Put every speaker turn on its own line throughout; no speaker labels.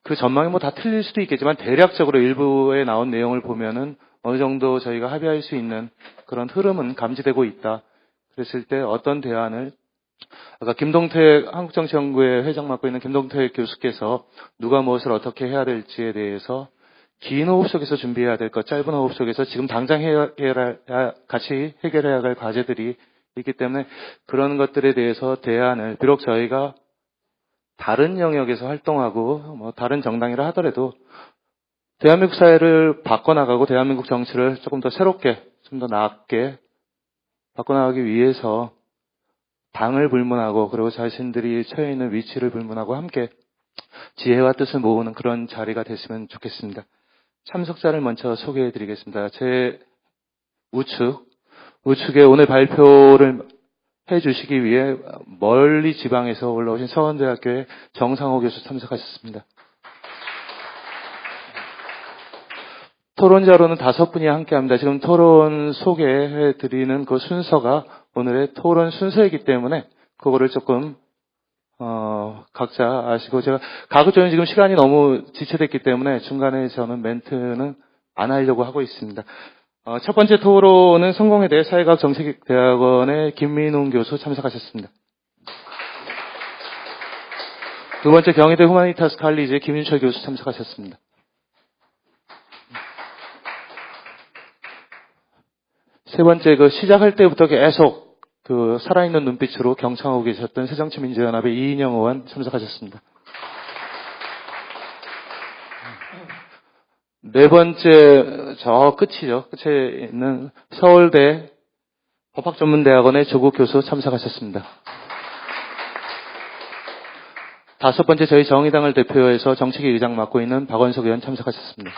그 전망이 뭐 다 틀릴 수도 있겠지만 대략적으로 일부에 나온 내용을 보면은 어느 정도 저희가 합의할 수 있는 그런 흐름은 감지되고 있다. 그랬을 때 어떤 대안을 아까 김동택 한국정치연구회 회장 맡고 있는 김동택 교수께서 누가 무엇을 어떻게 해야 될지에 대해서 긴 호흡 속에서 준비해야 될 것, 짧은 호흡 속에서 지금 당장 같이 해결해야 할 과제들이 있기 때문에 그런 것들에 대해서 대안을 비록 저희가 다른 영역에서 활동하고 뭐 다른 정당이라 하더라도 대한민국 사회를 바꿔나가고 대한민국 정치를 조금 더 새롭게 좀 더 나았게 바꿔나가기 위해서 당을 불문하고 그리고 자신들이 처해 있는 위치를 불문하고 함께 지혜와 뜻을 모으는 그런 자리가 됐으면 좋겠습니다. 참석자를 먼저 소개해 드리겠습니다. 제 우측에 오늘 발표를 해 주시기 위해 멀리 지방에서 올라오신 서원대학교의 정상호 교수 참석하셨습니다. 토론자로는 5분이 함께합니다. 지금 토론 소개해 드리는 그 순서가 오늘의 토론 순서이기 때문에 그거를 조금 각자 아시고 제가 가급적이면 지금 시간이 너무 지체됐기 때문에 중간에 저는 멘트는 안 하려고 하고 있습니다. 첫 번째 토론은 성공회대 사회과학 정책대학원의 김민웅 교수 참석하셨습니다. 두 번째 경희대 후마니타스 칼리지의 김윤철 교수 참석하셨습니다. 세 번째 시작할 때부터 계속 살아있는 눈빛으로 경청하고 계셨던 새정치민주연합의 이인영 의원 참석하셨습니다. 네 번째 저 끝이죠. 끝에 있는 서울대 법학전문대학원의 조국 교수 참석하셨습니다. 다섯 번째 저희 정의당을 대표해서 정책위 의장 맡고 있는 박원석 의원 참석하셨습니다.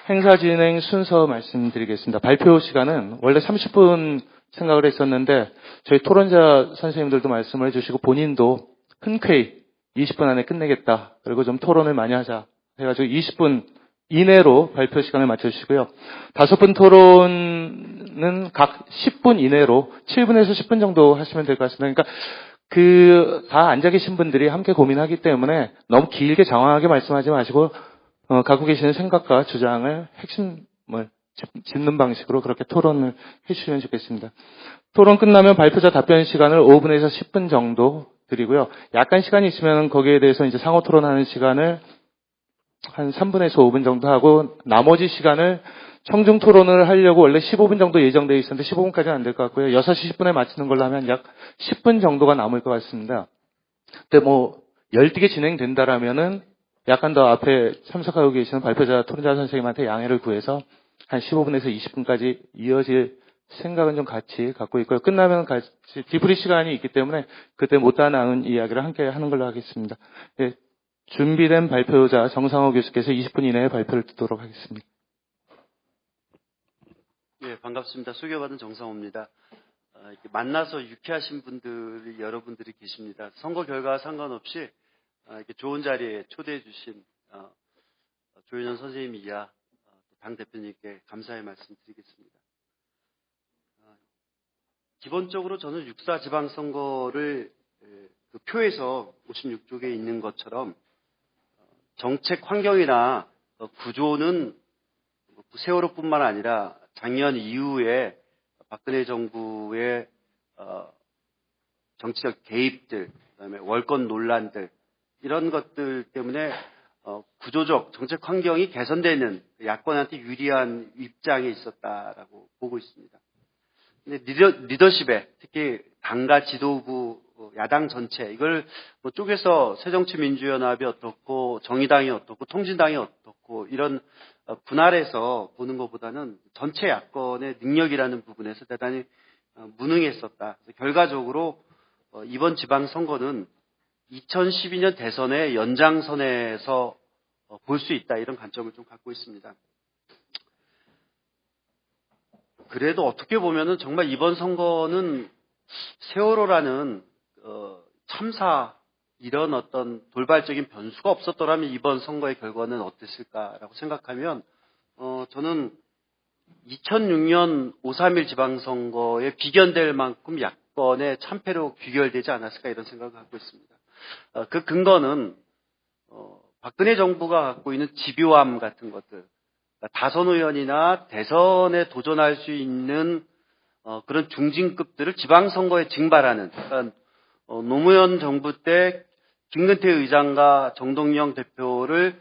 행사 진행 순서 말씀드리겠습니다. 발표 시간은 원래 30분 생각을 했었는데 저희 토론자 선생님들도 말씀을 해주시고 본인도 흔쾌히 20분 안에 끝내겠다. 그리고 좀 토론을 많이 하자 해가지고 20분 이내로 발표 시간을 맞춰주시고요. 5분 토론은 각 10분 이내로 7분에서 10분 정도 하시면 될 것 같습니다. 그러니까 다 앉아 계신 분들이 함께 고민하기 때문에 너무 길게 장황하게 말씀하지 마시고 갖고 계시는 생각과 주장을 핵심을 짚는 방식으로 그렇게 토론을 해주시면 좋겠습니다. 토론 끝나면 발표자 답변 시간을 5분에서 10분 정도 드리고요. 약간 시간이 있으면 거기에 대해서 이제 상호 토론하는 시간을 한 3분에서 5분 정도 하고 나머지 시간을 청중 토론을 하려고 원래 15분 정도 예정되어 있었는데 15분까지는 안 될 것 같고요. 6시 10분에 마치는 걸로 하면 약 10분 정도가 남을 것 같습니다. 근데 열띠게 진행된다라면은 약간 더 앞에 참석하고 계시는 발표자 토론자 선생님한테 양해를 구해서 한 15분에서 20분까지 이어질 생각은 좀 같이 갖고 있고요. 끝나면 같이 디브리 시간이 있기 때문에 그때 못다 나눈 이야기를 함께 하는 걸로 하겠습니다. 네, 준비된 발표자 정상호 교수께서 20분 이내에 발표를 듣도록 하겠습니다.
네, 반갑습니다. 소개받은 정상호입니다. 이렇게 만나서 유쾌하신 분들이 여러분들이 계십니다. 선거 결과와 상관없이 이렇게 좋은 자리에 초대해 주신 조윤현 선생님 이하 당 대표님께 감사의 말씀 드리겠습니다. 기본적으로 저는 6.4 지방선거를 그 표에서 56쪽에 있는 것처럼 정책 환경이나 구조는 세월호뿐만 아니라 작년 이후에 박근혜 정부의 정치적 개입들, 그다음에 월권 논란들 이런 것들 때문에 구조적 정책 환경이 개선되는 야권한테 유리한 입장에 있었다라고 보고 있습니다. 근데 리더십에 특히 당과 지도부, 야당 전체 이걸 쪼개서 새정치민주연합이 어떻고 정의당이 어떻고 통진당이 어떻고 이런 분할해서 보는 것보다는 전체 야권의 능력이라는 부분에서 대단히 무능했었다. 결과적으로 이번 지방선거는 2012년 대선의 연장선에서 볼 수 있다 이런 관점을 좀 갖고 있습니다. 그래도 어떻게 보면은 정말 이번 선거는 세월호라는 참사 이런 어떤 돌발적인 변수가 없었더라면 이번 선거의 결과는 어땠을까라고 생각하면 저는 2006년 5.3일 지방선거에 비견될 만큼 야권의 참패로 귀결되지 않았을까 이런 생각을 갖고 있습니다. 그 근거는 박근혜 정부가 갖고 있는 집요함 같은 것들, 다선 의원이나 대선에 도전할 수 있는 그런 중진급들을 지방선거에 징발하는, 그러니까 노무현 정부 때 김근태 의장과 정동영 대표를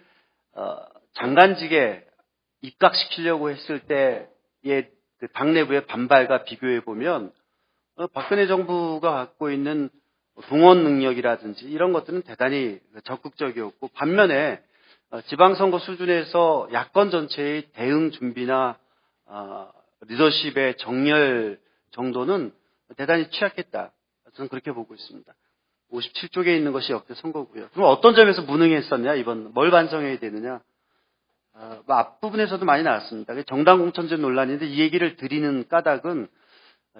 장관직에 입각시키려고 했을 때의 그 당 내부의 반발과 비교해 보면 박근혜 정부가 갖고 있는 동원 능력이라든지 이런 것들은 대단히 적극적이었고, 반면에 지방선거 수준에서 야권 전체의 대응 준비나 리더십의 정렬 정도는 대단히 취약했다. 저는 그렇게 보고 있습니다. 57쪽에 있는 것이 역대 선거고요. 그럼 어떤 점에서 무능했었냐? 이번 뭘 반성해야 되느냐? 앞부분에서도 많이 나왔습니다. 정당 공천제 논란인데 이 얘기를 드리는 까닭은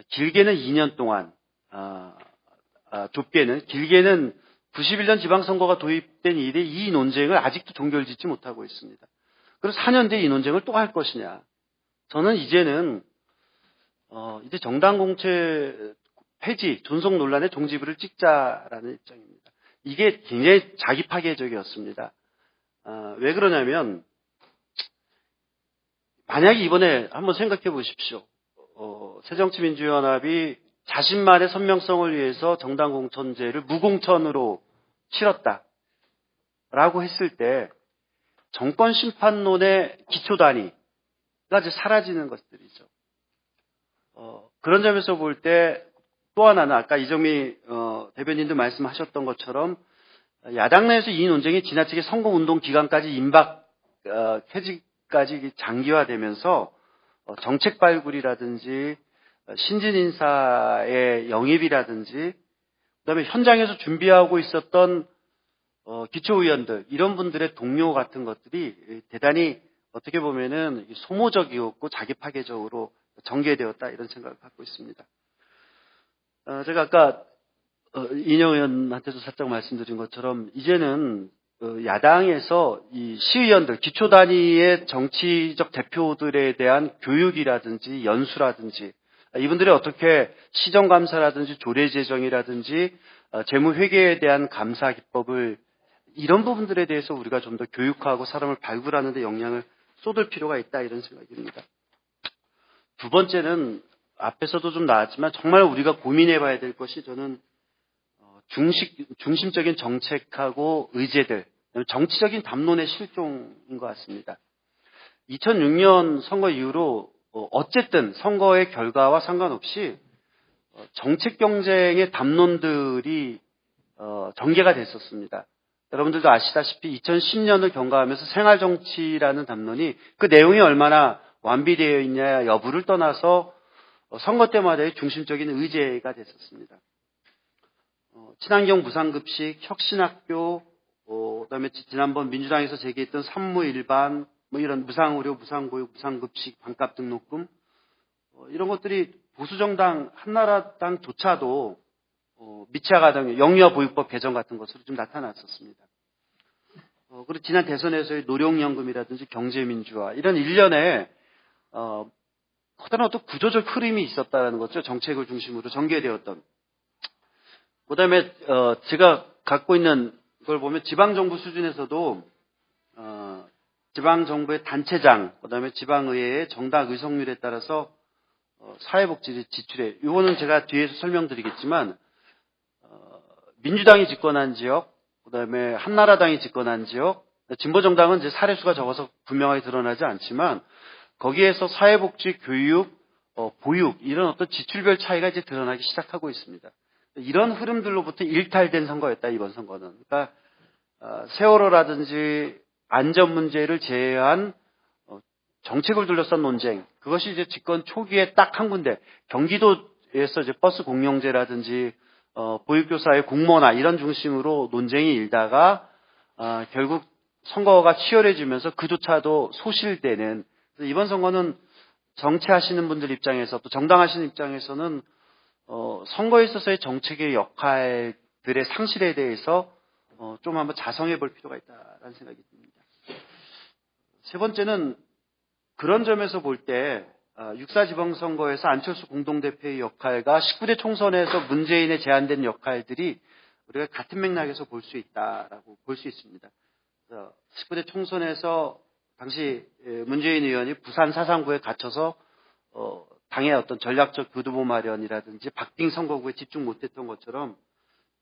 길게는 2년 동안, 좁게는, 길게는 91년 지방선거가 도입된 이래 이 논쟁을 아직도 종결짓지 못하고 있습니다. 그래서 4년 뒤에 이 논쟁을 또 할 것이냐. 저는 이제는 이제 정당 공천 폐지, 존속 논란의 종지부를 찍자라는 입장입니다. 이게 굉장히 자기 파괴적이었습니다. 왜 그러냐면, 만약에 이번에 한번 생각해 보십시오. 새정치민주연합이 자신만의 선명성을 위해서 정당 공천제를 무공천으로 치렀다라고 했을 때 정권 심판론의 기초 단위가 이제 사라지는 것들이죠. 그런 점에서 볼 때 또 하나는 아까 이정미 대변인도 말씀하셨던 것처럼 야당 내에서 이 논쟁이 지나치게 선거운동 기간까지 폐지까지 장기화되면서 정책 발굴이라든지 신진 인사의 영입이라든지 그다음에 현장에서 준비하고 있었던 기초의원들 이런 분들의 동료 같은 것들이 대단히 어떻게 보면은 소모적이었고 자기 파괴적으로 전개되었다 이런 생각을 갖고 있습니다. 제가 아까 이인영 의원한테도 살짝 말씀드린 것처럼 이제는 야당에서 이 시의원들, 기초 단위의 정치적 대표들에 대한 교육이라든지 연수라든지 이분들이 어떻게 시정감사라든지 조례제정이라든지 재무회계에 대한 감사 기법을 이런 부분들에 대해서 우리가 좀 더 교육하고 사람을 발굴하는 데 영향을 쏟을 필요가 있다 이런 생각입니다. 두 번째는 앞에서도 좀 나왔지만 정말 우리가 고민해 봐야 될 것이 저는 중심적인 정책하고 의제들, 정치적인 담론의 실종인 것 같습니다. 2006년 선거 이후로 어쨌든 선거의 결과와 상관없이 정책 경쟁의 담론들이 전개가 됐었습니다. 여러분들도 아시다시피 2010년을 경과하면서 생활정치라는 담론이 그 내용이 얼마나 완비되어 있냐 여부를 떠나서 선거 때마다의 중심적인 의제가 됐었습니다. 친환경 무상급식, 혁신학교, 그다음에 지난번 민주당에서 제기했던 산무일반, 이런 무상의료, 무상보육, 무상급식, 반값 등록금 이런 것들이 보수정당 한나라당조차도 미치아가당 영유아보육법 개정 같은 것으로 좀 나타났었습니다. 그리고 지난 대선에서의 노령연금이라든지 경제민주화 이런 일련의 커다란 어떤 구조적 흐름이 있었다는 거죠. 정책을 중심으로 전개되었던. 그다음에 제가 갖고 있는 걸 보면 지방정부 수준에서도 지방정부의 단체장, 그다음에 지방의회의 정당 의석률에 따라서 사회복지 지출에 이거는 제가 뒤에서 설명드리겠지만 민주당이 집권한 지역, 그다음에 한나라당이 집권한 지역, 진보정당은 이제 사례수가 적어서 분명하게 드러나지 않지만 거기에서 사회복지, 교육, 보육 이런 어떤 지출별 차이가 이제 드러나기 시작하고 있습니다. 이런 흐름들로부터 일탈된 선거였다 이번 선거는. 그러니까 세월호라든지 안전 문제를 제외한 정책을 둘러싼 논쟁 그것이 이제 집권 초기에 딱 한 군데 경기도에서 이제 버스 공영제라든지 보육교사의 공모나 이런 중심으로 논쟁이 일다가 결국 선거가 치열해지면서 그조차도 소실되는 이번 선거는 정치하시는 분들 입장에서 또 정당하시는 입장에서는 선거에 있어서의 정책의 역할들의 상실에 대해서 좀 한번 자성해 볼 필요가 있다라는 생각이 듭니다. 세 번째는 그런 점에서 볼 때 6.4 지방선거에서 안철수 공동대표의 역할과 19대 총선에서 문재인의 제한된 역할들이 우리가 같은 맥락에서 볼 수 있다라고 볼 수 있습니다. 19대 총선에서 당시 문재인 의원이 부산 사상구에 갇혀서 당의 어떤 전략적 교두보 마련이라든지 박빙 선거구에 집중 못했던 것처럼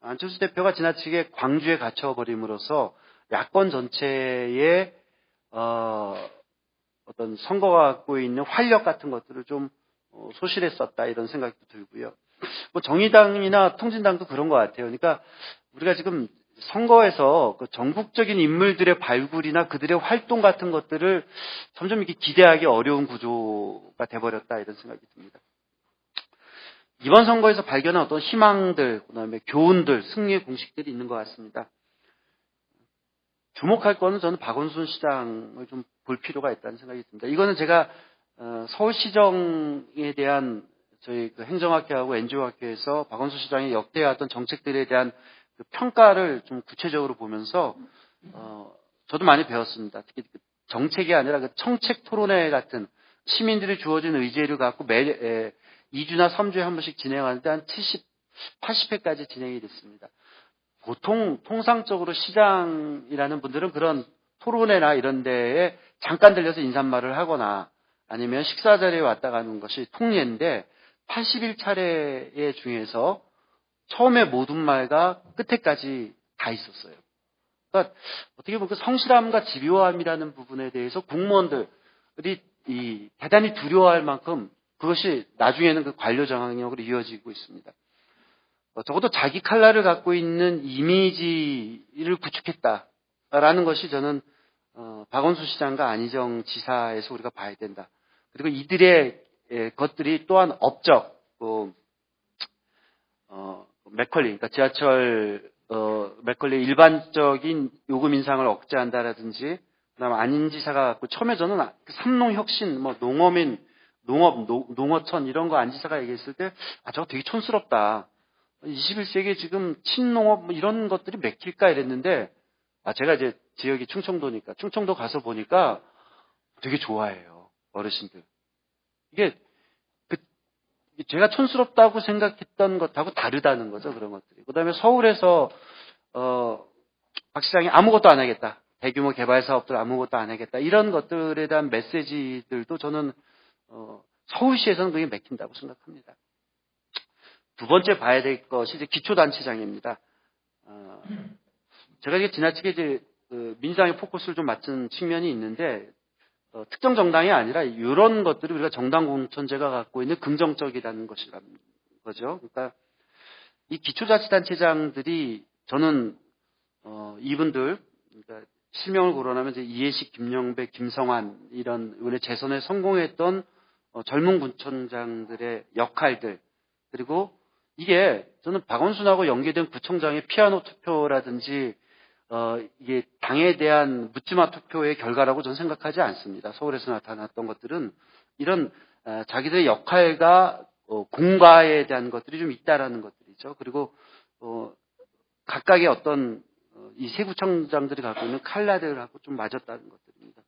안철수 대표가 지나치게 광주에 갇혀버림으로써 야권 전체의 어떤 선거가 갖고 있는 활력 같은 것들을 좀 소실했었다 이런 생각도 들고요. 뭐 정의당이나 통진당도 그런 것 같아요. 그러니까 우리가 지금 선거에서 그 전국적인 인물들의 발굴이나 그들의 활동 같은 것들을 점점 이렇게 기대하기 어려운 구조가 돼버렸다 이런 생각이 듭니다. 이번 선거에서 발견한 어떤 희망들, 그다음에 교훈들, 승리의 공식들이 있는 것 같습니다. 주목할 거는 저는 박원순 시장을 좀 볼 필요가 있다는 생각이 듭니다. 이거는 제가 서울시정에 대한 저희 그 행정학회하고 NGO학회에서 박원순 시장이 역대해왔던 정책들에 대한 그 평가를 좀 구체적으로 보면서 저도 많이 배웠습니다. 특히 정책이 아니라 그 청책 토론회 같은 시민들이 주어진 의제를 갖고 매 2주나 3주에 한 번씩 진행하는데 한 80회까지 진행이 됐습니다. 보통 통상적으로 시장이라는 분들은 그런 토론회나 이런 데에 잠깐 들려서 인사말을 하거나 아니면 식사 자리에 왔다 가는 것이 통례인데 81차례 중에서 처음에 모든 말과 끝에까지 다 있었어요. 그러니까 어떻게 보면 그 성실함과 집요함이라는 부분에 대해서 공무원들이 대단히 두려워할 만큼 그것이 나중에는 그 관료 장악력으로 이어지고 있습니다. 적어도 자기 칼날을 갖고 있는 이미지를 구축했다라는 것이 저는 박원순 시장과 안희정 지사에서 우리가 봐야 된다. 그리고 이들의 것들이 또한 업적, 맥컬리, 그러니까 지하철 맥컬리 일반적인 요금 인상을 억제한다라든지, 그다음에 안인 지사가 갖고 처음에 저는 삼농 혁신, 뭐 농어민, 농어촌 이런 거 안 지사가 얘기했을 때 저거 되게 촌스럽다. 21세기에 지금 친농업 뭐 이런 것들이 맥힐까 이랬는데 제가 이제 지역이 충청도니까 충청도 가서 보니까 되게 좋아해요. 어르신들. 이게 제가 촌스럽다고 생각했던 것하고 다르다는 거죠. 그런 것들이. 그다음에 서울에서 박 시장이 아무것도 안 하겠다. 대규모 개발 사업들 아무것도 안 하겠다. 이런 것들에 대한 메시지들도 저는 서울시에서는 그게 맥힌다고 생각합니다. 두 번째 봐야 될 것이 이제 기초단체장입니다. 제가 이게 지나치게 이제 민주당의 포커스를 좀 맞춘 측면이 있는데 특정 정당이 아니라 이런 것들이 우리가 정당 공천제가 갖고 있는 긍정적이라는 것이라는 거죠. 그러니까 이 기초자치단체장들이 저는 이분들 그러니까 실명을 거론하면 이제 이해식, 김영배, 김성환 이런 의원의 재선에 성공했던 젊은 구청장들의 역할들 그리고 이게 저는 박원순하고 연계된 구청장의 피아노 투표라든지 이게 당에 대한 묻지마 투표의 결과라고 저는 생각하지 않습니다. 서울에서 나타났던 것들은 이런 자기들의 역할과 공과에 대한 것들이 좀 있다라는 것들이죠. 그리고 각각의 어떤 이 세 구청장들이 갖고 있는 칼라들하고 좀 맞았다는 것들입니다.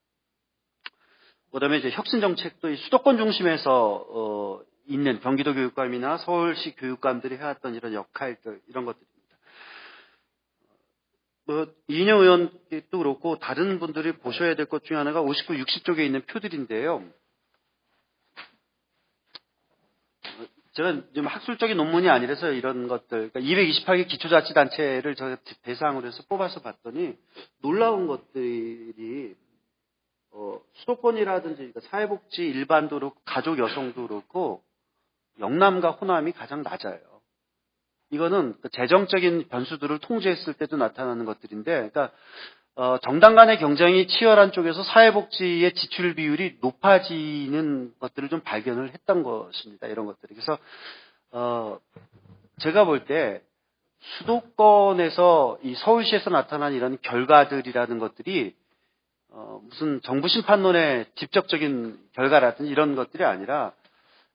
그다음에 이제 혁신 정책도 이 수도권 중심에서 있는 경기도 교육감이나 서울시 교육감들이 해왔던 이런 역할들 이런 것들입니다. 이인영 의원도 그렇고 다른 분들이 보셔야 될 것 중에 하나가 59, 60쪽에 있는 표들인데요. 제가 지금 학술적인 논문이 아니라서 이런 것들, 그러니까 228개 기초자치단체를 제가 대상으로 해서 뽑아서 봤더니 놀라운 것들이 수도권이라든지 그러니까 사회복지 일반도 그렇고 가족 여성도 그렇고 영남과 호남이 가장 낮아요. 이거는 재정적인 변수들을 통제했을 때도 나타나는 것들인데, 그러니까 정당 간의 경쟁이 치열한 쪽에서 사회복지의 지출 비율이 높아지는 것들을 좀 발견을 했던 것입니다. 이런 것들이. 그래서 제가 볼 때 수도권에서 이 서울시에서 나타난 이런 결과들이라는 것들이 무슨 정부 심판론의 직접적인 결과라든지 이런 것들이 아니라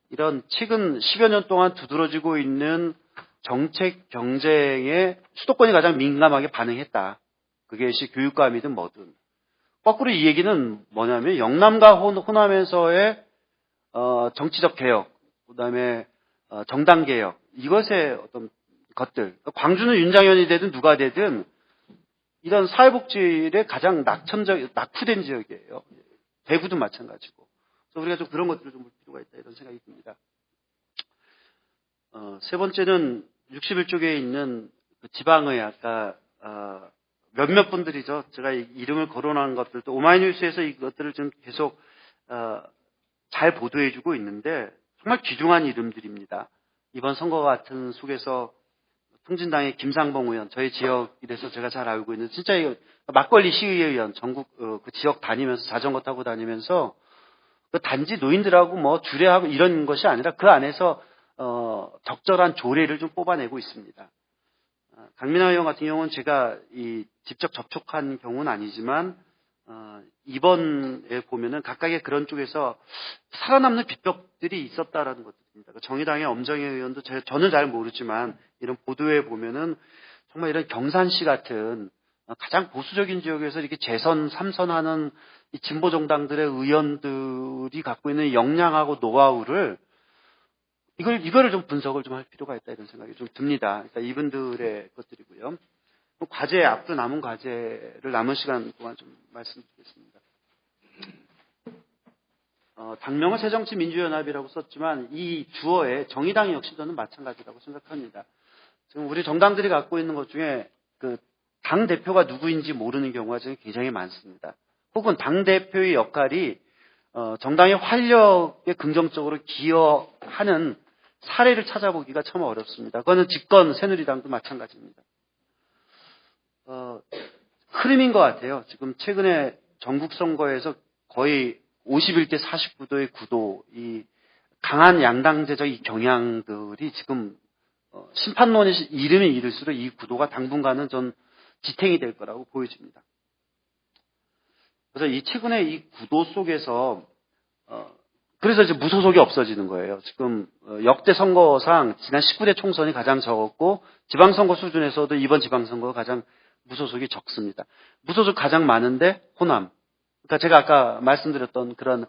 이런 최근 10여 년 동안 두드러지고 있는 정책 경쟁에 수도권이 가장 민감하게 반응했다. 그것이 교육감이든 뭐든. 거꾸로 이 얘기는 뭐냐면 영남과 호남에서의 정치적 개혁, 그다음에 정당 개혁 이것에 어떤 것들. 광주는 윤장현이 되든 누가 되든 이런 사회복지의 가장 낙후된 지역이에요. 대구도 마찬가지고. 그래서 우리가 좀 그런 것들을 좀 볼 필요가 있다 이런 생각이 듭니다. 세 번째는 61쪽에 있는 그 지방의 아까 몇몇 분들이죠. 제가 이름을 거론한 것들도 오마이뉴스에서 이것들을 좀 계속 잘 보도해주고 있는데 정말 귀중한 이름들입니다. 이번 선거 같은 속에서 통진당의 김상봉 의원, 저희 지역이라서 제가 잘 알고 있는 진짜 막걸리 시의회의원, 전국 그 지역 다니면서 자전거 타고 다니면서 그 단지 노인들하고 뭐 주례하고 이런 것이 아니라 그 안에서 적절한 조례를 좀 뽑아내고 있습니다. 강민하 의원 같은 경우는 제가 직접 접촉한 경우는 아니지만 이번에 보면은 각각의 그런 쪽에서 살아남는 비법들이 있었다라는 것들입니다. 정의당의 엄정혜 의원도 저는 잘 모르지만 이런 보도에 보면은 정말 이런 경산시 같은 가장 보수적인 지역에서 이렇게 재선, 삼선하는 이 진보 정당들의 의원들이 갖고 있는 역량하고 노하우를 이거를 좀 분석을 좀 할 필요가 있다 이런 생각이 좀 듭니다. 그러니까 이분들의 것들이고요. 과제, 앞으로 남은 과제를 남은 시간 동안 좀 말씀드리겠습니다. 당명은 새정치민주연합이라고 썼지만 이 주어에 정의당 역시 저는 마찬가지라고 생각합니다. 지금 우리 정당들이 갖고 있는 것 중에 그 당 대표가 누구인지 모르는 경우가 지금 굉장히 많습니다. 혹은 당 대표의 역할이 정당의 활력에 긍정적으로 기여하는 사례를 찾아보기가 참 어렵습니다. 그거는 집권 새누리당도 마찬가지입니다. 흐름인 것 같아요. 지금 최근에 전국 선거에서 거의 51대 49도의 구도, 이 강한 양당제적 이 경향들이 지금 심판론의 이름이 이를수록 이 구도가 당분간은 전 지탱이 될 거라고 보여집니다. 그래서 이 최근에 이 구도 속에서 그래서 이제 무소속이 없어지는 거예요. 지금 역대 선거상 지난 19대 총선이 가장 적었고 지방선거 수준에서도 이번 지방선거가 가장 무소속이 적습니다. 무소속 가장 많은데 호남. 그러니까 제가 아까 말씀드렸던 그런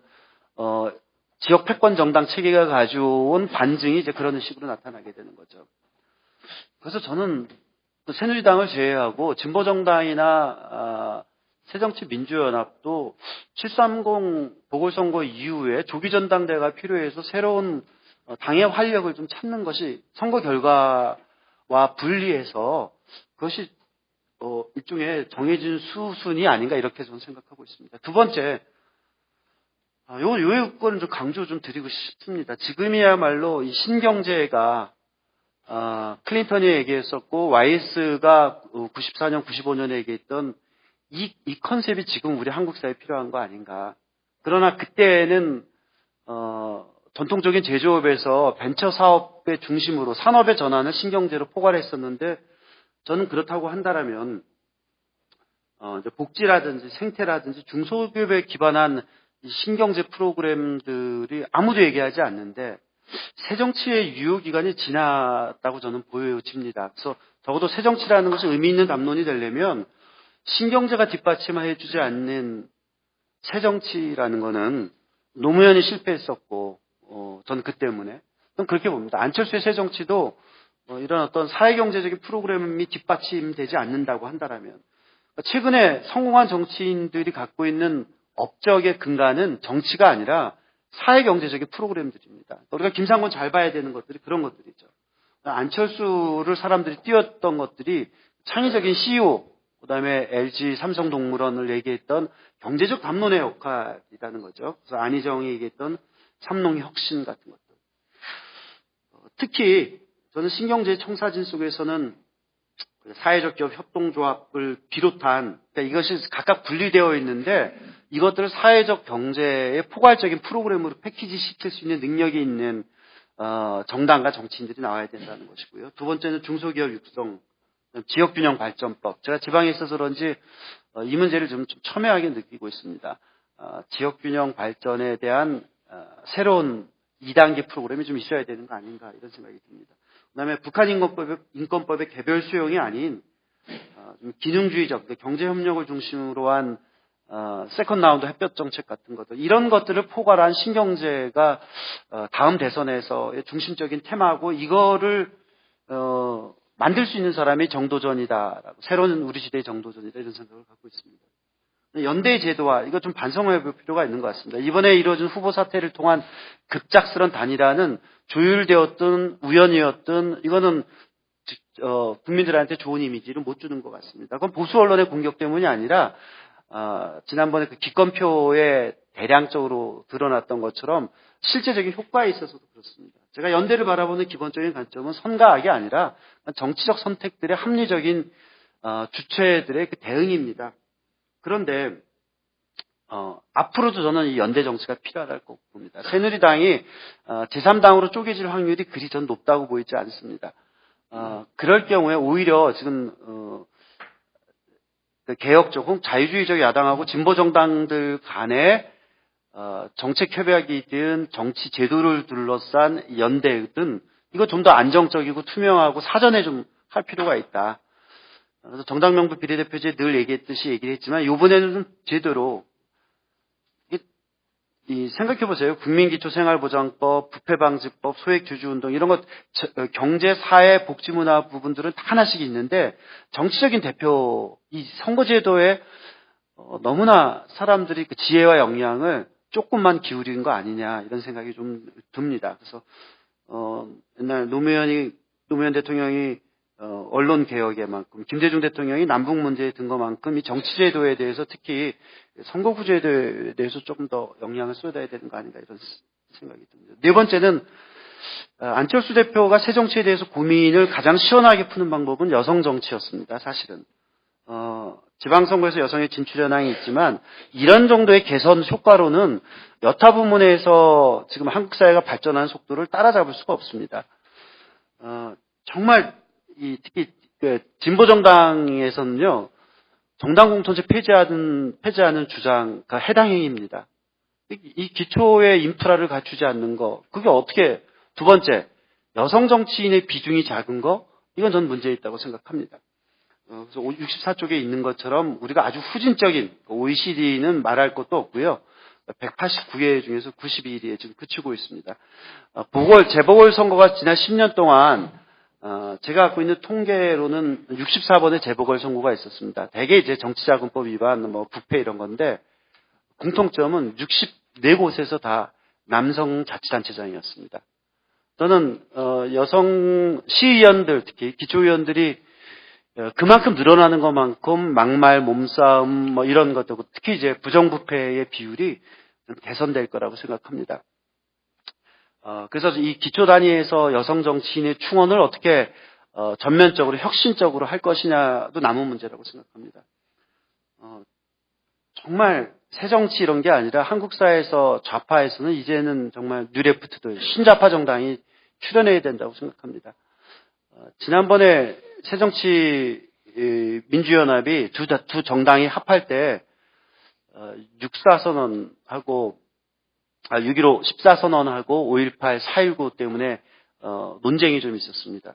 지역 패권 정당 체계가 가져온 반증이 이제 그런 식으로 나타나게 되는 거죠. 그래서 저는 새누리당을 제외하고 진보정당이나 새정치민주연합도 730 보궐선거 이후에 조기전당대회가 필요해서 새로운 당의 활력을 좀 찾는 것이 선거 결과와 분리해서 그것이 일종의 정해진 수순이 아닌가 이렇게 저는 생각하고 있습니다. 두 번째, 요 요거는 좀 강조 좀 드리고 싶습니다. 지금이야말로 이 신경제가 클린턴이 얘기했었고 YS가 94년, 95년에 얘기했던 이 컨셉이 지금 우리 한국 사회에 필요한 거 아닌가. 그러나 그때는 전통적인 제조업에서 벤처 사업의 중심으로 산업의 전환을 신경제로 포괄했었는데 저는 그렇다고 한다라면 이제 복지라든지 생태라든지 중소기업에 기반한 이 신경제 프로그램들이 아무도 얘기하지 않는데 새정치의 유효기간이 지났다고 저는 보여집니다. 그래서 적어도 새정치라는 것이 의미 있는 담론이 되려면 신경제가 뒷받침해주지 않는 새정치라는 거는 노무현이 실패했었고 저는 그 때문에 저는 그렇게 봅니다. 안철수의 새정치도 이런 어떤 사회경제적인 프로그램이 뒷받침되지 않는다고 한다면 최근에 성공한 정치인들이 갖고 있는 업적의 근간은 정치가 아니라 사회경제적인 프로그램들입니다. 우리가 김상곤 잘 봐야 되는 것들이 그런 것들이죠. 안철수를 사람들이 띄웠던 것들이 창의적인 CEO, 그다음에 LG 삼성동물원을 얘기했던 경제적 담론의 역할이라는 거죠. 그래서 안희정이 얘기했던 삼농혁신 같은 것들. 특히 저는 신경제 청사진 속에서는 사회적 기업 협동조합을 비롯한 그러니까 이것이 각각 분리되어 있는데 이것들을 사회적 경제의 포괄적인 프로그램으로 패키지 시킬 수 있는 능력이 있는 정당과 정치인들이 나와야 된다는 것이고요. 두 번째는 중소기업 육성, 지역균형 발전법. 제가 지방에 있어서 그런지 이 문제를 좀 첨예하게 느끼고 있습니다. 지역균형 발전에 대한 새로운 2단계 프로그램이 좀 있어야 되는 거 아닌가 이런 생각이 듭니다. 그다음에 북한 인권법의 개별 수용이 아닌 좀 기능주의적 경제협력을 중심으로 한 세컨드 라운드 햇볕 정책 같은 것들 이런 것들을 포괄한 신경제가 다음 대선에서의 중심적인 테마고 이거를 만들 수 있는 사람이 정도전이다라고, 새로운 우리 시대의 정도전이다, 이런 생각을 갖고 있습니다. 연대 제도화, 이거 좀 반성해 볼 필요가 있는 것 같습니다. 이번에 이루어진 후보 사퇴를 통한 급작스런 단일화는 조율되었든 우연이었든 이거는 국민들한테 좋은 이미지를 못 주는 것 같습니다. 그건 보수 언론의 공격 때문이 아니라 지난번에 그 기권표에 대량적으로 드러났던 것처럼 실제적인 효과에 있어서도 그렇습니다. 제가 연대를 바라보는 기본적인 관점은 선과 악이 아니라 정치적 선택들의 합리적인 주체들의 그 대응입니다. 그런데 앞으로도 저는 이 연대 정치가 필요하다고 봅니다. 새누리당이 제3당으로 쪼개질 확률이 그리 전 높다고 보이지 않습니다. 그럴 경우에 오히려 지금 개혁적 혹은 자유주의적 야당하고 진보 정당들 간의 정책 협약이든 정치 제도를 둘러싼 연대든 이거 좀 더 안정적이고 투명하고 사전에 좀 할 필요가 있다. 그래서 정당명부 비례대표제 늘 얘기했듯이 얘기를 했지만 이번에는 좀 제대로 생각해보세요. 국민기초생활보장법, 부패방지법, 소액주주운동 이런 것 경제, 사회, 복지문화 부분들은 다 하나씩 있는데 정치적인 대표 이 선거제도에 너무나 사람들이 그 지혜와 역량을 조금만 기울인 거 아니냐 이런 생각이 좀 듭니다. 그래서 옛날 노무현 대통령이 언론 개혁에만큼 김대중 대통령이 남북 문제에 든 것만큼 이 정치제도에 대해서 특히 선거구제도에 대해서 조금 더 영향을 쏟아야 되는 거 아닌가 이런 생각이 듭니다. 네 번째는 안철수 대표가 새 정치에 대해서 고민을 가장 시원하게 푸는 방법은 여성 정치였습니다. 사실은 지방선거에서 여성의 진출 현황이 있지만 이런 정도의 개선 효과로는 여타 부문에서 지금 한국 사회가 발전하는 속도를 따라잡을 수가 없습니다. 정말 특히 진보 정당에서는요 정당 공천제 폐지하는 주장과 해당 행위입니다. 이 기초의 인프라를 갖추지 않는 거, 그게 어떻게 두 번째 여성 정치인의 비중이 작은 거, 이건 저는 문제 있다고 생각합니다. 그래서 64쪽에 있는 것처럼 우리가 아주 후진적인 OECD는 말할 것도 없고요. 189개 중에서 92위에 지금 그치고 있습니다. 재보궐선거가 지난 10년 동안 제가 갖고 있는 통계로는 64번의 재보궐선거가 있었습니다. 대개 이제 정치자금법 위반, 부패 이런 건데 공통점은 64곳에서 다 남성 자치단체장이었습니다. 저는 여성 시의원들, 특히 기초의원들이 그만큼 늘어나는 것만큼 막말, 몸싸움 이런 것들, 특히 이제 부정부패의 비율이 개선될 거라고 생각합니다. 그래서 이 기초 단위에서 여성 정치인의 충원을 어떻게 전면적으로 혁신적으로 할 것이냐도 남은 문제라고 생각합니다. 정말 새정치 이런 게 아니라 한국 사회에서 좌파에서는 이제는 정말 뉴레프트들, 신좌파 정당이 출연해야 된다고 생각합니다. 지난번에 새정치 민주연합이 두 정당이 합할 때 6.4선언하고 6.15 14선언하고 5.18 4.19 때문에 논쟁이 좀 있었습니다.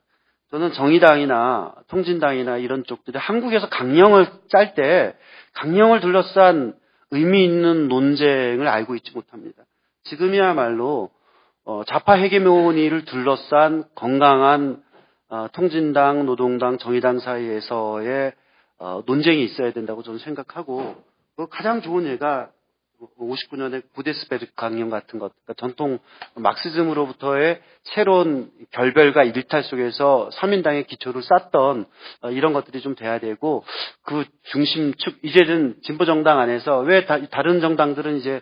저는 정의당이나 통진당이나 이런 쪽들이 한국에서 강령을 짤 때 강령을 둘러싼 의미 있는 논쟁을 알고 있지 못합니다. 지금이야말로 좌파 헤게모니를 둘러싼 건강한 통진당, 노동당, 정의당 사이에서의 논쟁이 있어야 된다고 저는 생각하고 가장 좋은 예가 59년의 구데스베르크 강령 같은 것, 그러니까 전통 막시즘으로부터의 새로운 결별과 일탈 속에서 서민당의 기초를 쌓던 이런 것들이 좀 돼야 되고 그 중심축 이제는 진보 정당 안에서 왜 다른 정당들은 이제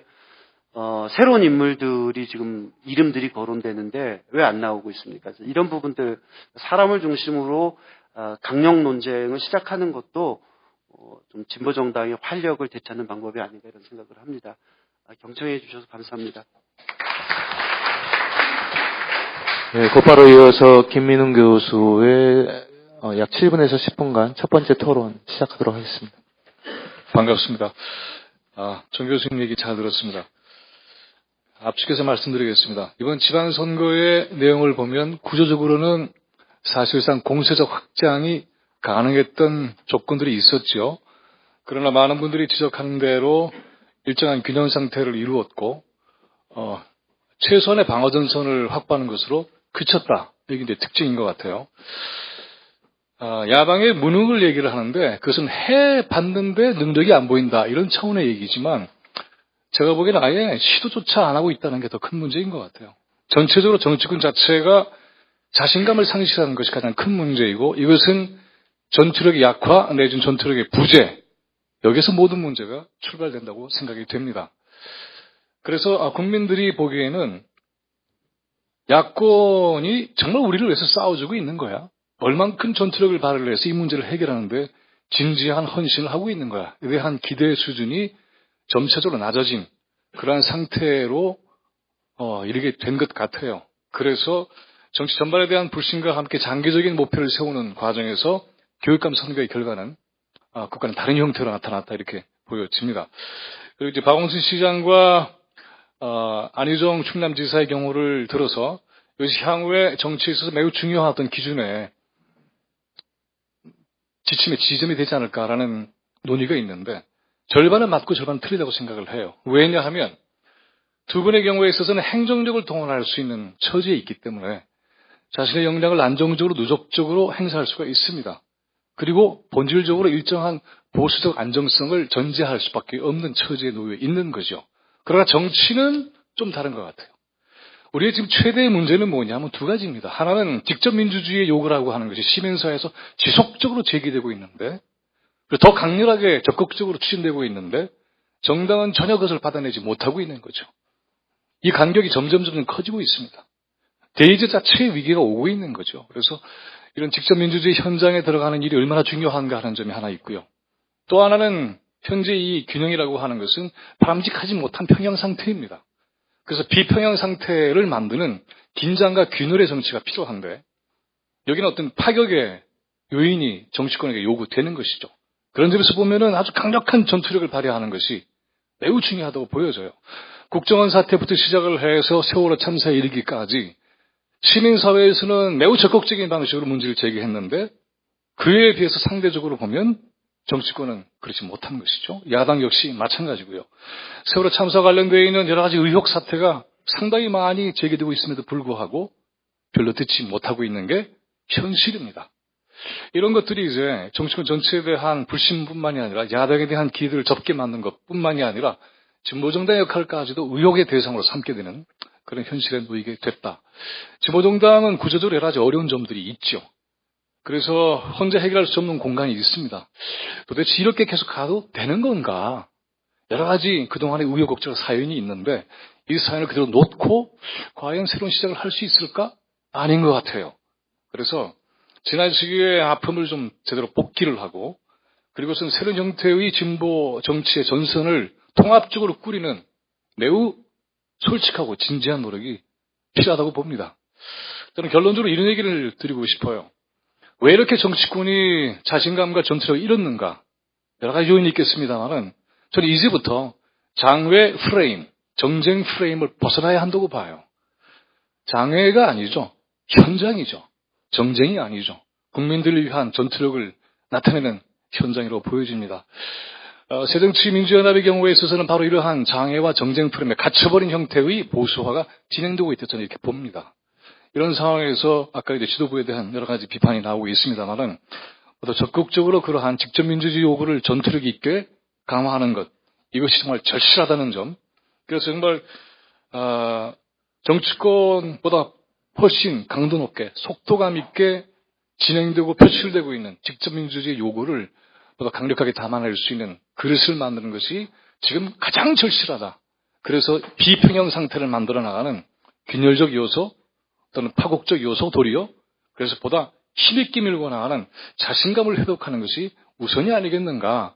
새로운 인물들이 지금 이름들이 거론되는데 왜 안 나오고 있습니까? 이런 부분들 사람을 중심으로 강령 논쟁을 시작하는 것도 좀 진보 정당의 활력을 되찾는 방법이 아닌가 이런 생각을 합니다. 경청해 주셔서 감사합니다.
네, 곧바로 이어서 김민웅 교수의 약 7분에서 10분간 첫 번째 토론 시작하도록 하겠습니다.
반갑습니다. 정 교수님 얘기 잘 들었습니다. 압축해서 말씀드리겠습니다. 이번 지방선거의 내용을 보면 구조적으로는 사실상 공세적 확장이 가능했던 조건들이 있었죠. 그러나 많은 분들이 지적하는 대로 일정한 균형 상태를 이루었고 최소한의 방어전선을 확보하는 것으로 그쳤다. 이게 이제 특징인 것 같아요. 야당의 무능을 얘기를 하는데 그것은 해봤는데 능력이 안 보인다 이런 차원의 얘기지만 제가 보기에는 아예 시도조차 안 하고 있다는 게 더 큰 문제인 것 같아요. 전체적으로 정치권 자체가 자신감을 상실하는 것이 가장 큰 문제이고 이것은 전투력의 약화 내지는 전투력의 부재 여기서 모든 문제가 출발된다고 생각이 됩니다. 그래서 국민들이 보기에는 야권이 정말 우리를 위해서 싸워주고 있는 거야. 얼만큼 전투력을 발휘해서 이 문제를 해결하는데 진지한 헌신을 하고 있는 거야. 이에 대한 기대 수준이 점차적으로 낮아진 그러한 상태로 이르게 된 것 같아요. 그래서 정치 전반에 대한 불신과 함께 장기적인 목표를 세우는 과정에서 교육감 선거의 결과는 국가는 다른 형태로 나타났다 이렇게 보여집니다. 그리고 이제 박원순 시장과 안희정 충남지사의 경우를 들어서 이것이 향후에 정치에 있어서 매우 중요한 어떤 기준에 지침의 지점이 되지 않을까라는 논의가 있는데 절반은 맞고 절반은 틀리다고 생각을 해요. 왜냐하면 두 분의 경우에 있어서는 행정력을 동원할 수 있는 처지에 있기 때문에 자신의 역량을 안정적으로 누적적으로 행사할 수가 있습니다. 그리고 본질적으로 일정한 보수적 안정성을 전제할 수밖에 없는 처지에 놓여 있는 거죠. 그러나 정치는 좀 다른 것 같아요. 우리의 지금 최대의 문제는 뭐냐면 두 가지입니다. 하나는 직접 민주주의의 요구라고 하는 것이 시민사회에서 지속적으로 제기되고 있는데 더 강렬하게 적극적으로 추진되고 있는데 정당은 전혀 그것을 받아내지 못하고 있는 거죠. 이 간격이 점점 커지고 있습니다. 대의제 자체의 위기가 오고 있는 거죠. 그래서 이런 직접 민주주의 현장에 들어가는 일이 얼마나 중요한가 하는 점이 하나 있고요. 또 하나는 현재 이 균형이라고 하는 것은 바람직하지 못한 평형 상태입니다. 그래서 비평형 상태를 만드는 긴장과 균열의 정치가 필요한데 여기는 어떤 파격의 요인이 정치권에게 요구되는 것이죠. 그런 점에서 보면은 아주 강력한 전투력을 발휘하는 것이 매우 중요하다고 보여져요. 국정원 사태부터 시작을 해서 세월호 참사에 이르기까지 시민사회에서는 매우 적극적인 방식으로 문제를 제기했는데 그에 비해서 상대적으로 보면 정치권은 그렇지 못한 것이죠. 야당 역시 마찬가지고요. 세월호 참사 관련되어 있는 여러 가지 의혹 사태가 상당히 많이 제기되고 있음에도 불구하고 별로 듣지 못하고 있는 게 현실입니다. 이런 것들이 이제 정치권 전체에 대한 불신뿐만이 아니라 야당에 대한 기대를 접게 만든 것뿐만이 아니라 진보정당의 역할까지도 의혹의 대상으로 삼게 되는 그런 현실에 놓이게 됐다. 진보정당은 구조적으로 여러 가지 어려운 점들이 있죠. 그래서 혼자 해결할 수 없는 공간이 있습니다. 도대체 이렇게 계속 가도 되는 건가? 여러 가지 그동안의 우여곡절 사연이 있는데 이 사연을 그대로 놓고 과연 새로운 시작을 할 수 있을까? 아닌 것 같아요. 그래서 지난 시기의 아픔을 좀 제대로 복기를 하고 그리고선 새로운 형태의 진보 정치의 전선을 통합적으로 꾸리는 매우 솔직하고 진지한 노력이 필요하다고 봅니다. 저는 결론적으로 이런 얘기를 드리고 싶어요. 왜 이렇게 정치권이 자신감과 전투력을 잃었는가? 여러 가지 요인이 있겠습니다만은 저는 이제부터 장외 프레임, 정쟁 프레임을 벗어나야 한다고 봐요. 장외가 아니죠. 현장이죠. 정쟁이 아니죠. 국민들을 위한 전투력을 나타내는 현장이라고 보여집니다. 새정치민주연합의 경우에 있어서는 바로 이러한 장애와 정쟁 프레임에 갇혀버린 형태의 보수화가 진행되고 있다 저는 이렇게 봅니다. 이런 상황에서 아까 이제 지도부에 대한 여러 가지 비판이 나오고 있습니다만은 더 적극적으로 그러한 직접 민주주의 요구를 전투력 있게 강화하는 것 이것이 정말 절실하다는 점. 그래서 정말 정치권보다 훨씬 강도 높게 속도감 있게 진행되고 표출되고 있는 직접 민주주의 요구를 보다 강력하게 담아낼 수 있는 그릇을 만드는 것이 지금 가장 절실하다. 그래서 비평형 상태를 만들어 나가는 균열적 요소 또는 파국적 요소 도리어 그래서 보다 힘있게 밀고 나가는 자신감을 회복하는 것이 우선이 아니겠는가.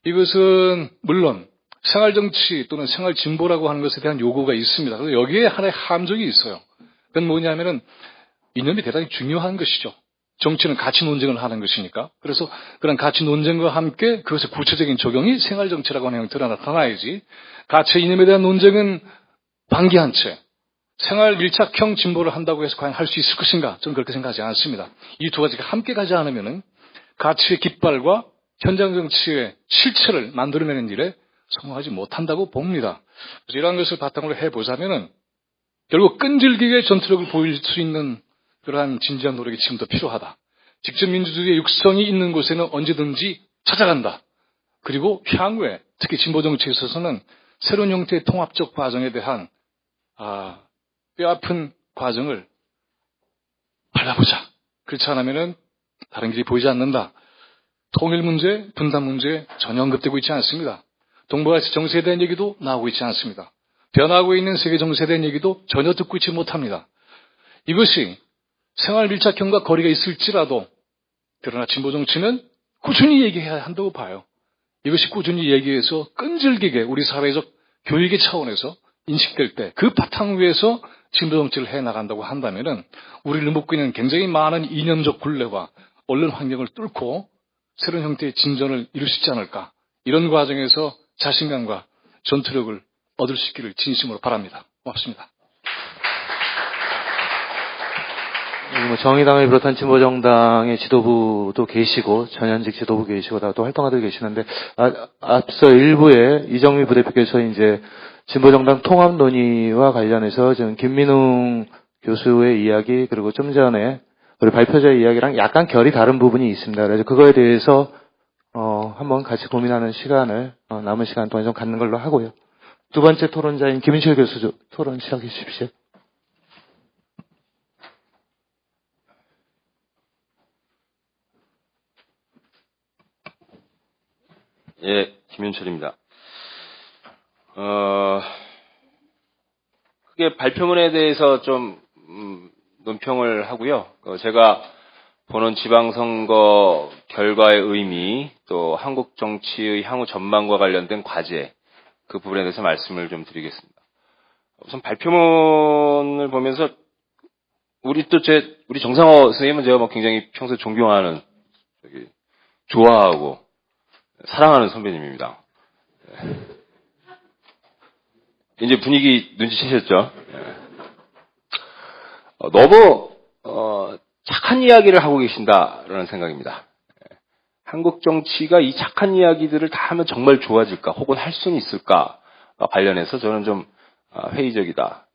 이것은 물론 생활정치 또는 생활진보라고 하는 것에 대한 요구가 있습니다. 그래서 여기에 하나의 함정이 있어요. 그건 뭐냐면은 이념이 대단히 중요한 것이죠. 정치는 가치 논쟁을 하는 것이니까. 그래서 그런 가치 논쟁과 함께 그것의 구체적인 적용이 생활정치라고 하는 형태로 나타나야지 가치 이념에 대한 논쟁은 방기한 채 생활 밀착형 진보를 한다고 해서 과연 할 수 있을 것인가? 저는 그렇게 생각하지 않습니다. 이 두 가지가 함께 가지 않으면은 가치의 깃발과 현장 정치의 실체를 만들어내는 일에 성공하지 못한다고 봅니다. 그래서 이러한 것을 바탕으로 해보자면은 결국 끈질기게 전투력을 보일 수 있는 그러한 진지한 노력이 지금도 필요하다. 직접 민주주의의 육성이 있는 곳에는 언제든지 찾아간다. 그리고 향후에 특히 진보 정치에 있어서는 새로운 형태의 통합적 과정에 대한 뼈아픈 과정을 밟아보자. 그렇지 않으면은 다른 길이 보이지 않는다. 통일 문제, 분단 문제 전혀 언급되고 있지 않습니다. 동북아시 정세에 대한 얘기도 나오고 있지 않습니다. 변하고 있는 세계 정세에 대한 얘기도 전혀 듣고 있지 못합니다. 이것이 생활 밀착형과 거리가 있을지라도 그러나 진보 정치는 꾸준히 얘기해야 한다고 봐요. 이것이 꾸준히 얘기해서 끈질기게 우리 사회적 교육의 차원에서 인식될 때 그 바탕 위에서 진보 정치를 해나간다고 한다면은 우리를 묶고 있는 굉장히 많은 이념적 굴레와 언론 환경을 뚫고 새로운 형태의 진전을 이룰 수 있지 않을까. 이런 과정에서 자신감과 전투력을 얻을 수 있기를 진심으로 바랍니다. 고맙습니다.
정의당을 비롯한 진보정당의 지도부도 계시고 전현직 지도부 계시고 다 또 활동하고 계시는데 앞서 일부에 이정미 부대표께서 이제 진보정당 통합 논의와 관련해서 지금 김민웅 교수의 이야기 그리고 좀 전에 우리 발표자의 이야기랑 약간 결이 다른 부분이 있습니다. 그래서 그거에 대해서 한번 같이 고민하는 시간을 남은 시간 동안 좀 갖는 걸로 하고요. 두 번째 토론자인 김인철 교수 토론 시작해 주십시오.
예, 김윤철입니다. 크게 발표문에 대해서 좀 논평을 하고요. 제가 보는 지방선거 결과의 의미, 또 한국 정치의 향후 전망과 관련된 과제, 그 부분에 대해서 말씀을 좀 드리겠습니다. 우선 발표문을 보면서 우리 정상호 선생님은 제가 굉장히 평소에 존경하는, 좋아하고 사랑하는 선배님입니다. 이제 분위기 눈치채셨죠? 너무 착한 이야기를 하고 계신다라는 생각입니다. 한국 정치가 이 착한 이야기들을 다 하면 정말 좋아질까, 혹은 할 수는 있을까 관련해서 저는 좀 회의적이다.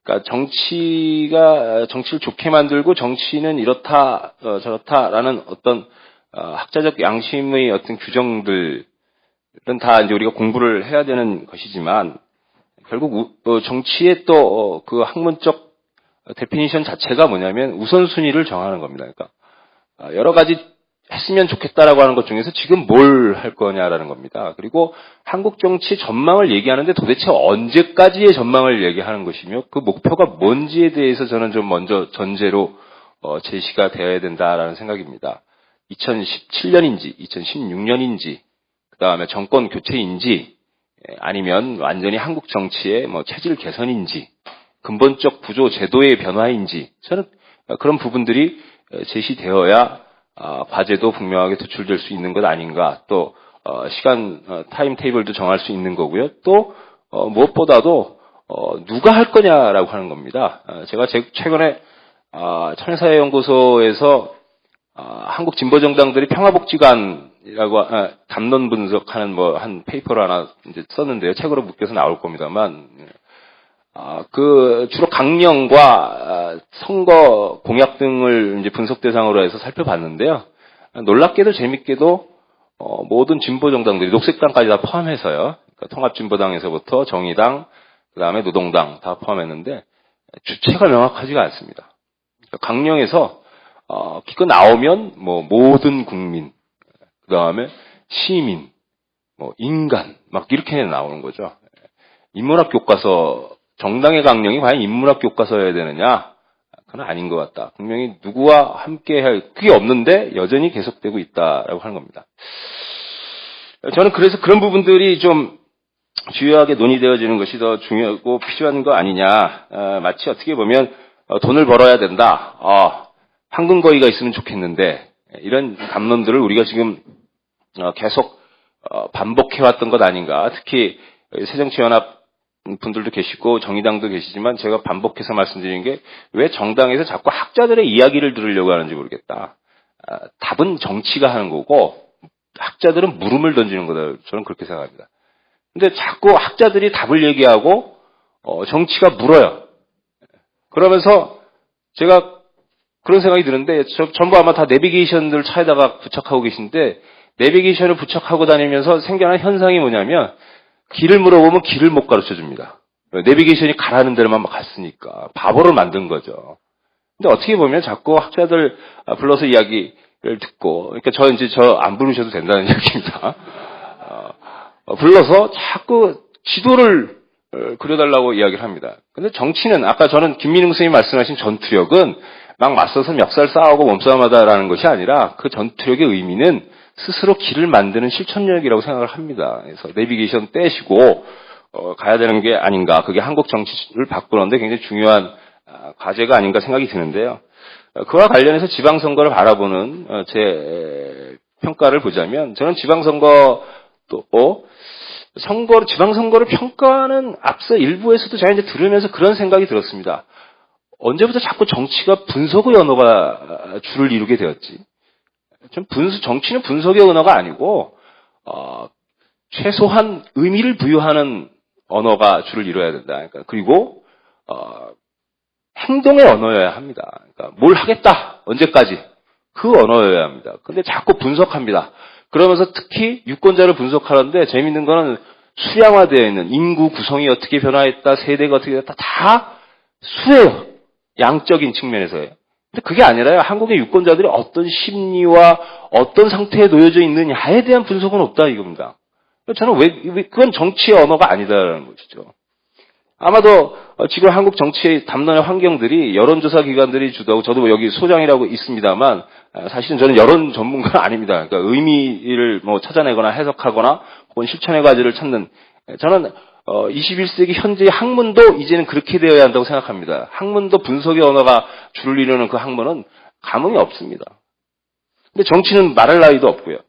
그러니까 정치를 좋게 만들고 정치는 이렇다 저렇다라는 어떤 학자적 양심의 어떤 규정들은 다 이제 우리가 공부를 해야 되는 것이지만 결국 정치의 또 그 학문적 데피니션 자체가 뭐냐면 우선순위를 정하는 겁니다. 그러니까 여러 가지 했으면 좋겠다라고 하는 것 중에서 지금 뭘 할 거냐라는 겁니다. 그리고 한국 정치 전망을 얘기하는데 도대체 언제까지의 전망을 얘기하는 것이며 그 목표가 뭔지에 대해서 저는 좀 먼저 전제로 제시가 되어야 된다라는 생각입니다. 2017년인지 2016년인지 그 다음에 정권 교체인지 아니면 완전히 한국 정치의 체질 개선인지 근본적 구조 제도의 변화인지 저는 그런 부분들이 제시되어야 과제도 분명하게 도출될 수 있는 것 아닌가. 또 시간 타임 테이블도 정할 수 있는 거고요. 또 무엇보다도 누가 할 거냐라고 하는 겁니다. 제가 최근에 천연사회연구소에서 한국 진보정당들이 평화복지관이라고 담론 분석하는 한 페이퍼를 하나 이제 썼는데요. 책으로 묶여서 나올 겁니다만 주로 강령과 선거 공약 등을 이제 분석 대상으로 해서 살펴봤는데요. 놀랍게도 재밌게도 모든 진보정당들이 녹색당까지 다 포함해서요. 그러니까 통합진보당에서부터 정의당, 그 다음에 노동당 다 포함했는데 주체가 명확하지가 않습니다. 그러니까 강령에서 기껏 나오면 모든 국민, 그 다음에 시민, 인간 막 이렇게 나오는 거죠. 인문학 교과서 정당의 강령이 과연 인문학 교과서여야 되느냐? 그건 아닌 것 같다. 분명히 누구와 함께 할 그게 없는데 여전히 계속되고 있다라고 하는 겁니다. 저는 그래서 그런 부분들이 좀 주요하게 논의되어지는 것이 더 중요하고 필요한 거 아니냐. 마치 어떻게 보면 돈을 벌어야 된다. 황금거위가 있으면 좋겠는데 이런 담론들을 우리가 지금 계속 반복해왔던 것 아닌가. 특히 새정치연합 분들도 계시고 정의당도 계시지만 제가 반복해서 말씀드리는 게 왜 정당에서 자꾸 학자들의 이야기를 들으려고 하는지 모르겠다. 답은 정치가 하는 거고 학자들은 물음을 던지는 거다. 저는 그렇게 생각합니다. 근데 자꾸 학자들이 답을 얘기하고 정치가 물어요. 그러면서 제가 그런 생각이 드는데 전부 아마 다 내비게이션들 차에다가 부착하고 계신데 내비게이션을 부착하고 다니면서 생겨난 현상이 뭐냐면 길을 물어보면 길을 못 가르쳐 줍니다. 내비게이션이 가라는 데로만 갔으니까 바보를 만든 거죠. 근데 어떻게 보면 자꾸 학자들 불러서 이야기를 듣고 그러니까 저 안 부르셔도 된다는 이야기입니다. 불러서 자꾸 지도를 그려달라고 이야기를 합니다. 근데 정치는 아까 저는 김민웅 선생님이 말씀하신 전투력은 막 맞서서 멱살 싸우고 몸싸움하다라는 것이 아니라 그 전투력의 의미는 스스로 길을 만드는 실천력이라고 생각을 합니다. 그래서 내비게이션 떼시고 가야 되는 게 아닌가. 그게 한국 정치를 바꾸는데 굉장히 중요한 과제가 아닌가 생각이 드는데요. 그와 관련해서 지방선거를 바라보는 제 평가를 보자면 저는 지방선거를 평가하는 앞서 일부에서도 제가 이제 들으면서 그런 생각이 들었습니다. 언제부터 자꾸 정치가 분석의 언어가 주를 이루게 되었지? 정치는 분석의 언어가 아니고, 최소한 의미를 부여하는 언어가 주를 이뤄야 된다. 그러니까 그리고, 행동의 언어여야 합니다. 그러니까 뭘 하겠다. 언제까지. 그 언어여야 합니다. 근데 자꾸 분석합니다. 그러면서 특히 유권자를 분석하는데 재밌는 거는 수량화되어 있는 인구 구성이 어떻게 변화했다, 세대가 어떻게 됐다, 다 수예요. 양적인 측면에서요. 근데 그게 아니라요. 한국의 유권자들이 어떤 심리와 어떤 상태에 놓여져 있느냐에 대한 분석은 없다 이겁니다. 저는 그건 정치의 언어가 아니다라는 것이죠. 아마도 지금 한국 정치의 담론의 환경들이 여론조사 기관들이 주도하고 저도 여기 소장이라고 있습니다만 사실은 저는 여론 전문가는 아닙니다. 그러니까 의미를 찾아내거나 해석하거나 혹은 실천의 과제를 찾는 저는 21세기 현재의 학문도 이제는 그렇게 되어야 한다고 생각합니다. 학문도 분석의 언어가 주를 이루는 그 학문은 감흥이 없습니다. 근데 정치는 말할 나위도 없고요.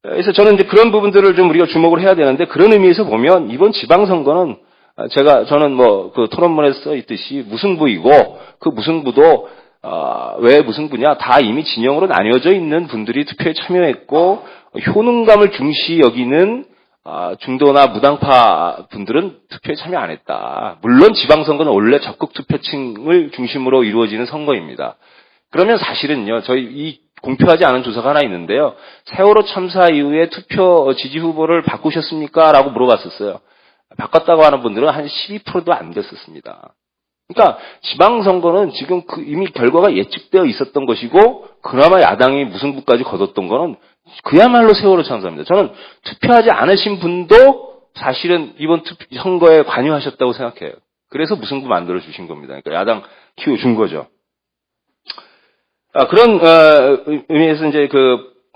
그래서 저는 이제 그런 부분들을 좀 우리가 주목을 해야 되는데 그런 의미에서 보면 이번 지방선거는 저는 그 토론문에 써 있듯이 무승부이고 그 무승부도 왜 무승부냐? 다 이미 진영으로 나뉘어져 있는 분들이 투표에 참여했고 효능감을 중시 여기는 중도나 무당파 분들은 투표에 참여 안 했다. 물론 지방선거는 원래 적극 투표층을 중심으로 이루어지는 선거입니다. 그러면 사실은요, 저희 이 공표하지 않은 조사가 하나 있는데요. 세월호 참사 이후에 투표 지지 후보를 바꾸셨습니까? 라고 물어봤었어요. 바꿨다고 하는 분들은 한 12%도 안 됐었습니다. 그러니까 지방선거는 지금 이미 결과가 예측되어 있었던 것이고 그나마 야당이 무승부까지 거뒀던 거는 그야말로 세월호 참사입니다. 저는 투표하지 않으신 분도 사실은 이번 선거에 관여하셨다고 생각해요. 그래서 무승부 만들어 주신 겁니다. 그러니까 야당 키워준 거죠. 그런 의미에서 이제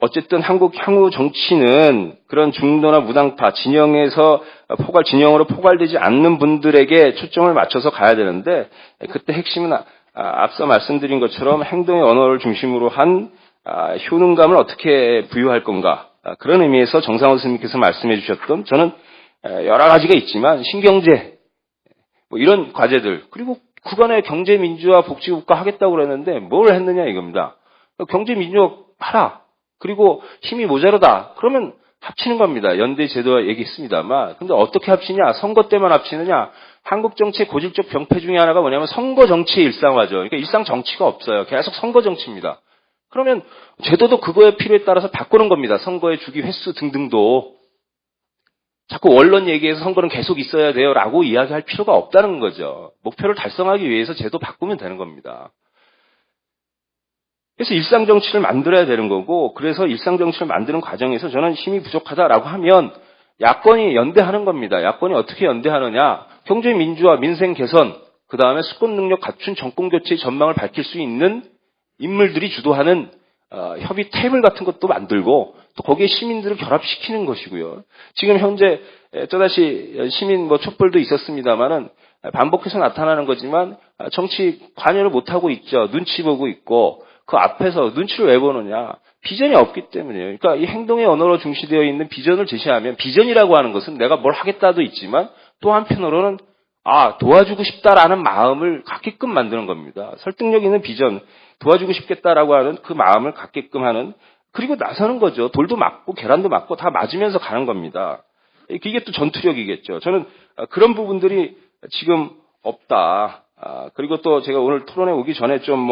어쨌든 한국 향후 정치는 그런 중도나 무당파 진영으로 포괄되지 않는 분들에게 초점을 맞춰서 가야 되는데 그때 핵심은 앞서 말씀드린 것처럼 행동의 언어를 중심으로 한 효능감을 어떻게 부여할 건가. 그런 의미에서 정상훈 선생님께서 말씀해 주셨던 저는 여러 가지가 있지만 신경제 이런 과제들 그리고 그간에 경제민주화 복지국가 하겠다고 그랬는데 뭘 했느냐 이겁니다. 경제민주화 하라. 그리고 힘이 모자르다. 그러면 합치는 겁니다. 연대 제도와 얘기했습니다만. 근데 어떻게 합치냐? 선거 때만 합치느냐? 한국 정치의 고질적 병폐 중에 하나가 뭐냐면 선거 정치의 일상화죠. 그러니까 일상 정치가 없어요. 계속 선거 정치입니다. 그러면 제도도 그거의 필요에 따라서 바꾸는 겁니다. 선거의 주기 횟수 등등도. 자꾸 원론 얘기해서 선거는 계속 있어야 돼요. 라고 이야기할 필요가 없다는 거죠. 목표를 달성하기 위해서 제도 바꾸면 되는 겁니다. 그래서 일상정치를 만들어야 되는 거고, 그래서 일상정치를 만드는 과정에서 저는 힘이 부족하다라고 하면 야권이 연대하는 겁니다. 야권이 어떻게 연대하느냐? 경제민주화, 민생 개선, 그 다음에 수권 능력 갖춘 정권교체의 전망을 밝힐 수 있는 인물들이 주도하는 협의 테이블 같은 것도 만들고 또 거기에 시민들을 결합시키는 것이고요. 지금 현재 또다시 시민 촛불도 있었습니다만은 반복해서 나타나는 거지만 정치 관여를 못하고 있죠. 눈치 보고 있고 그 앞에서 눈치를 왜 보느냐. 비전이 없기 때문이에요. 그러니까 이 행동의 언어로 중시되어 있는 비전을 제시하면 비전이라고 하는 것은 내가 뭘 하겠다도 있지만 또 한편으로는 도와주고 싶다라는 마음을 갖게끔 만드는 겁니다. 설득력 있는 비전, 도와주고 싶겠다라고 하는 그 마음을 갖게끔 하는 그리고 나서는 거죠. 돌도 맞고 계란도 맞고 다 맞으면서 가는 겁니다. 이게 또 전투력이겠죠. 저는 그런 부분들이 지금 없다. 그리고 또 제가 오늘 토론에 오기 전에 좀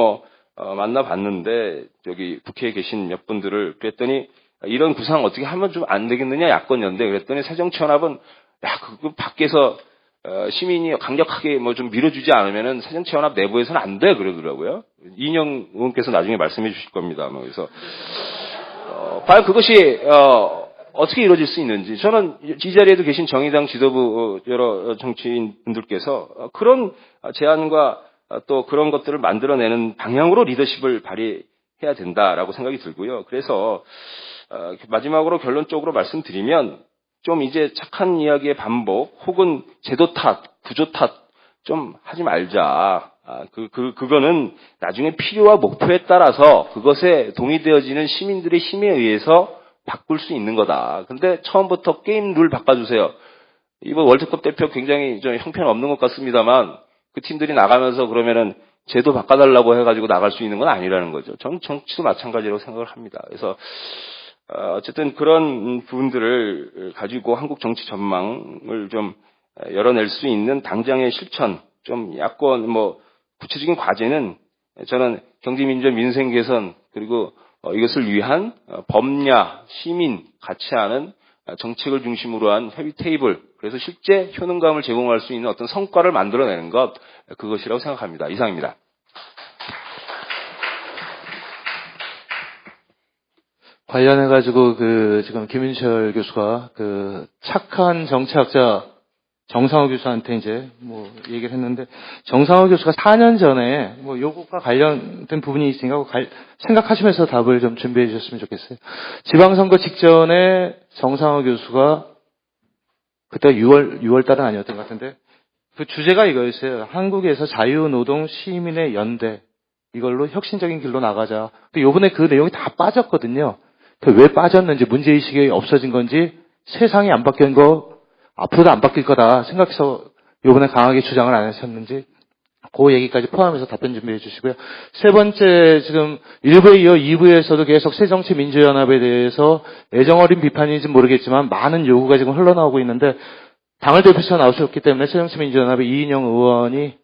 만나봤는데 여기 국회에 계신 몇 분들을 그랬더니 이런 구상 어떻게 하면 좀 안 되겠느냐 야권연대 그랬더니 새정치연합은 그 밖에서 시민이 강력하게 뭐 좀 밀어주지 않으면은 새정치연합 내부에서는 안 돼 그러더라고요. 이인영 의원께서 나중에 말씀해 주실 겁니다. 그래서 과연 그것이 어떻게 이루어질 수 있는지 저는 이 자리에도 계신 정의당 지도부 여러 정치인 분들께서 그런 제안과 또 그런 것들을 만들어내는 방향으로 리더십을 발휘해야 된다라고 생각이 들고요. 그래서 마지막으로 결론적으로 말씀드리면 좀 이제 착한 이야기의 반복 혹은 제도 탓, 구조 탓 좀 하지 말자. 그거는 나중에 필요와 목표에 따라서 그것에 동의되어지는 시민들의 힘에 의해서 바꿀 수 있는 거다. 근데 처음부터 게임 룰 바꿔주세요. 이번 월드컵 대표 굉장히 좀 형편없는 것 같습니다만 그 팀들이 나가면서 그러면은 제도 바꿔달라고 해가지고 나갈 수 있는 건 아니라는 거죠. 저는 정치도 마찬가지라고 생각을 합니다. 그래서 어쨌든 그런 부분들을 가지고 한국 정치 전망을 좀 열어낼 수 있는 당장의 실천, 좀 야권 구체적인 과제는 저는 경제민주화 민생 개선 그리고 이것을 위한 법야, 시민 같이 하는 정책을 중심으로 한 협의 테이블, 그래서 실제 효능감을 제공할 수 있는 어떤 성과를 만들어내는 것, 그것이라고 생각합니다. 이상입니다.
관련해가지고 지금 김윤철 교수가 착한 정치학자 정상호 교수한테 이제 얘기를 했는데, 정상호 교수가 4년 전에 요것과 관련된 부분이 있으니까 생각하시면서 답을 좀 준비해 주셨으면 좋겠어요. 지방선거 직전에 정상호 교수가 그때 6월 달은 아니었던 것 같은데, 그 주제가 이거였어요. 한국에서 자유노동 시민의 연대, 이걸로 혁신적인 길로 나가자. 요번에 그 내용이 다 빠졌거든요. 왜 빠졌는지, 문제의식이 없어진 건지, 세상이 안 바뀐 거 앞으로도 안 바뀔 거다 생각해서 요번에 강하게 주장을 안 하셨는지, 그 얘기까지 포함해서 답변 준비해 주시고요. 세 번째, 지금 1부에 이어 2부에서도 계속 새정치민주연합에 대해서 애정어린 비판인지 모르겠지만 많은 요구가 지금 흘러나오고 있는데, 당을 대표해서 나오셨기 때문에 새정치민주연합의 이인영 의원이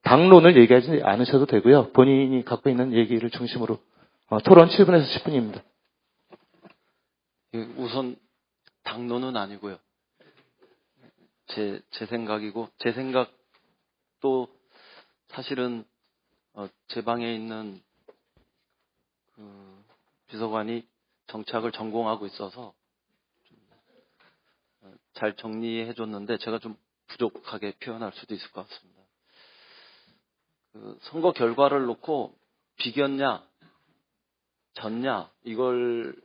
당론을 얘기하지 않으셔도 되고요. 본인이 갖고 있는 얘기를 중심으로 토론 7분에서 10분입니다.
우선 당론은 아니고요. 제 생각이고, 제 생각도 사실은 제 방에 있는 비서관이 정치학을 전공하고 있어서 잘 정리해 줬는데 제가 좀 부족하게 표현할 수도 있을 것 같습니다. 선거 결과를 놓고 비겼냐 졌냐 이걸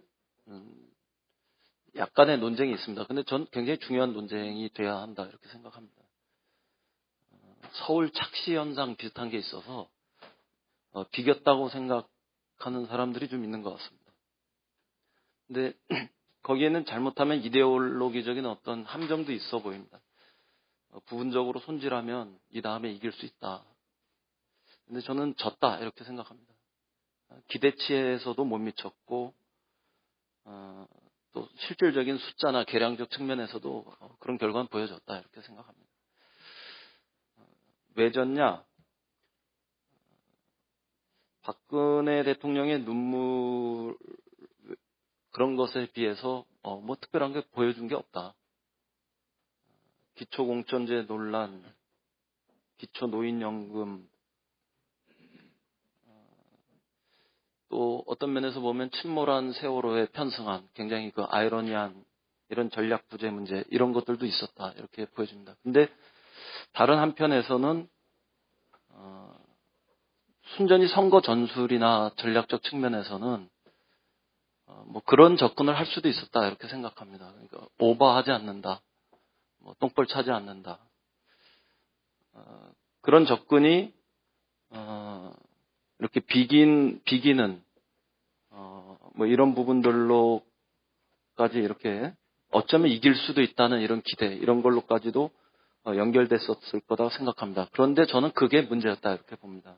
약간의 논쟁이 있습니다. 근데 전 굉장히 중요한 논쟁이 돼야 한다 이렇게 생각합니다. 서울 착시 현상 비슷한 게 있어서 비겼다고 생각하는 사람들이 좀 있는 것 같습니다. 근데 거기에는 잘못하면 이데올로기적인 어떤 함정도 있어 보입니다. 부분적으로 손질하면 이 다음에 이길 수 있다. 근데 저는 졌다 이렇게 생각합니다. 기대치에서도 못 미쳤고 또 실질적인 숫자나 계량적 측면에서도 그런 결과는 보여졌다 이렇게 생각합니다. 왜 졌냐? 박근혜 대통령의 눈물 그런 것에 비해서 특별한 게 보여준 게 없다. 기초공천제 논란, 기초노인연금, 또 어떤 면에서 보면 침몰한 세월호에 편승한 굉장히 아이러니한 이런 전략 부재 문제 이런 것들도 있었다 이렇게 보여집니다. 근데 다른 한편에서는 순전히 선거 전술이나 전략적 측면에서는 그런 접근을 할 수도 있었다 이렇게 생각합니다. 그러니까 오버하지 않는다, 똥볼 차지 않는다. 그런 접근이 이렇게 비기는 이런 부분들로까지 이렇게 어쩌면 이길 수도 있다는 이런 기대 이런 걸로까지도 연결됐었을 거라고 생각합니다. 그런데 저는 그게 문제였다 이렇게 봅니다.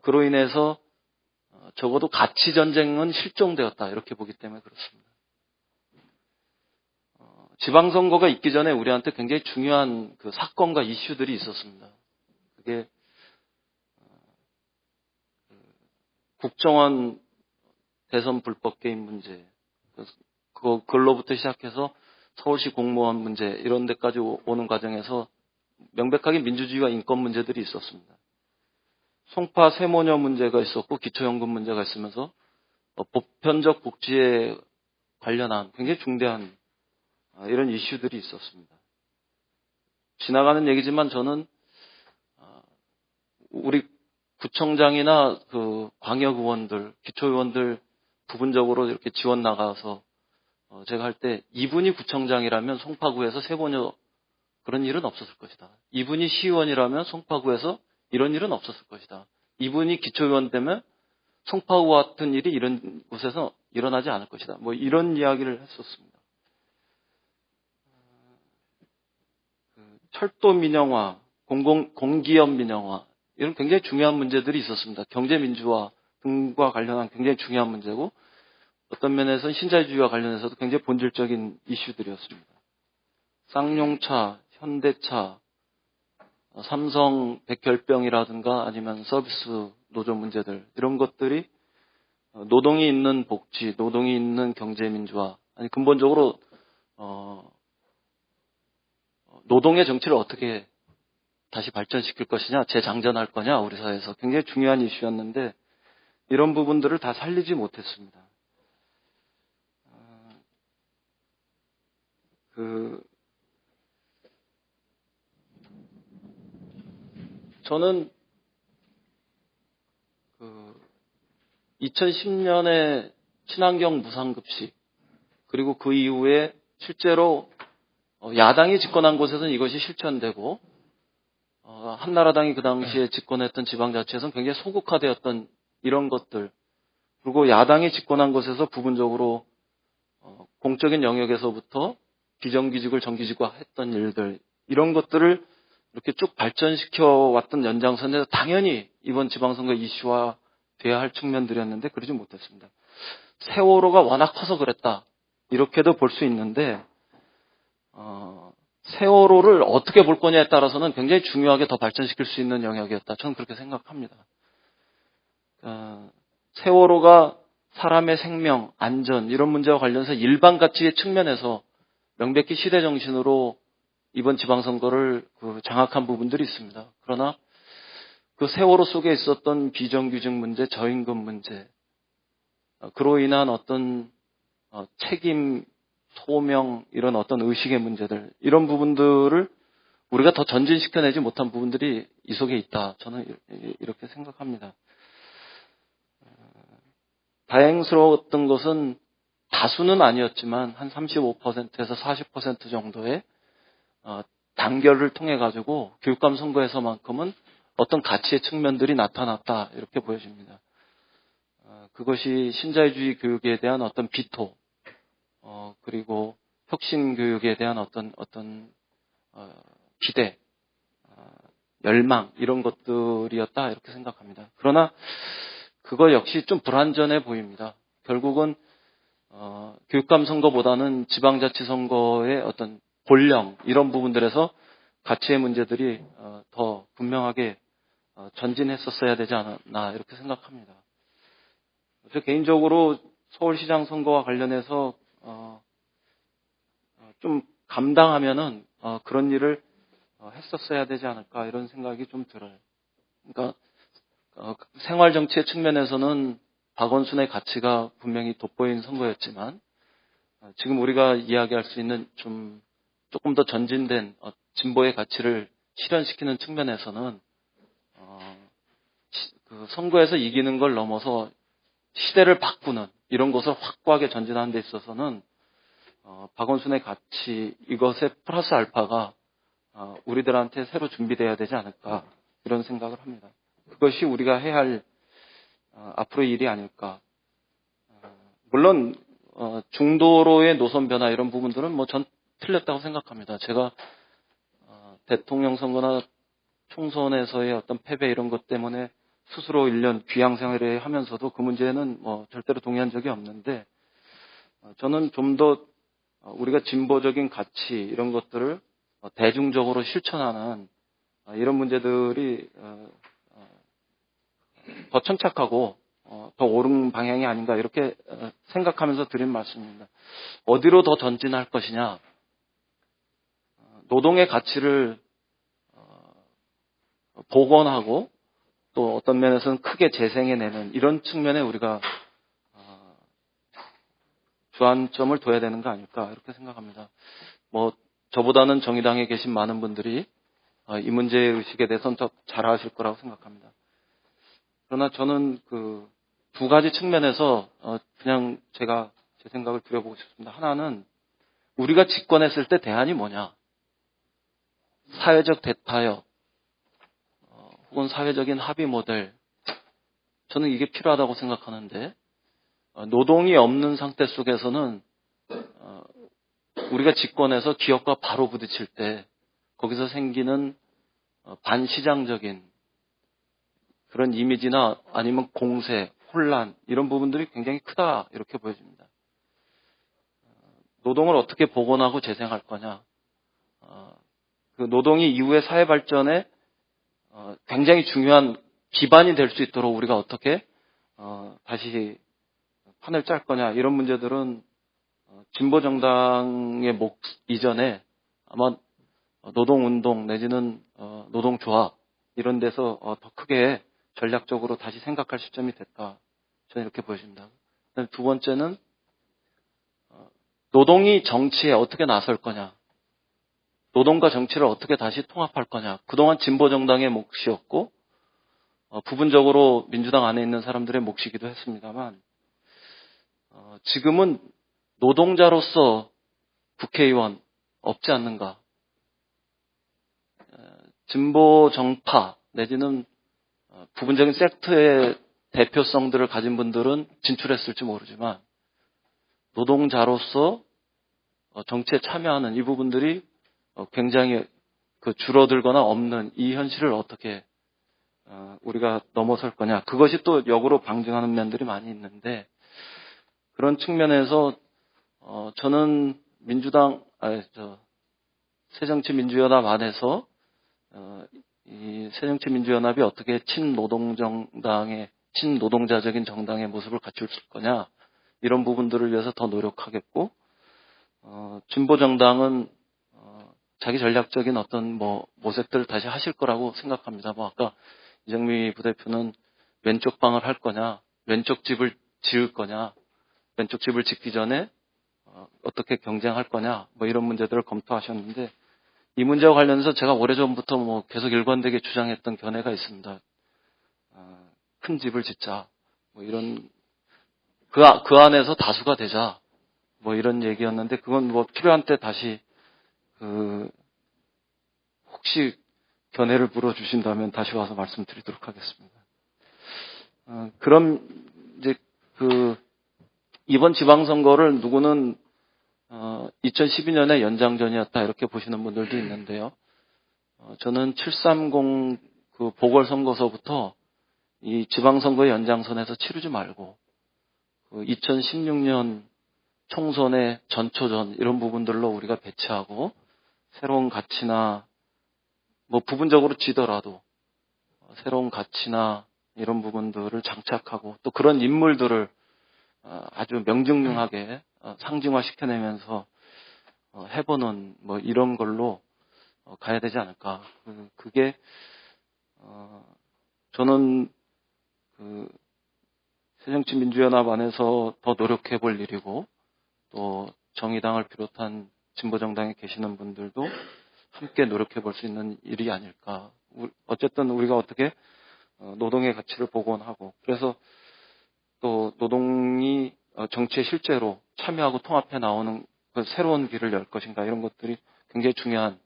그로 인해서 적어도 가치 전쟁은 실종되었다 이렇게 보기 때문에 그렇습니다. 지방선거가 있기 전에 우리한테 굉장히 중요한 사건과 이슈들이 있었습니다. 그게 국정원 대선 불법 개입 문제, 그걸로부터 시작해서 서울시 공무원 문제 이런 데까지 오는 과정에서 명백하게 민주주의와 인권 문제들이 있었습니다. 송파 세모녀 문제가 있었고 기초연금 문제가 있으면서 보편적 복지에 관련한 굉장히 중대한 이런 이슈들이 있었습니다. 지나가는 얘기지만 저는 우리 구청장이나 그 광역의원들, 기초의원들 부분적으로 이렇게 지원 나가서 제가 할 때 이분이 구청장이라면 송파구에서 세모녀 그런 일은 없었을 것이다. 이분이 시의원이라면 송파구에서 이런 일은 없었을 것이다. 이분이 기초의원 되면 송파구와 같은 일이 이런 곳에서 일어나지 않을 것이다. 뭐 이런 이야기를 했었습니다. 철도 민영화, 공기업 민영화 이런 굉장히 중요한 문제들이 있었습니다. 경제 민주화 등과 관련한 굉장히 중요한 문제고 어떤 면에서는 신자유주의와 관련해서도 굉장히 본질적인 이슈들이었습니다. 쌍용차, 현대차, 삼성 백혈병이라든가 아니면 서비스 노조 문제들 이런 것들이 노동이 있는 복지, 노동이 있는 경제 민주화 아니 근본적으로 노동의 정치를 어떻게 다시 발전시킬 것이냐, 재장전할 거냐 우리 사회에서 굉장히 중요한 이슈였는데 이런 부분들을 다 살리지 못했습니다. 저는 2010년에 친환경 무상급식 그리고 그 이후에 실제로 야당이 집권한 곳에서는 이것이 실천되고 한나라당이 그 당시에 집권했던 지방자치에서는 굉장히 소극화되었던 이런 것들 그리고 야당이 집권한 곳에서 부분적으로 공적인 영역에서부터 비정규직을 정규직화했던 일들 이런 것들을 이렇게 쭉 발전시켜 왔던 연장선에서 당연히 이번 지방선거 이슈화 돼야 할 측면들이었는데 그러지 못했습니다. 세월호가 워낙 커서 그랬다 이렇게도 볼 수 있는데 세월호를 어떻게 볼 거냐에 따라서는 굉장히 중요하게 더 발전시킬 수 있는 영역이었다. 저는 그렇게 생각합니다. 세월호가 사람의 생명, 안전 이런 문제와 관련해서 일반 가치의 측면에서 명백히 시대 정신으로 이번 지방선거를 장악한 부분들이 있습니다. 그러나 그 세월호 속에 있었던 비정규직 문제, 저임금 문제, 그로 인한 어떤 책임, 소명 이런 어떤 의식의 문제들 이런 부분들을 우리가 더 전진시켜내지 못한 부분들이 이 속에 있다. 저는 이렇게 생각합니다. 다행스러웠던 것은 다수는 아니었지만 한 35%에서 40% 정도의 단결을 통해 가지고 교육감 선거에서만큼은 어떤 가치의 측면들이 나타났다 이렇게 보여집니다. 그것이 신자유주의 교육에 대한 어떤 비토 그리고 혁신 교육에 대한 어떤 기대, 열망 이런 것들이었다 이렇게 생각합니다. 그러나 그거 역시 좀 불완전해 보입니다. 결국은 교육감 선거보다는 지방자치 선거의 어떤 본령 이런 부분들에서 가치의 문제들이 더 분명하게 전진했었어야 되지 않았나 이렇게 생각합니다. 저 개인적으로 서울시장 선거와 관련해서 좀 감당하면은 그런 일을 했었어야 되지 않을까 이런 생각이 좀 들어요. 그러니까 생활 정치의 측면에서는 박원순의 가치가 분명히 돋보인 선거였지만 지금 우리가 이야기할 수 있는 조금 더 전진된 진보의 가치를 실현시키는 측면에서는 그 선거에서 이기는 걸 넘어서 시대를 바꾸는 이런 것을 확고하게 전진하는 데 있어서는 박원순의 가치 이것의 플러스 알파가 우리들한테 새로 준비되어야 되지 않을까 이런 생각을 합니다. 그것이 우리가 해야 할 앞으로의 일이 아닐까. 물론 중도로의 노선 변화 이런 부분들은 뭐 전 틀렸다고 생각합니다. 제가 대통령 선거나 총선에서의 어떤 패배 이런 것 때문에 스스로 1년 귀양 생활을 하면서도 그 문제는 뭐 절대로 동의한 적이 없는데 저는 좀 더 우리가 진보적인 가치 이런 것들을 대중적으로 실천하는 이런 문제들이 더 천착하고 더 옳은 방향이 아닌가 이렇게 생각하면서 드린 말씀입니다. 어디로 더 전진할 것이냐? 노동의 가치를 복원하고 또 어떤 면에서는 크게 재생해내는 이런 측면에 우리가 주안점을 둬야 되는 거 아닐까 이렇게 생각합니다. 저보다는 정의당에 계신 많은 분들이 이 문제의 의식에 대해서는 더 잘 아실 거라고 생각합니다. 그러나 저는 그 두 가지 측면에서 그냥 제가 제 생각을 드려보고 싶습니다. 하나는 우리가 집권했을 때 대안이 뭐냐? 사회적 대타협 혹은 사회적인 합의 모델 저는 이게 필요하다고 생각하는데 노동이 없는 상태 속에서는 우리가 집권해서 기업과 바로 부딪힐 때 거기서 생기는 반시장적인 그런 이미지나 아니면 공세, 혼란 이런 부분들이 굉장히 크다 이렇게 보여집니다. 노동을 어떻게 복원하고 재생할 거냐. 그 노동이 이후의 사회 발전에 굉장히 중요한 기반이 될 수 있도록 우리가 어떻게 다시 판을 짤 거냐 이런 문제들은 진보 정당의 목 이전에 아마 노동운동 내지는 노동조합 이런 데서 더 크게 전략적으로 다시 생각할 시점이 됐다. 저는 이렇게 보여집니다. 두 번째는 노동이 정치에 어떻게 나설 거냐. 노동과 정치를 어떻게 다시 통합할 거냐. 그동안 진보 정당의 몫이었고 부분적으로 민주당 안에 있는 사람들의 몫이기도 했습니다만 지금은 노동자로서 국회의원 없지 않는가. 진보 정파 내지는 부분적인 섹터의 대표성들을 가진 분들은 진출했을지 모르지만 노동자로서 정치에 참여하는 이 부분들이 굉장히 줄어들거나 없는 이 현실을 어떻게 우리가 넘어설 거냐. 그것이 또 역으로 방증하는 면들이 많이 있는데 그런 측면에서 저는 새정치민주연합 안에서 이 새정치민주연합이 어떻게 친노동자적인 정당의 모습을 갖출 거냐 이런 부분들을 위해서 더 노력하겠고 진보정당은 자기 전략적인 어떤 모색들을 다시 하실 거라고 생각합니다. 아까 이정미 부대표는 왼쪽 방을 할 거냐, 왼쪽 집을 지을 거냐, 왼쪽 집을 짓기 전에 어떻게 경쟁할 거냐, 이런 문제들을 검토하셨는데 이 문제와 관련해서 제가 오래전부터 계속 일관되게 주장했던 견해가 있습니다. 큰 집을 짓자, 이런 그 안에서 다수가 되자, 이런 얘기였는데 그건 필요한 때 다시 혹시 견해를 물어주신다면 다시 와서 말씀드리도록 하겠습니다. 그럼 이제 이번 지방선거를 누구는 2012년의 연장전이었다 이렇게 보시는 분들도 있는데요. 저는 730 보궐선거서부터 이 지방선거의 연장선에서 치르지 말고 2016년 총선의 전초전 이런 부분들로 우리가 배치하고 새로운 가치나 부분적으로 지더라도 새로운 가치나 이런 부분들을 장착하고 또 그런 인물들을 아주 명중능하게 상징화시켜내면서 해보는 이런 걸로 가야 되지 않을까. 그게 저는 새정치민주연합 안에서 더 노력해 볼 일이고 또 정의당을 비롯한 진보정당에 계시는 분들도 함께 노력해 볼 수 있는 일이 아닐까. 어쨌든 우리가 어떻게 노동의 가치를 복원하고 그래서 또 노동이 정치에 실제로 참여하고 통합해 나오는 새로운 길을 열 것인가 이런 것들이 굉장히 중요한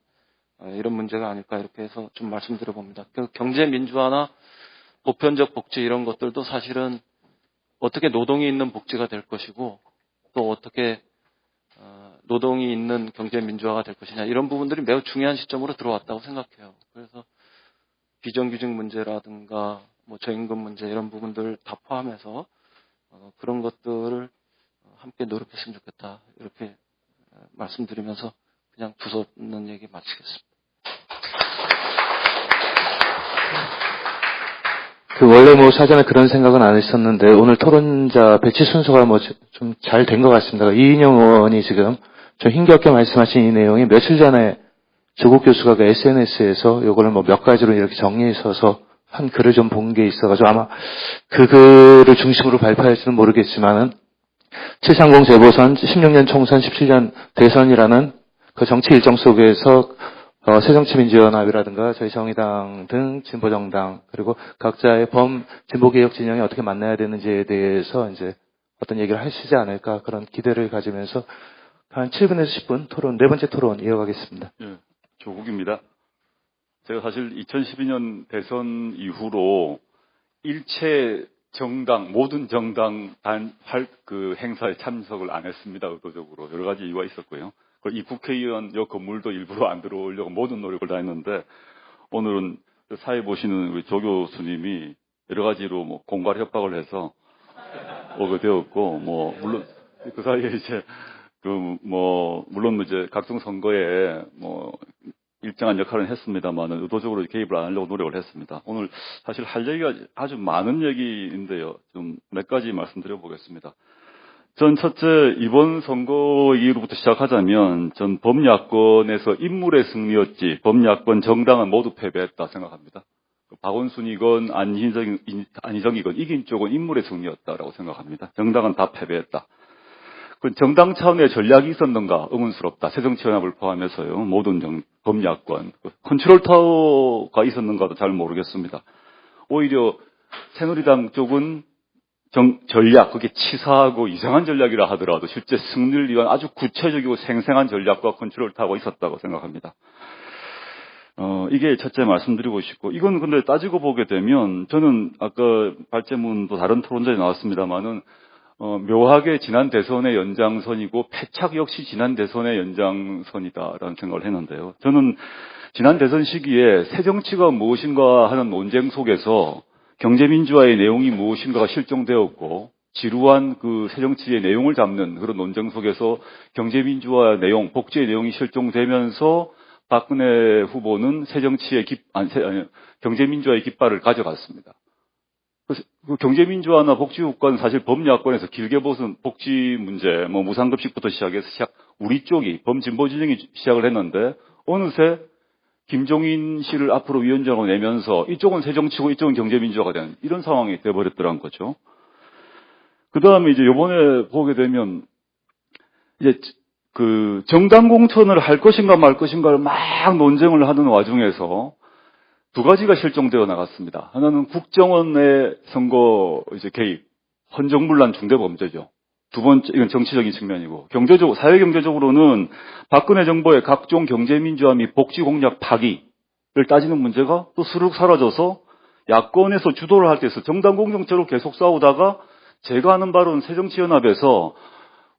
이런 문제가 아닐까 이렇게 해서 좀 말씀드려 봅니다. 경제 민주화나 보편적 복지 이런 것들도 사실은 어떻게 노동이 있는 복지가 될 것이고 또 어떻게 노동이 있는 경제 민주화가 될 것이냐 이런 부분들이 매우 중요한 시점으로 들어왔다고 생각해요. 그래서 비정규직 문제라든가 저임금 문제 이런 부분들을 다 포함해서 그런 것들을 함께 노력했으면 좋겠다 이렇게 말씀드리면서 그냥 두서없는 얘기 마치겠습니다.
원래 사전에 그런 생각은 안 했었는데, 오늘 토론자 배치 순서가 좀 잘 된 것 같습니다. 이인영 의원이 지금 좀 힘겹게 말씀하신 이 내용이 며칠 전에 조국 교수가 그 SNS에서 요거를 몇 가지로 이렇게 정리해서 한 글을 좀 본 게 있어가지고 아마 그 글을 중심으로 발표할지는 모르겠지만은 730 재보선, 16년 총선, 17년 대선이라는 그 정치 일정 속에서 새정치민주연합이라든가 저희 정의당 등 진보정당 그리고 각자의 진보개혁 진영이 어떻게 만나야 되는지에 대해서 이제 어떤 얘기를 하시지 않을까 그런 기대를 가지면서 한 7분에서 10분 토론, 네 번째 토론 이어가겠습니다.
예, 조국입니다. 제가 사실 2012년 대선 이후로 일체 정당, 모든 정당 그 행사에 참석을 안 했습니다. 의도적으로. 여러 가지 이유가 있었고요. 이 국회의원 요 건물도 일부러 안 들어오려고 모든 노력을 다 했는데, 오늘은 사회 보시는 우리 조 교수님이 여러 가지로 공갈 협박을 해서 오게 되었고, 물론 그 사이에 이제 물론 이제 각종 선거에 일정한 역할은 했습니다만 의도적으로 개입을 안 하려고 노력을 했습니다. 오늘 사실 할 얘기가 아주 많은 얘기인데요. 좀 몇 가지 말씀드려 보겠습니다. 전 첫째, 이번 선거 이후부터 시작하자면 전 범야권에서 인물의 승리였지 범야권 정당은 모두 패배했다 생각합니다. 박원순이건 안희정이건 이긴 쪽은 인물의 승리였다라고 생각합니다. 정당은 다 패배했다. 그 정당 차원의 전략이 있었는가 의문스럽다. 새정치연합을 포함해서요. 모든 범야권. 컨트롤 타워가 있었는가도 잘 모르겠습니다. 오히려 새누리당 쪽은 전략, 그게 치사하고 이상한 전략이라 하더라도 실제 승리를 위한 아주 구체적이고 생생한 전략과 컨트롤 타워가 있었다고 생각합니다. 이게 첫째 말씀드리고 싶고, 이건 근데 따지고 보게 되면 저는 아까 발제문도 다른 토론자에 나왔습니다만은 묘하게 지난 대선의 연장선이고 패착 역시 지난 대선의 연장선이다라는 생각을 했는데요. 저는 지난 대선 시기에 새정치가 무엇인가 하는 논쟁 속에서 경제민주화의 내용이 무엇인가가 실종되었고, 지루한 그 새정치의 내용을 잡는 그런 논쟁 속에서 경제민주화 내용, 복지의 내용이 실종되면서 박근혜 후보는 경제민주화의 깃발을 가져갔습니다. 그 경제민주화나 복지국가는 사실 범야권에서 길게 보선 복지 문제, 무상급식부터 시작해서 우리 쪽이 범진보 진영이 시작을 했는데, 어느새 김종인 씨를 앞으로 위원장으로 내면서 이쪽은 새정치고 이쪽은 경제민주화가 되는 이런 상황이 돼버렸더란 거죠. 그 다음에 이제 요번에 보게 되면 이제 그 정당 공천을 할 것인가 말 것인가를 막 논쟁을 하는 와중에서 두 가지가 실종되어 나갔습니다. 하나는 국정원의 선거 이제 개입, 헌정문란 중대범죄죠. 두 번째, 이건 정치적인 측면이고, 사회경제적으로는 박근혜 정부의 각종 경제민주화 및 복지 공약 파기를 따지는 문제가 또 스르륵 사라져서 야권에서 주도를 할 때에서 정당 공정죄로 계속 싸우다가 제가 아는 바로는 새정치연합에서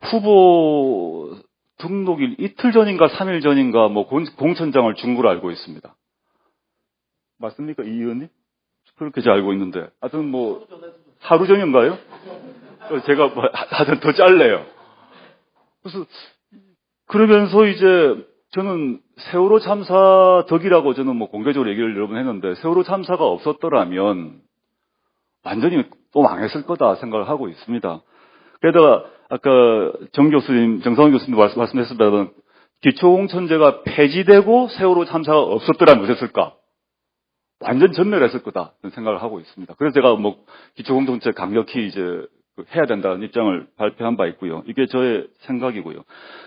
후보 등록일 이틀 전인가 3일 전인가 공천장을 준 걸로 알고 있습니다. 맞습니까? 이 의원님? 그렇게 잘 알고 있는데. 하여튼 하루 전인가요? 제가 하여튼 더 짤래요. 그래서, 그러면서 이제 저는 세월호 참사 덕이라고 저는 공개적으로 얘기를 여러 번 했는데, 세월호 참사가 없었더라면 완전히 또 망했을 거다 생각을 하고 있습니다. 게다가 아까 정상훈 교수님 말씀하셨습니다만, 기초공천제가 폐지되고 세월호 참사가 없었더라면 어땠을까? 완전 전멸했을 거다 생각을 하고 있습니다. 그래서 제가 기초공천제 강력히 이제 해야 된다는 입장을 발표한 바 있고요. 이게 저의 생각이고요.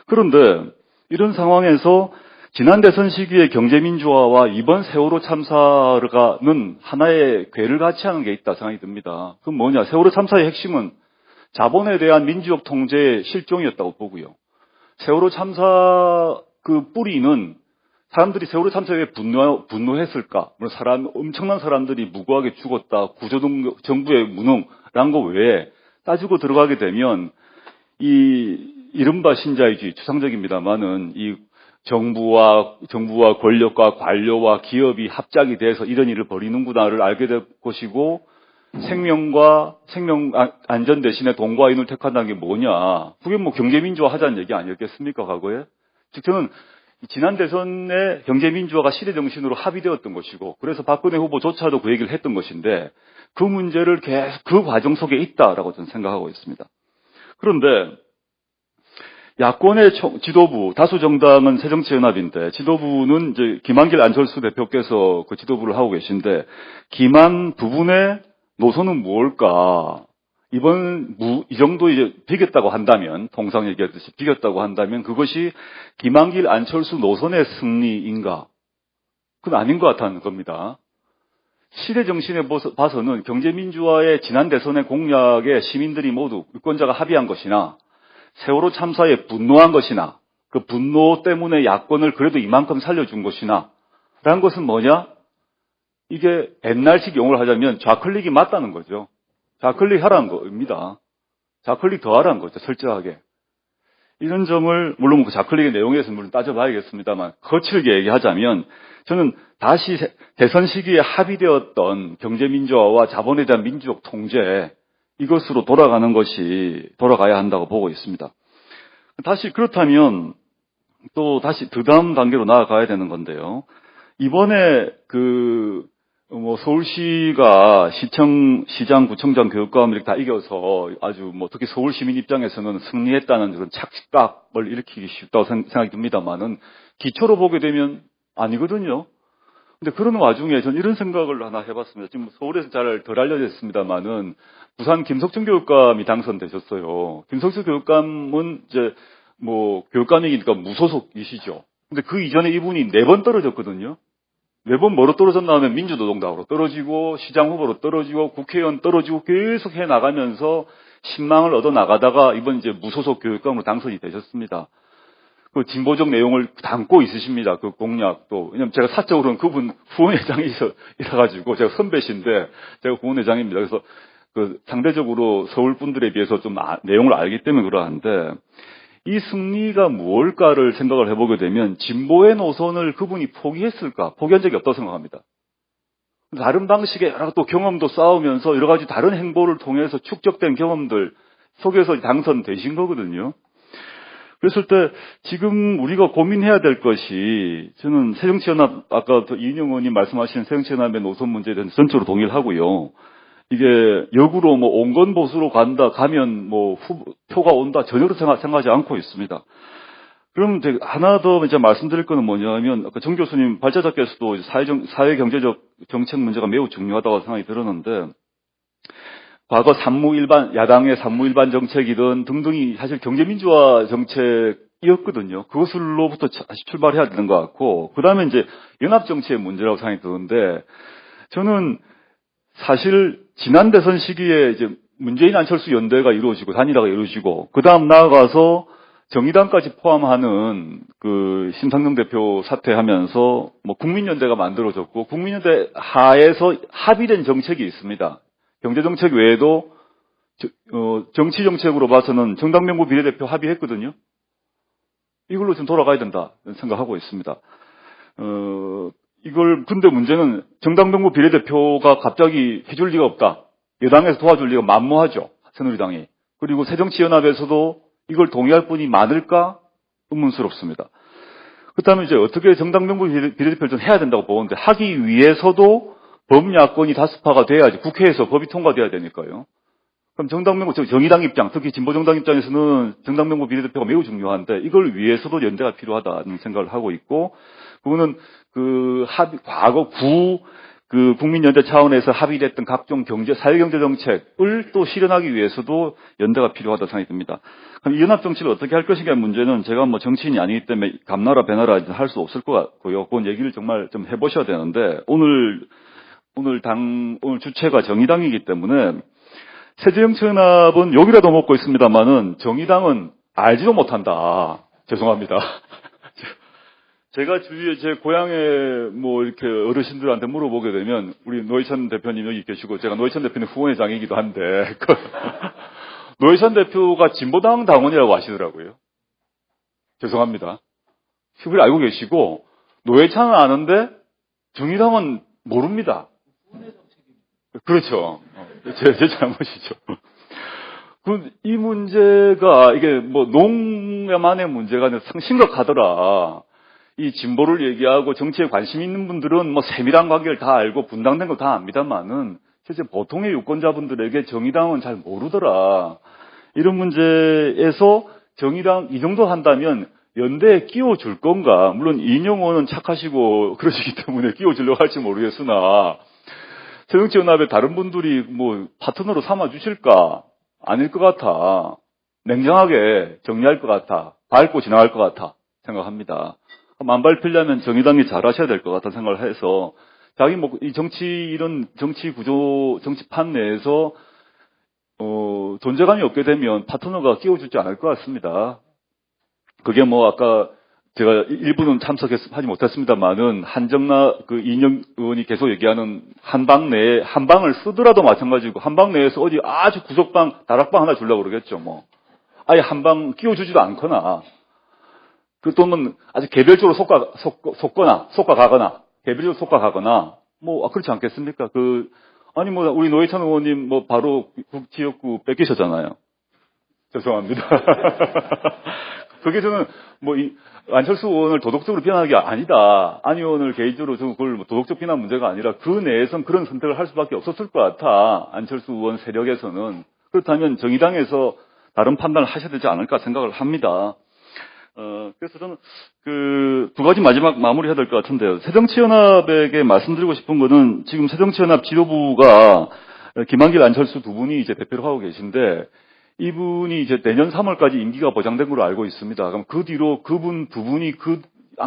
그런데 이런 상황에서 지난 대선 시기의 경제민주화와 이번 세월호 참사는 하나의 궤를 같이 하는 게 있다 생각이 듭니다. 그건 뭐냐? 세월호 참사의 핵심은 자본에 대한 민주적 통제의 실종이었다고 보고요. 세월호 참사 그 뿌리는 사람들이 세월호 참사에 왜 분노했을까? 엄청난 사람들이 무고하게 죽었다. 정부의 무능란 거 외에 따지고 들어가게 되면 이른바 신자유주의, 추상적입니다만은 이 정부와 권력과 관료와 기업이 합작이 돼서 이런 일을 벌이는구나를 알게 될 것이고, 생명 안전 대신에 돈과 인을 택한다는 게 뭐냐? 그게 경제민주화 하자는 얘기 아니었겠습니까, 과거에? 즉, 저는 지난 대선에 경제민주화가 시대정신으로 합의되었던 것이고 그래서 박근혜 후보조차도 그 얘기를 했던 것인데 그 문제를 계속 그 과정 속에 있다라고 저는 생각하고 있습니다. 그런데 야권의 지도부, 다수 정당은 새정치연합인데 지도부는 이제 김한길 안철수 대표께서 그 지도부를 하고 계신데 김한 두 분의 노선은 무엇일까? 이 정도 이제 비겼다고 한다면, 통상 얘기했듯이 비겼다고 한다면 그것이 김한길 안철수 노선의 승리인가? 그건 아닌 것 같다는 겁니다. 시대 정신에 봐서는 경제민주화의 지난 대선의 공약에 시민들이 모두 유권자가 합의한 것이나 세월호 참사에 분노한 것이나 그 분노 때문에 야권을 그래도 이만큼 살려준 것이나 라는 것은 뭐냐? 이게 옛날식 용어를 하자면 좌클릭이 맞다는 거죠. 좌클릭 하라는 겁니다. 좌클릭 더 하라는 거죠. 철저하게. 이런 점을 물론 그 좌클릭의 내용에서 물론 따져봐야겠습니다만 거칠게 얘기하자면 저는 다시 대선 시기에 합의되었던 경제민주화와 자본에 대한 민주적 통제 이것으로 돌아가야 한다고 보고 있습니다. 다시 그렇다면 또 다시 그 다음 단계로 나아가야 되는 건데요. 이번에 서울시가 시장, 구청장, 교육감 이렇게 다 이겨서 아주 특히 서울 시민 입장에서는 승리했다는 그런 착각을 일으키기 쉽다고 생각이 듭니다만은 기초로 보게 되면 아니거든요. 근데 그런 와중에 전 이런 생각을 하나 해봤습니다. 지금 서울에서 잘 덜 알려져 있습니다만은 부산 김석준 교육감이 당선되셨어요. 김석준 교육감은 이제 교육감이니까 무소속이시죠. 근데 그 이전에 이분이 4번 떨어졌거든요. 4번 뭐로 떨어졌나 하면 민주노동당으로 떨어지고 시장 후보로 떨어지고 국회의원 떨어지고 계속 해 나가면서 신망을 얻어 나가다가 이번 이제 무소속 교육감으로 당선이 되셨습니다. 그 진보적 내용을 담고 있으십니다. 그 공약도. 왜냐면 제가 사적으로는 그분 후원회장이라가지고 제가 선배신데 제가 후원회장입니다. 그래서 상대적으로 서울 분들에 비해서 좀 내용을 알기 때문에 그러한데 이 승리가 무엇일까를 생각을 해보게 되면 진보의 노선을 그분이 포기했을까? 포기한 적이 없다고 생각합니다. 다른 방식의 여러 또 경험도 쌓으면서 여러 가지 다른 행보를 통해서 축적된 경험들 속에서 당선되신 거거든요. 그랬을 때 지금 우리가 고민해야 될 것이 저는 새정치연합 아까 이인영 의원님 말씀하신 새정치연합의 노선 문제에 대해서 전적으로 동의를 하고요. 이게 역으로 온건 보수로 가면 표가 온다 전혀 생각하지 않고 있습니다. 그럼 하나 더 이제 말씀드릴 거는 뭐냐면 아까 정 교수님 발자작께서도 사회 경제적 정책 문제가 매우 중요하다고 생각이 들었는데 과거 야당의 산무일반 정책이든 등등이 사실 경제민주화 정책이었거든요. 그것으로부터 다시 출발해야 되는 것 같고 그 다음에 이제 연합정치의 문제라고 생각이 드는데 저는 사실 지난 대선 시기에 이제 문재인 안철수 연대가 이루어지고 단일화가 이루어지고 그 다음 나아가서 정의당까지 포함하는 그 심상정 대표 사퇴하면서 국민연대가 만들어졌고 국민연대 하에서 합의된 정책이 있습니다. 경제정책 외에도 정치정책으로 봐서는 정당명부 비례대표 합의했거든요. 이걸로 좀 돌아가야 된다 생각하고 있습니다. 근데 문제는 정당명부 비례대표가 갑자기 해줄 리가 없다. 여당에서 도와줄 리가 만무하죠. 새누리당이. 그리고 새정치연합에서도 이걸 동의할 분이 많을까? 의문스럽습니다. 그렇다면 이제 어떻게 정당명부 비례대표를 좀 해야 된다고 보는데 하기 위해서도 범야권이 다수파가 돼야지 국회에서 법이 통과돼야 되니까요. 그럼 정당명부, 정의당 입장, 특히 진보정당 입장에서는 정당명부 비례대표가 매우 중요한데 이걸 위해서도 연대가 필요하다는 생각을 하고 있고 그거는 과거 국민연대 차원에서 합의됐던 각종 사회경제 정책을 또 실현하기 위해서도 연대가 필요하다고 생각이 듭니다. 그럼 이 연합정치를 어떻게 할 것인가 문제는 제가 정치인이 아니기 때문에 감나라 배나라 할 수 없을 것 같고요. 그건 얘기를 정말 좀 해보셔야 되는데 오늘 주체가 정의당이기 때문에 새정치연합은 욕이라도 먹고 있습니다만은 정의당은 알지도 못한다. 죄송합니다. 제가 주위에 제 고향에 이렇게 어르신들한테 물어보게 되면 우리 노회찬 대표님 여기 계시고 제가 노회찬 대표님 후원회장이기도 한데 노회찬 대표가 진보당 당원이라고 하시더라고요. 죄송합니다. 그걸 알고 계시고 노회찬은 아는데 정의당은 모릅니다. 그렇죠. 제 잘못이죠. 이 문제가 이게 농야만의 문제가 아니라 심각하더라. 이 진보를 얘기하고 정치에 관심 있는 분들은 뭐 세밀한 관계를 다 알고 분당된 거 다 압니다만은 실제 보통의 유권자분들에게 정의당은 잘 모르더라. 이런 문제에서 정의당 이 정도 한다면 연대에 끼워줄 건가? 물론 이인영 의원은 착하시고 그러시기 때문에 끼워주려고 할지 모르겠으나 새정치연합의 다른 분들이 뭐 파트너로 삼아 주실까? 아닐 것 같아. 냉정하게 정리할 것 같아. 밟고 지나갈 것 같아 생각합니다. 안 밟히려면 정의당이 잘하셔야 될 것 같다 생각을 해서 자기 뭐 이 정치 이런 정치 구조 정치판 내에서 존재감이 없게 되면 파트너가 끼워주지 않을 것 같습니다. 그게 뭐 아까 제가 일부는 참석하지 못했습니다만은 한정나 그 이인영 의원이 계속 얘기하는 한방 내에 한방을 쓰더라도 마찬가지고 한방 내에서 어디 아주 구석방 다락방 하나 주려고 그러겠죠 뭐. 아예 한방 끼워주지도 않거나 그 또는 아주 개별적으로 속가 가거나 개별적으로 속가 가거나 뭐 그렇지 않겠습니까? 아니 뭐 우리 노회찬 의원님 뭐 바로 지역구 뺏기셨잖아요. 죄송합니다. 그게 저는 뭐 안철수 의원을 도덕적으로 비난하는 게 아니다. 안 의원을 개인적으로 저는 그걸 뭐 도덕적 비난 문제가 아니라 그 내에선 그런 선택을 할 수밖에 없었을 것 같아. 안철수 의원 세력에서는. 그렇다면 정의당에서 다른 판단을 하셔야 되지 않을까 생각을 합니다. 그래서 저는 두 가지 마지막 마무리해야 될 것 같은데요. 새정치연합에게 말씀드리고 싶은 거는 지금 새정치연합 지도부가 김한길, 안철수 두 분이 이제 대표를 하고 계신데 이분이 이제 내년 3월까지 임기가 보장된 걸로 알고 있습니다. 그럼 그 뒤로 그분 두 분이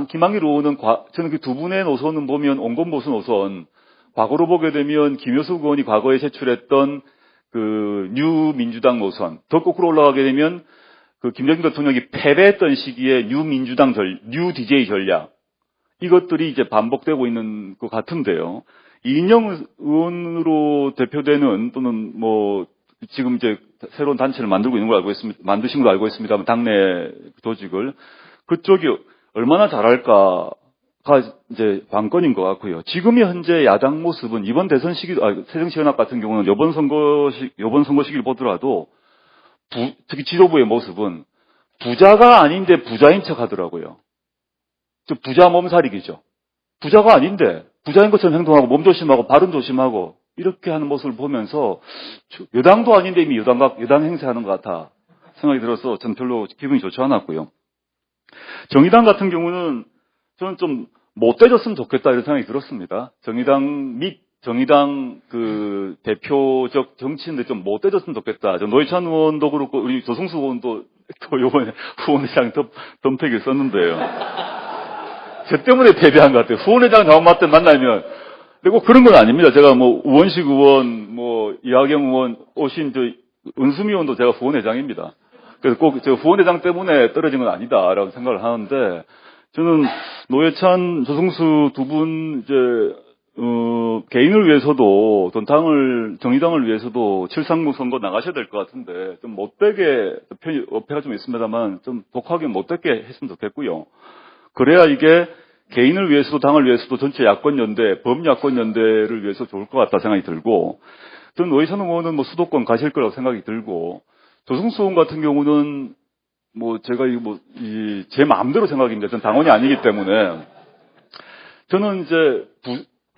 김한길 의원은 저는 그 두 분의 노선은 보면 온건보수 노선, 과거로 보게 되면 김효숙 의원이 과거에 제출했던 뉴민주당 노선, 더 거꾸로 올라가게 되면 김대중 대통령이 패배했던 시기에 뉴 DJ 전략, 이것들이 이제 반복되고 있는 것 같은데요. 이인영 의원으로 대표되는 또는 뭐 지금 이제 새로운 단체를 만들고 있는 걸 알고 있습니다. 만드신 걸 알고 있습니다만 당내 조직을 그쪽이 얼마나 잘할까가 이제 관건인 것 같고요. 지금의 현재 야당 모습은 이번 대선 시기, 새정치연합 같은 경우는 이번 선거 시기를 보더라도 특히 지도부의 모습은 부자가 아닌데 부자인 척 하더라고요. 부자 몸살이기죠. 부자가 아닌데 부자인 것처럼 행동하고 몸 조심하고 발음 조심하고 이렇게 하는 모습을 보면서 여당도 아닌데 이미 여당 행세하는 것 같아 생각이 들어서 전 별로 기분이 좋지 않았고요. 정의당 같은 경우는 저는 좀 못되졌으면 좋겠다 이런 생각이 들었습니다. 정의당 대표적 정치인들 좀 못되졌으면 좋겠다. 노회찬 의원도 그렇고 우리 조성수 의원도 또 요번에 후원회장 덤태기를 썼는데요. 저 때문에 패배한 것 같아요. 후원회장 다음 맞때 만나면 그리고 그런 건 아닙니다. 제가 뭐 우원식 의원, 뭐 이하경 의원 오신 은수미 의원도 제가 후원회장입니다. 그래서 꼭 제가 후원회장 때문에 떨어진 건 아니다라고 생각을 하는데 저는 노회찬, 조성수 두 분 개인을 위해서도 정의당을 위해서도 7.3구 선거 나가셔야 될 것 같은데 좀 못되게 어폐가 좀 있습니다만 좀 독하게 못되게 했으면 좋겠고요. 그래야 이게 개인을 위해서도 당을 위해서도 전체 야권연대, 범야권연대를 위해서 좋을 것 같다 생각이 들고 저는 노회찬 의원은 뭐 수도권 가실 거라고 생각이 들고 조성수 의원 같은 경우는 뭐 제가 제 마음대로 생각입니다. 저는 당원이 아니기 때문에 저는 이제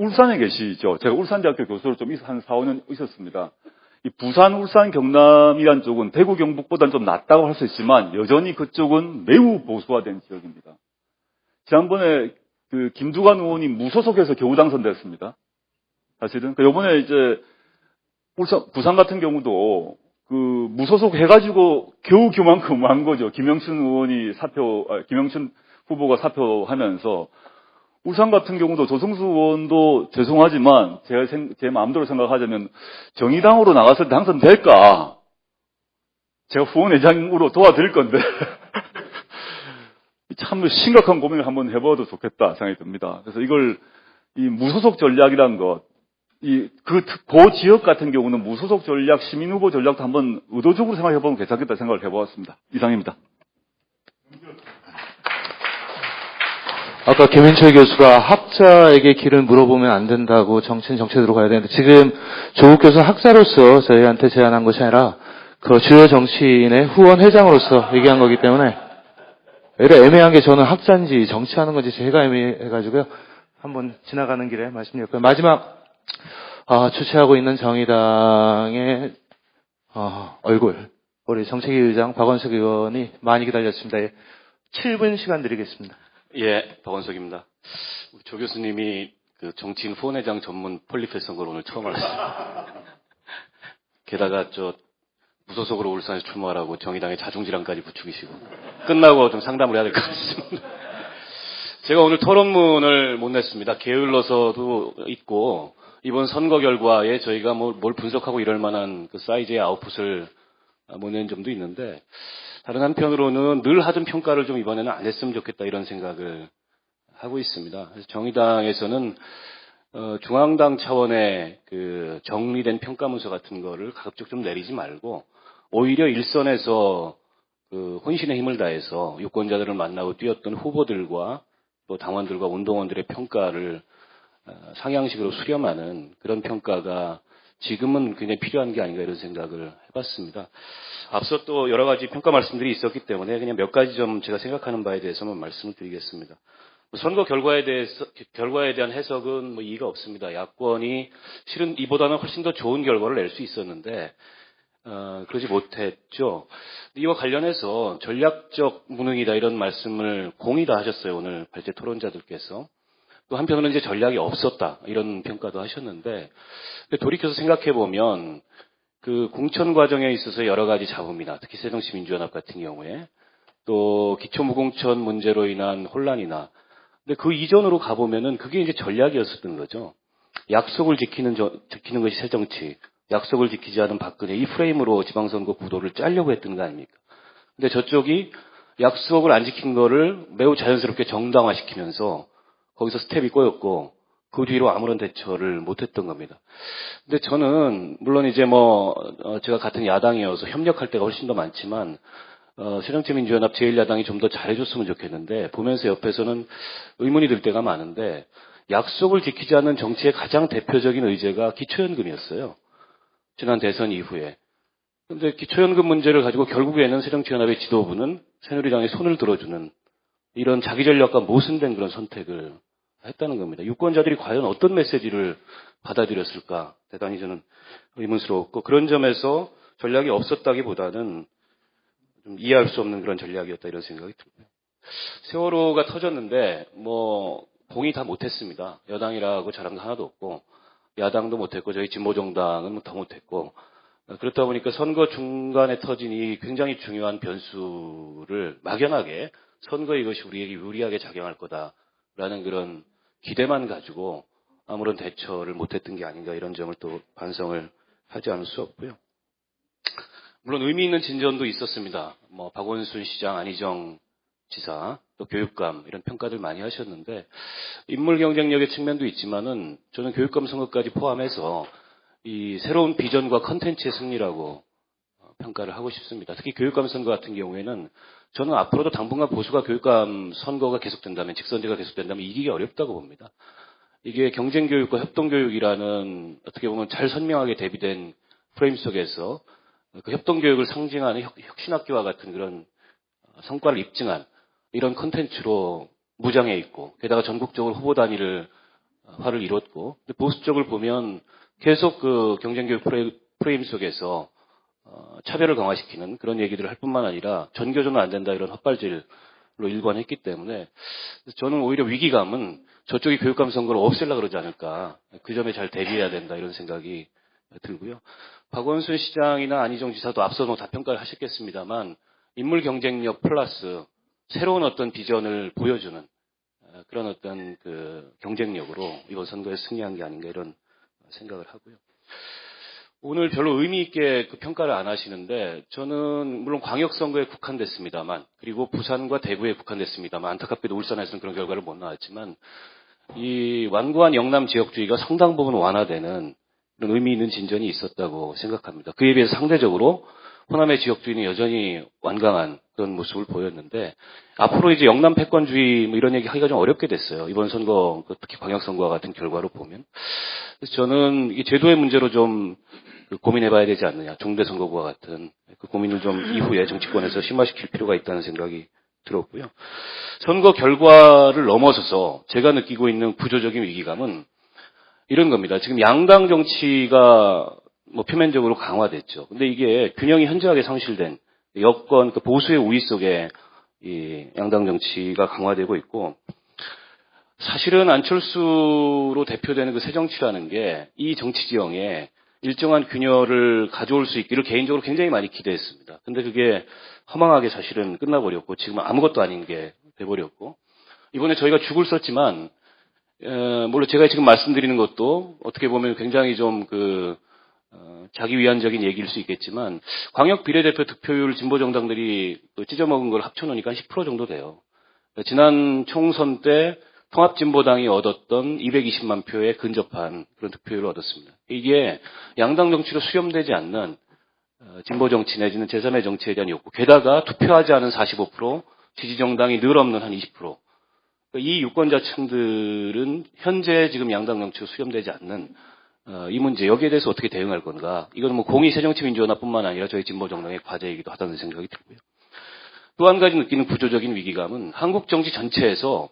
울산에 계시죠. 제가 울산대학교 교수로 좀 한 4, 5년 있었습니다. 이 부산, 울산, 경남이란 쪽은 대구, 경북보다는 좀 낫다고 할 수 있지만 여전히 그쪽은 매우 보수화된 지역입니다. 지난번에 김두관 의원이 무소속해서 겨우 당선됐습니다. 사실은. 요번에 이제 부산 같은 경우도 무소속 해가지고 겨우 그만큼 한 거죠. 김영춘 후보가 사표하면서 울산 같은 경우도 조성수 의원도 죄송하지만 제 마음대로 생각하자면 정의당으로 나가서 당선될까? 제가 후원회장으로 도와드릴 건데 참 심각한 고민을 한번 해봐도 좋겠다 생각이 듭니다. 그래서 이 무소속 전략이라는 것, 그 지역 같은 경우는 무소속 전략, 시민후보 전략도 한번 의도적으로 생각해보면 괜찮겠다 생각을 해보았습니다. 이상입니다.
아까 김현철 교수가 학자에게 길을 물어보면 안 된다고 정치는 정치대로 가야 되는데 지금 조국 교수는 학자로서 저희한테 제안한 것이 아니라 그 주요 정치인의 후원 회장으로서 얘기한 거기 때문에 이래 애매한 게 저는 학자인지 정치하는 건지 제가 애매해가지고요. 한번 지나가는 길에 말씀드렸고요. 마지막 주최하고 있는 정의당의 얼굴 우리 정책위 의장 박원석 의원이 많이 기다렸습니다. 7분 시간 드리겠습니다.
예, 박원석입니다. 우리 조 교수님이 그 정치인 후원회장 전문 폴리페 선거를 오늘 처음 알았어요. 게다가 무소속으로 울산에서 출마하라고 정의당에 자중질환까지 부추기시고 끝나고 좀 상담을 해야 될 것 같습니다. 제가 오늘 토론문을 못 냈습니다. 게을러서도 있고 이번 선거 결과에 저희가 뭘 분석하고 이럴 만한 그 사이즈의 아웃풋을 못 낸 점도 있는데 다른 한편으로는 늘 하던 평가를 좀 이번에는 안 했으면 좋겠다 이런 생각을 하고 있습니다. 그래서 정의당에서는 중앙당 차원의 그 정리된 평가문서 같은 거를 가급적 좀 내리지 말고 오히려 일선에서 그 혼신의 힘을 다해서 유권자들을 만나고 뛰었던 후보들과 또 당원들과 운동원들의 평가를 상향식으로 수렴하는 그런 평가가 지금은 굉장히 필요한 게 아닌가 이런 생각을 해봤습니다. 앞서 또 여러 가지 평가 말씀들이 있었기 때문에 그냥 몇 가지 좀 제가 생각하는 바에 대해서만 말씀을 드리겠습니다. 선거 결과에 대한 해석은 이의가 없습니다. 야권이 실은 이보다는 훨씬 더 좋은 결과를 낼 수 있었는데 그러지 못했죠. 이와 관련해서 전략적 무능이다 이런 말씀을 공이 다 하셨어요. 오늘 발제 토론자들께서. 또 한편으로는 이제 전략이 없었다 이런 평가도 하셨는데 돌이켜서 생각해 보면 그 공천 과정에 있어서 여러 가지 잡음이나 특히 새정치민주연합 같은 경우에 또 기초무공천 문제로 인한 혼란이나 근데 그 이전으로 가보면은 그게 이제 전략이었었던 거죠. 약속을 지키는 것이 새정치, 약속을 지키지 않은 박근혜 이 프레임으로 지방선거 구도를 짜려고 했던 거 아닙니까? 근데 저쪽이 약속을 안 지킨 거를 매우 자연스럽게 정당화시키면서 거기서 스텝이 꼬였고 그 뒤로 아무런 대처를 못했던 겁니다. 근데 저는 물론 이제 제가 같은 야당이어서 협력할 때가 훨씬 더 많지만 새정치민주연합 제1야당이 좀 더 잘해줬으면 좋겠는데 보면서 옆에서는 의문이 들 때가 많은데 약속을 지키지 않는 정치의 가장 대표적인 의제가 기초연금이었어요. 지난 대선 이후에. 근데 기초연금 문제를 가지고 결국에는 새정치연합의 지도부는 새누리당의 손을 들어주는 이런 자기 전략과 모순된 그런 선택을 했다는 겁니다. 유권자들이 과연 어떤 메시지를 받아들였을까 대단히 저는 의문스러웠고 그런 점에서 전략이 없었다기보다는 좀 이해할 수 없는 그런 전략이었다 이런 생각이 듭니다. 세월호가 터졌는데 공이 다 못했습니다. 여당이라고 자랑도 하나도 없고 야당도 못했고 저희 진보정당은 더 못했고 그렇다 보니까 선거 중간에 터진 이 굉장히 중요한 변수를 막연하게 선거 이것이 우리에게 유리하게 작용할 거다라는 그런 기대만 가지고 아무런 대처를 못했던 게 아닌가 이런 점을 또 반성을 하지 않을 수 없고요. 물론 의미 있는 진전도 있었습니다. 박원순 시장, 안희정 지사, 또 교육감 이런 평가들 많이 하셨는데 인물 경쟁력의 측면도 있지만은 저는 교육감 선거까지 포함해서 이 새로운 비전과 컨텐츠의 승리라고 평가를 하고 싶습니다. 특히 교육감 선거 같은 경우에는 저는 앞으로도 당분간 보수가 교육감 선거가 계속된다면 직선제가 계속된다면 이기기 어렵다고 봅니다. 이게 경쟁교육과 협동교육이라는 어떻게 보면 잘 선명하게 대비된 프레임 속에서 그 협동교육을 상징하는 혁신학교와 같은 그런 성과를 입증한 이런 컨텐츠로 무장해 있고 게다가 전국적으로 후보 단위를 화를 이뤘고 보수 쪽을 보면 계속 그 경쟁교육 프레임 속에서 차별을 강화시키는 그런 얘기들을 할 뿐만 아니라 전교조는 안 된다 이런 헛발질로 일관했기 때문에 저는 오히려 위기감은 저쪽이 교육감 선거를 없애려고 그러지 않을까 그 점에 잘 대비해야 된다 이런 생각이 들고요. 박원순 시장이나 안희정 지사도 앞서 다 평가를 하셨겠습니다만 인물 경쟁력 플러스 새로운 어떤 비전을 보여주는 그런 어떤 그 경쟁력으로 이번 선거에 승리한 게 아닌가 이런 생각을 하고요. 오늘 별로 의미 있게 그 평가를 안 하시는데 저는 물론 광역선거에 국한됐습니다만 그리고 부산과 대구에 국한됐습니다만 안타깝게도 울산에서는 그런 결과를 못 나왔지만 이 완고한 영남 지역주의가 상당 부분 완화되는 그런 의미 있는 진전이 있었다고 생각합니다. 그에 비해서 상대적으로 호남의 지역주의는 여전히 완강한 그런 모습을 보였는데 앞으로 이제 영남 패권주의 이런 얘기 하기가 좀 어렵게 됐어요. 이번 선거 특히 광역선거와 같은 결과로 보면 그래서 저는 이 제도의 문제로 좀 고민해봐야 되지 않느냐. 중대선거구와 같은 그 고민을 좀 이후에 정치권에서 심화시킬 필요가 있다는 생각이 들었고요. 선거 결과를 넘어서서 제가 느끼고 있는 구조적인 위기감은 이런 겁니다. 지금 양당 정치가 뭐 표면적으로 강화됐죠. 근데 이게 균형이 현저하게 상실된 여권 그 보수의 우위 속에 이 양당 정치가 강화되고 있고, 사실은 안철수로 대표되는 그 새정치라는 게 이 정치 지형에 일정한 균열을 가져올 수 있기를 개인적으로 굉장히 많이 기대했습니다. 근데 그게 허망하게 사실은 끝나버렸고, 지금은 아무것도 아닌 게 돼버렸고, 이번에 저희가 죽을 썼지만, 물론 제가 지금 말씀드리는 것도 어떻게 보면 굉장히 좀 자기 위안적인 얘기일 수 있겠지만, 광역 비례대표 득표율 진보 정당들이 찢어먹은 걸 합쳐놓으니까 10% 정도 돼요. 지난 총선 때 통합진보당이 얻었던 220만 표에 근접한 그런 득표율을 얻었습니다. 이게 양당 정치로 수렴되지 않는 진보 정치 내지는 제3의 정치에 대한 욕구, 게다가 투표하지 않은 45%, 지지 정당이 늘 없는 한 20%. 이 유권자층들은 현재 지금 양당 정치로 수렴되지 않는 이 문제, 여기에 대해서 어떻게 대응할 건가? 이건 뭐 공의 새정치민주연합뿐만 아니라 저희 진보 정당의 과제이기도 하다는 생각이 들고요. 또 한 가지 느끼는 구조적인 위기감은 한국 정치 전체에서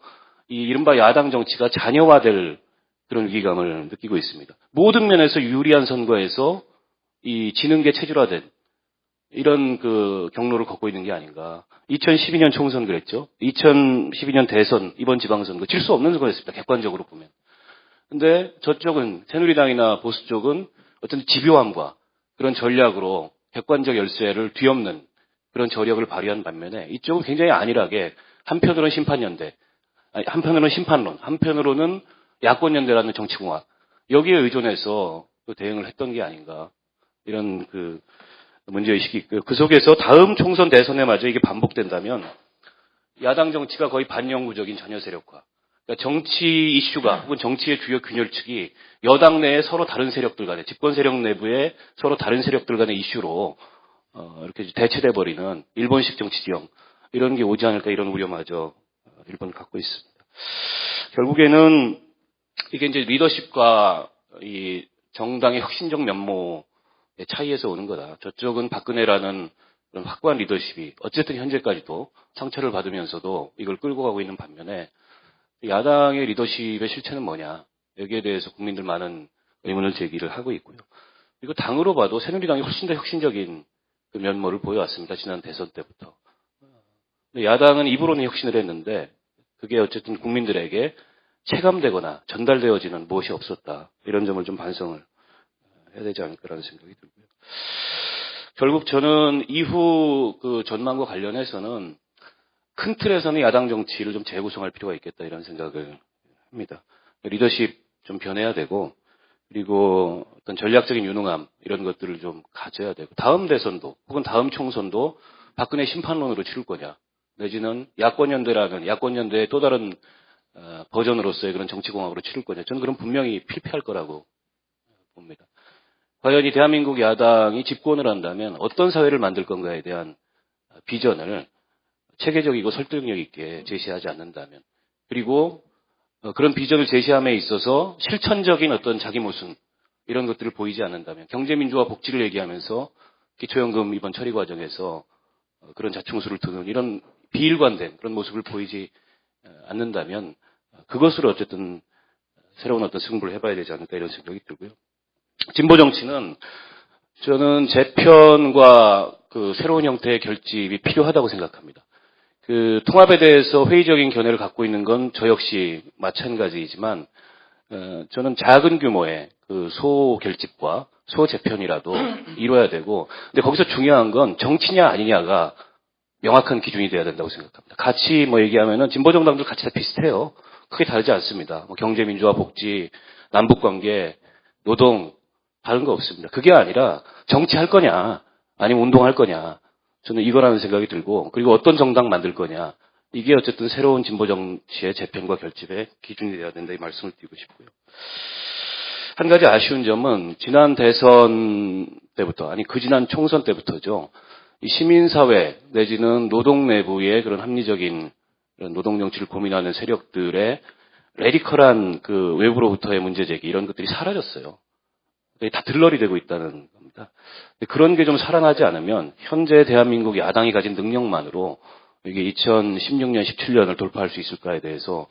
이 이른바 야당 정치가 잔여화될 그런 위기감을 느끼고 있습니다. 모든 면에서 유리한 선거에서 이 지능계 체질화된 이런 경로를 걷고 있는 게 아닌가. 2012년 총선 그랬죠. 2012년 대선, 이번 지방선거 질 수 없는 선거였습니다. 객관적으로 보면. 근데 저쪽은 새누리당이나 보수 쪽은 어떤 집요함과 그런 전략으로 객관적 열쇠를 뒤엎는 그런 저력을 발휘한 반면에 이쪽은 굉장히 안일하게 한편으로는 심판연대, 한편으로는 심판론, 한편으로는 야권연대라는 정치공학, 여기에 의존해서 대응을 했던 게 아닌가, 이런 문제의식이 있고요. 그 속에서 다음 총선 대선에 마저 이게 반복된다면 야당 정치가 거의 반영구적인 전혀 세력화, 그러니까 정치 이슈가 혹은 정치의 주요 균열축이 여당 내에 서로 다른 세력들 간의, 집권 세력 내부에 서로 다른 세력들 간의 이슈로 이렇게 대체돼 버리는 일본식 정치 지형, 이런 게 오지 않을까, 이런 우려마저 일본은 갖고 있습니다. 결국에는 이게 이제 리더십과 이 정당의 혁신적 면모의 차이에서 오는 거다. 저쪽은 박근혜라는 그런 확고한 리더십이 어쨌든 현재까지도 상처를 받으면서도 이걸 끌고 가고 있는 반면에 야당의 리더십의 실체는 뭐냐, 여기에 대해서 국민들 많은 의문을 제기를 하고 있고요. 그리고 당으로 봐도 새누리당이 훨씬 더 혁신적인 그 면모를 보여왔습니다. 지난 대선 때부터. 야당은 입으로는 혁신을 했는데 그게 어쨌든 국민들에게 체감되거나 전달되어지는 무엇이 없었다, 이런 점을 좀 반성을 해야 되지 않을까라는 생각이 들고요. 결국 저는 이후 그 전망과 관련해서는 큰 틀에서는 야당 정치를 좀 재구성할 필요가 있겠다, 이런 생각을 합니다. 리더십 좀 변해야 되고, 그리고 어떤 전략적인 유능함, 이런 것들을 좀 가져야 되고, 다음 대선도 혹은 다음 총선도 박근혜 심판론으로 치를 거냐, 내지는 야권연대라는 야권연대의 또 다른 버전으로서의 그런 정치공학으로 치를 거냐, 저는 그럼 분명히 필패할 거라고 봅니다. 과연 이 대한민국 야당이 집권을 한다면 어떤 사회를 만들 건가에 대한 비전을 체계적이고 설득력 있게 제시하지 않는다면, 그리고 그런 비전을 제시함에 있어서 실천적인 어떤 자기 모순, 이런 것들을 보이지 않는다면, 경제민주화 복지를 얘기하면서 기초연금 이번 처리 과정에서 그런 자충수를 두는 이런 비일관된 그런 모습을 보이지 않는다면, 그것으로 어쨌든 새로운 어떤 승부를 해봐야 되지 않을까, 이런 생각이 들고요. 진보 정치는 저는 재편과 그 새로운 형태의 결집이 필요하다고 생각합니다. 그 통합에 대해서 회의적인 견해를 갖고 있는 건 저 역시 마찬가지이지만, 저는 작은 규모의 그 소결집과 소재편이라도 이뤄야 되고, 근데 거기서 중요한 건 정치냐 아니냐가 명확한 기준이 돼야 된다고 생각합니다. 같이 얘기하면은 진보 정당들 같이 다 비슷해요. 크게 다르지 않습니다. 경제, 민주화, 복지, 남북 관계, 노동, 다른 거 없습니다. 그게 아니라 정치할 거냐, 아니면 운동할 거냐, 저는 이거라는 생각이 들고, 그리고 어떤 정당 만들 거냐, 이게 어쨌든 새로운 진보 정치의 재편과 결집의 기준이 돼야 된다, 이 말씀을 드리고 싶고요. 한 가지 아쉬운 점은 지난 대선 때부터, 아니 그 지난 총선 때부터죠, 이 시민사회 내지는 노동 내부의 그런 합리적인 그런 노동 정치를 고민하는 세력들의 레디컬한 그 외부로부터의 문제제기, 이런 것들이 사라졌어요. 다 들러리 되고 있다는 겁니다. 그런 게 좀 살아나지 않으면 현재 대한민국 야당이 가진 능력만으로 이게 2016년, 17년을 돌파할 수 있을까에 대해서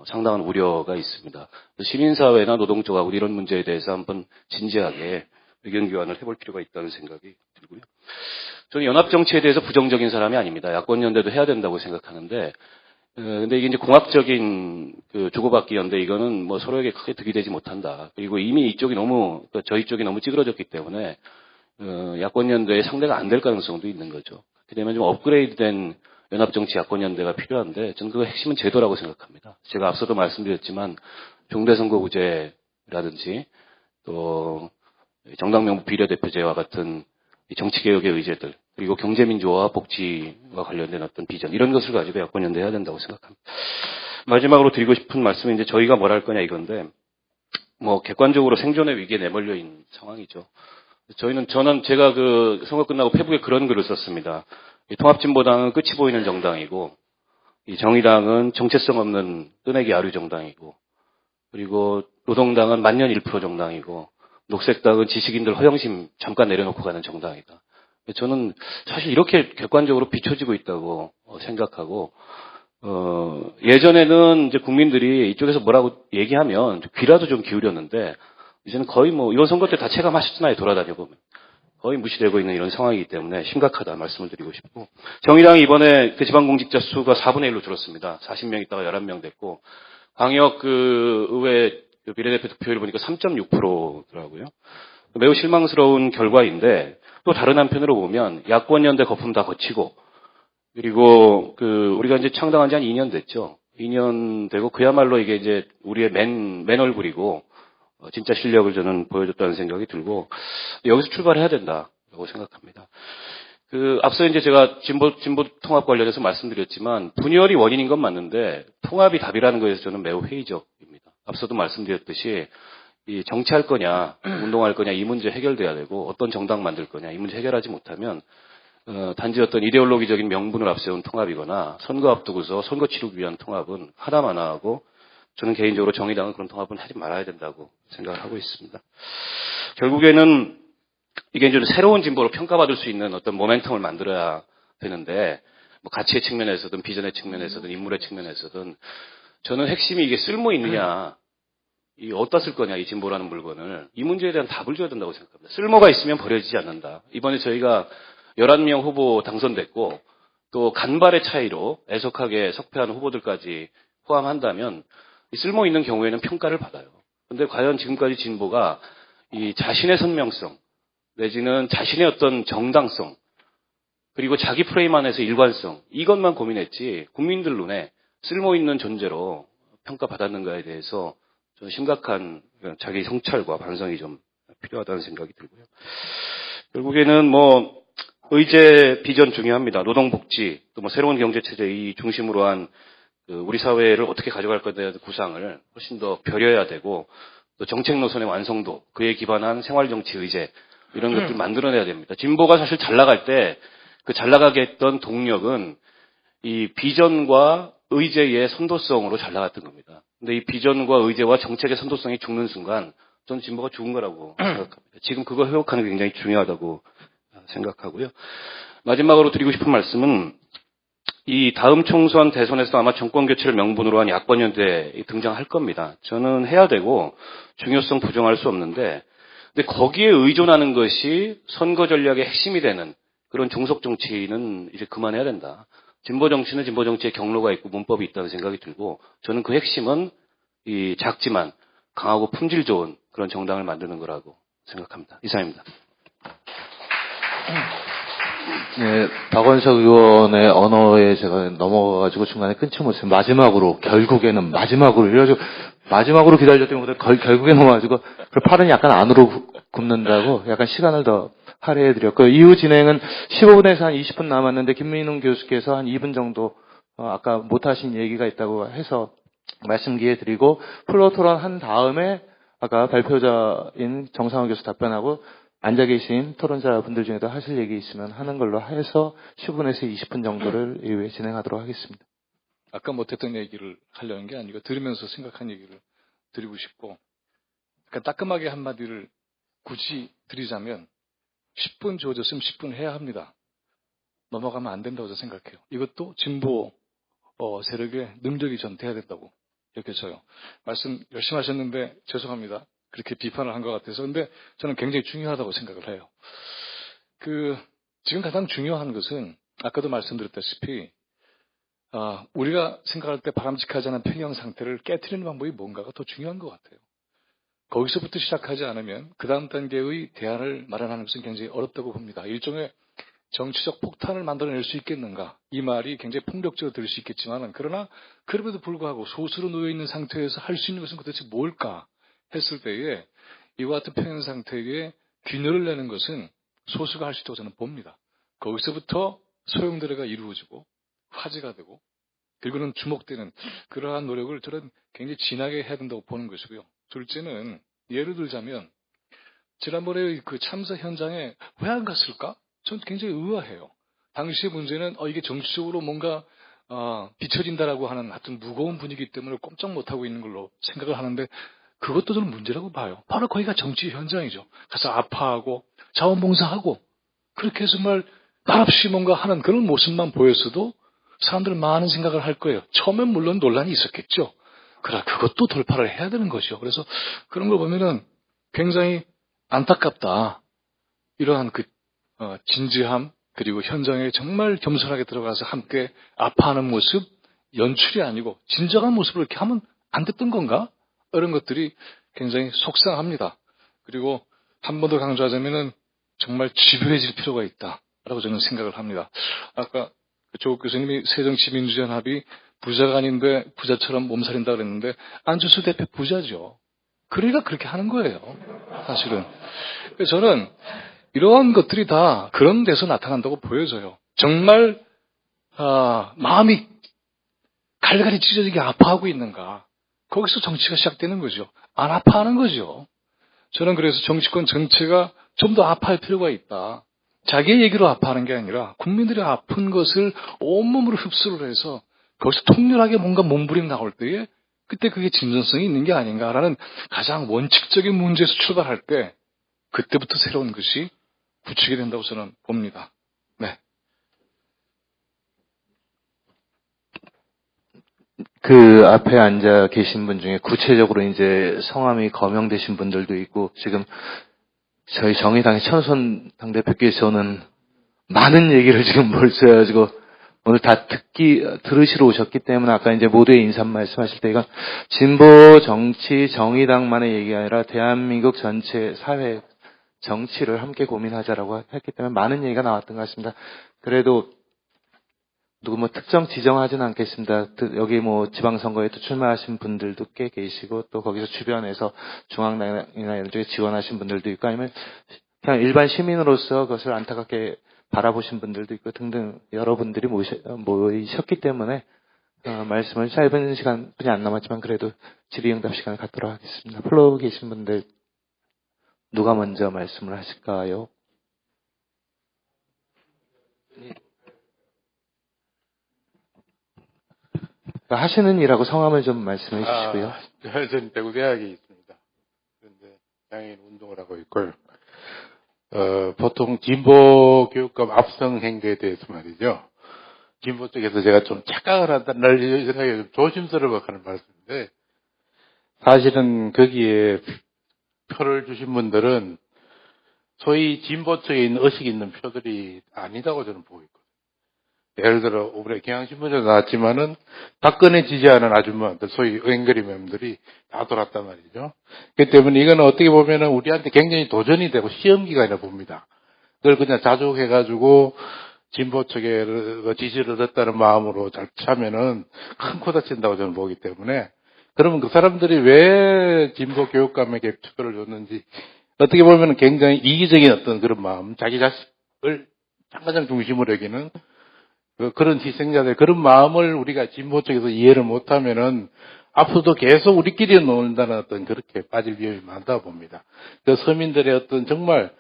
상당한 우려가 있습니다. 시민사회나 노동조합 이런 문제에 대해서 한번 진지하게 의견 교환을 해볼 필요가 있다는 생각이 들고요. 저는 연합정치에 대해서 부정적인 사람이 아닙니다. 야권연대도 해야 된다고 생각하는데, 근데 이게 이제 공학적인 그 주고받기 연대 이거는 뭐 서로에게 크게 득이 되지 못한다. 그리고 이미 이쪽이 너무, 저희 쪽이 너무 찌그러졌기 때문에, 야권연대의 상대가 안 될 가능성도 있는 거죠. 그렇게 되면 좀 업그레이드된 연합정치 야권연대가 필요한데, 저는 그 핵심은 제도라고 생각합니다. 제가 앞서도 말씀드렸지만, 종대선거구제라든지, 또, 정당명부 비례대표제와 같은 정치개혁의 의제들, 그리고 경제민주화와 복지와 관련된 어떤 비전, 이런 것을 가지고 야권연대해야 된다고 생각합니다. 마지막으로 드리고 싶은 말씀은 이제 저희가 뭘 할 거냐 이건데, 뭐, 객관적으로 생존의 위기에 내몰려 있는 상황이죠. 저는 제가 그 선거 끝나고 페북에 그런 글을 썼습니다. 이 통합진보당은 끝이 보이는 정당이고, 이 정의당은 정체성 없는 뜨내기 아류 정당이고, 그리고 노동당은 만년 1% 정당이고, 녹색당은 지식인들 허영심 잠깐 내려놓고 가는 정당이다. 저는 사실 이렇게 객관적으로 비춰지고 있다고 생각하고, 예전에는 이제 국민들이 이쪽에서 뭐라고 얘기하면 귀라도 좀 기울였는데, 이제는 거의 뭐, 이번 선거 때 다 체감하셨잖아요, 돌아다녀보면. 거의 무시되고 있는 이런 상황이기 때문에 심각하다 말씀을 드리고 싶고, 정의당이 이번에 그 지방공직자 수가 4분의 1로 줄었습니다. 40명 있다가 11명 됐고, 광역 그 의회 그 비례대표 득표율 보니까 3.6%더라고요. 매우 실망스러운 결과인데, 또 다른 한편으로 보면 야권연대 거품 다 거치고, 그리고 그 우리가 이제 창당한 지 한 2년 됐죠. 2년 되고 그야말로 이게 이제 우리의 맨 얼굴이고 진짜 실력을 저는 보여줬다는 생각이 들고, 여기서 출발해야 된다고 생각합니다. 그 앞서 이제 제가 진보 통합 관련해서 말씀드렸지만 분열이 원인인 건 맞는데 통합이 답이라는 것에서 저는 매우 회의적입니다. 앞서도 말씀드렸듯이 이 정치할 거냐, 운동할 거냐 이 문제 해결돼야 되고, 어떤 정당 만들 거냐 이 문제 해결하지 못하면 단지 어떤 이데올로기적인 명분을 앞세운 통합이거나 선거 앞두고서 선거 치르기 위한 통합은 하나마나하고, 저는 개인적으로 정의당은 그런 통합은 하지 말아야 된다고 생각을 하고 있습니다. 결국에는 이게 이제 새로운 진보로 평가받을 수 있는 어떤 모멘텀을 만들어야 되는데, 뭐 가치의 측면에서든 비전의 측면에서든 인물의 측면에서든 저는 핵심이 이게 쓸모 있느냐, 이 어디다 쓸 거냐 이 진보라는 물건을, 이 문제에 대한 답을 줘야 된다고 생각합니다. 쓸모가 있으면 버려지지 않는다. 이번에 저희가 11명 후보 당선됐고 또 간발의 차이로 애석하게 석패한 후보들까지 포함한다면 이 쓸모 있는 경우에는 평가를 받아요. 그런데 과연 지금까지 진보가 이 자신의 선명성 내지는 자신의 어떤 정당성, 그리고 자기 프레임 안에서 일관성, 이것만 고민했지 국민들 눈에 쓸모 있는 존재로 평가받았는가에 대해서 좀 심각한 자기 성찰과 반성이 좀 필요하다는 생각이 들고요. 결국에는 뭐 의제 비전 중요합니다. 노동복지, 또 뭐 새로운 경제체제 이 중심으로 한 우리 사회를 어떻게 가져갈 것에 대한 구상을 훨씬 더 벼려야 되고, 또 정책 노선의 완성도, 그에 기반한 생활정치 의제 이런 것들 만들어내야 됩니다. 진보가 사실 잘 나갈 때 그 잘 나가게 했던 동력은 이 비전과 의제의 선도성으로 잘 나갔던 겁니다. 근데 이 비전과 의제와 정책의 선도성이 죽는 순간 저는 진보가 죽은 거라고 생각합니다. 지금 그거 회복하는 게 굉장히 중요하다고 생각하고요. 마지막으로 드리고 싶은 말씀은 이 다음 총선 대선에서 아마 정권 교체를 명분으로 한 야권연대 등장할 겁니다. 저는 해야 되고 중요성 부정할 수 없는데, 근데 거기에 의존하는 것이 선거 전략의 핵심이 되는 그런 종속 정치는 이제 그만해야 된다. 진보 정치는 진보 정치의 경로가 있고 문법이 있다는 생각이 들고, 저는 그 핵심은 이 작지만 강하고 품질 좋은 그런 정당을 만드는 거라고 생각합니다. 이상입니다.
네, 박원석 의원의 언어에 제가 넘어가가지고 중간에 끊지 못했어요. 결국에는 마지막으로 이래가지고 마지막으로 기다렸더니 결국에 넘어가지고 그 팔은 약간 안으로 굽는다고 약간 시간을 더 할애해드렸고요. 이후 진행은 15분에서 한 20분 남았는데 김민웅 교수께서 한 2분 정도 아까 못하신 얘기가 있다고 해서 말씀 기회 드리고, 플로어 토론 한 다음에 아까 발표자인 정상훈 교수 답변하고 앉아 계신 토론자분들 중에도 하실 얘기 있으면 하는 걸로 해서 15분에서 20분 정도를 이후에 진행하도록 하겠습니다.
아까 못했던 얘기를 하려는 게 아니고 들으면서 생각한 얘기를 드리고 싶고, 그러니까 따끔하게 한마디를 굳이 드리자면 10분 주어졌으면 10분 해야 합니다. 넘어가면 안 된다고 저는 생각해요. 이것도 진보 세력의 능력이 전 돼야 된다고 여겨져요. 말씀 열심히 하셨는데 죄송합니다. 그렇게 비판을 한 것 같아서. 근데 저는 굉장히 중요하다고 생각을 해요. 지금 가장 중요한 것은 아까도 말씀드렸다시피 우리가 생각할 때 바람직하지 않은 평형 상태를 깨트리는 방법이 뭔가가 더 중요한 것 같아요. 거기서부터 시작하지 않으면 그 다음 단계의 대안을 마련하는 것은 굉장히 어렵다고 봅니다. 일종의 정치적 폭탄을 만들어낼 수 있겠는가? 이 말이 굉장히 폭력적으로 들릴 수 있겠지만 그러나 그럼에도 불구하고 소수로 놓여있는 상태에서 할 수 있는 것은 도대체 뭘까 했을 때에 이와 같은 평형 상태에 균열을 내는 것은 소수가 할 수 있다고 저는 봅니다. 거기서부터 소용돌이가 이루어지고 화제가 되고 그리고는 주목되는 그러한 노력을 저는 굉장히 진하게 해야 된다고 보는 것이고요. 둘째는 예를 들자면 지난번에 그 참사 현장에 왜 안 갔을까? 전 굉장히 의아해요. 당시의 문제는 이게 정치적으로 뭔가 비춰진다라고 하는 하여튼 무거운 분위기 때문에 꼼짝 못하고 있는 걸로 생각을 하는데 그것도 저는 문제라고 봐요. 바로 거기가 정치 현장이죠. 가서 아파하고 자원봉사하고 그렇게 해서 말없이 뭔가 하는 그런 모습만 보였어도 사람들은 많은 생각을 할 거예요. 처음엔 물론 논란이 있었겠죠. 그러나 그것도 돌파를 해야 되는 거죠. 그래서 그런 걸 보면은 굉장히 안타깝다. 이러한 진지함 그리고 현장에 정말 겸손하게 들어가서 함께 아파하는 모습 연출이 아니고 진정한 모습을 이렇게 하면 안 됐던 건가? 이런 것들이 굉장히 속상합니다. 그리고 한 번 더 강조하자면은 정말 집요해질 필요가 있다라고 저는 생각을 합니다. 아까 조국 교수님이 새정치민주연합이 부자가 아닌데 부자처럼 몸살인다 그랬는데 안철수 대표 부자죠. 그러니까 그렇게 하는 거예요. 사실은. 그래서 저는 이러한 것들이 다 그런 데서 나타난다고 보여져요. 정말 마음이 갈갈이 찢어지게 아파하고 있는가. 거기서 정치가 시작되는 거죠. 안 아파하는 거죠. 저는 그래서 정치권 전체가 좀 더 아파할 필요가 있다. 자기의 얘기로 아파하는 게 아니라 국민들이 아픈 것을 온몸으로 흡수를 해서 거기서 통렬하게 뭔가 몸부림 나올 때에 그때 그게 진전성이 있는 게 아닌가라는 가장 원칙적인 문제에서 출발할 때 그때부터 새로운 것이 구축이 된다고 저는 봅니다. 네.
그 앞에 앉아 계신 분 중에 구체적으로 이제 성함이 거명되신 분들도 있고 지금 저희 정의당의 천선 당대표께서는 많은 얘기를 지금 벌써 해가지고 오늘 다 들으시러 오셨기 때문에 아까 이제 모두의 인사 말씀하실 때 이건 진보 정치 정의당만의 얘기가 아니라 대한민국 전체 사회 정치를 함께 고민하자라고 했기 때문에 많은 얘기가 나왔던 것 같습니다. 그래도 누구 특정 지정하지는 않겠습니다. 여기 지방선거에 또 출마하신 분들도 꽤 계시고 또 거기서 주변에서 중앙당이나 이런 쪽에 지원하신 분들도 있고 아니면 그냥 일반 시민으로서 그것을 안타깝게 바라보신 분들도 있고 등등 여러분들이 모이셨기 때문에 말씀을 짧은 시간 분이 안 남았지만 그래도 질의응답 시간을 갖도록 하겠습니다. 플로우 계신 분들 누가 먼저 말씀을 하실까요? 하시는 일하고 성함을 좀 말씀해 주시고요.
저는 대구대학에 있습니다. 그런데 장애인 운동을 하고 있고요. 보통 진보 교육감 압승 행태에 대해서 말이죠. 진보 쪽에서 제가 좀 착각을 한다는 생각에 좀 조심스러워 하는 말씀인데, 사실은 거기에 표를 주신 분들은 소위 진보 쪽에 있는 의식이 있는 표들이 아니다고 저는 보고 있거든요. 예를 들어, 이번에 경향신문에서 나왔지만은, 박근혜 지지하는 아줌마들, 소위 앵그리맨들이 다 돌았단 말이죠. 그렇기 때문에 이거는 어떻게 보면은 우리한테 굉장히 도전이 되고 시험기간이라 봅니다. 그걸 그냥 자족해가지고, 진보 쪽에 지지를 얻었다는 마음으로 잘 차면은 큰 코 다친다고 저는 보기 때문에, 그러면 그 사람들이 왜 진보 교육감에게 투표를 줬는지, 어떻게 보면은 굉장히 이기적인 어떤 그런 마음, 자기 자식을 참가장 중심으로 여기는 그런 희생자들, 그런 마음을 우리가 진보 쪽에서 이해를 못하면은 앞으로도 계속 우리끼리 논다는 어떤 그렇게 빠질 위험이 많다고 봅니다. 그 서민들의 어떤 정말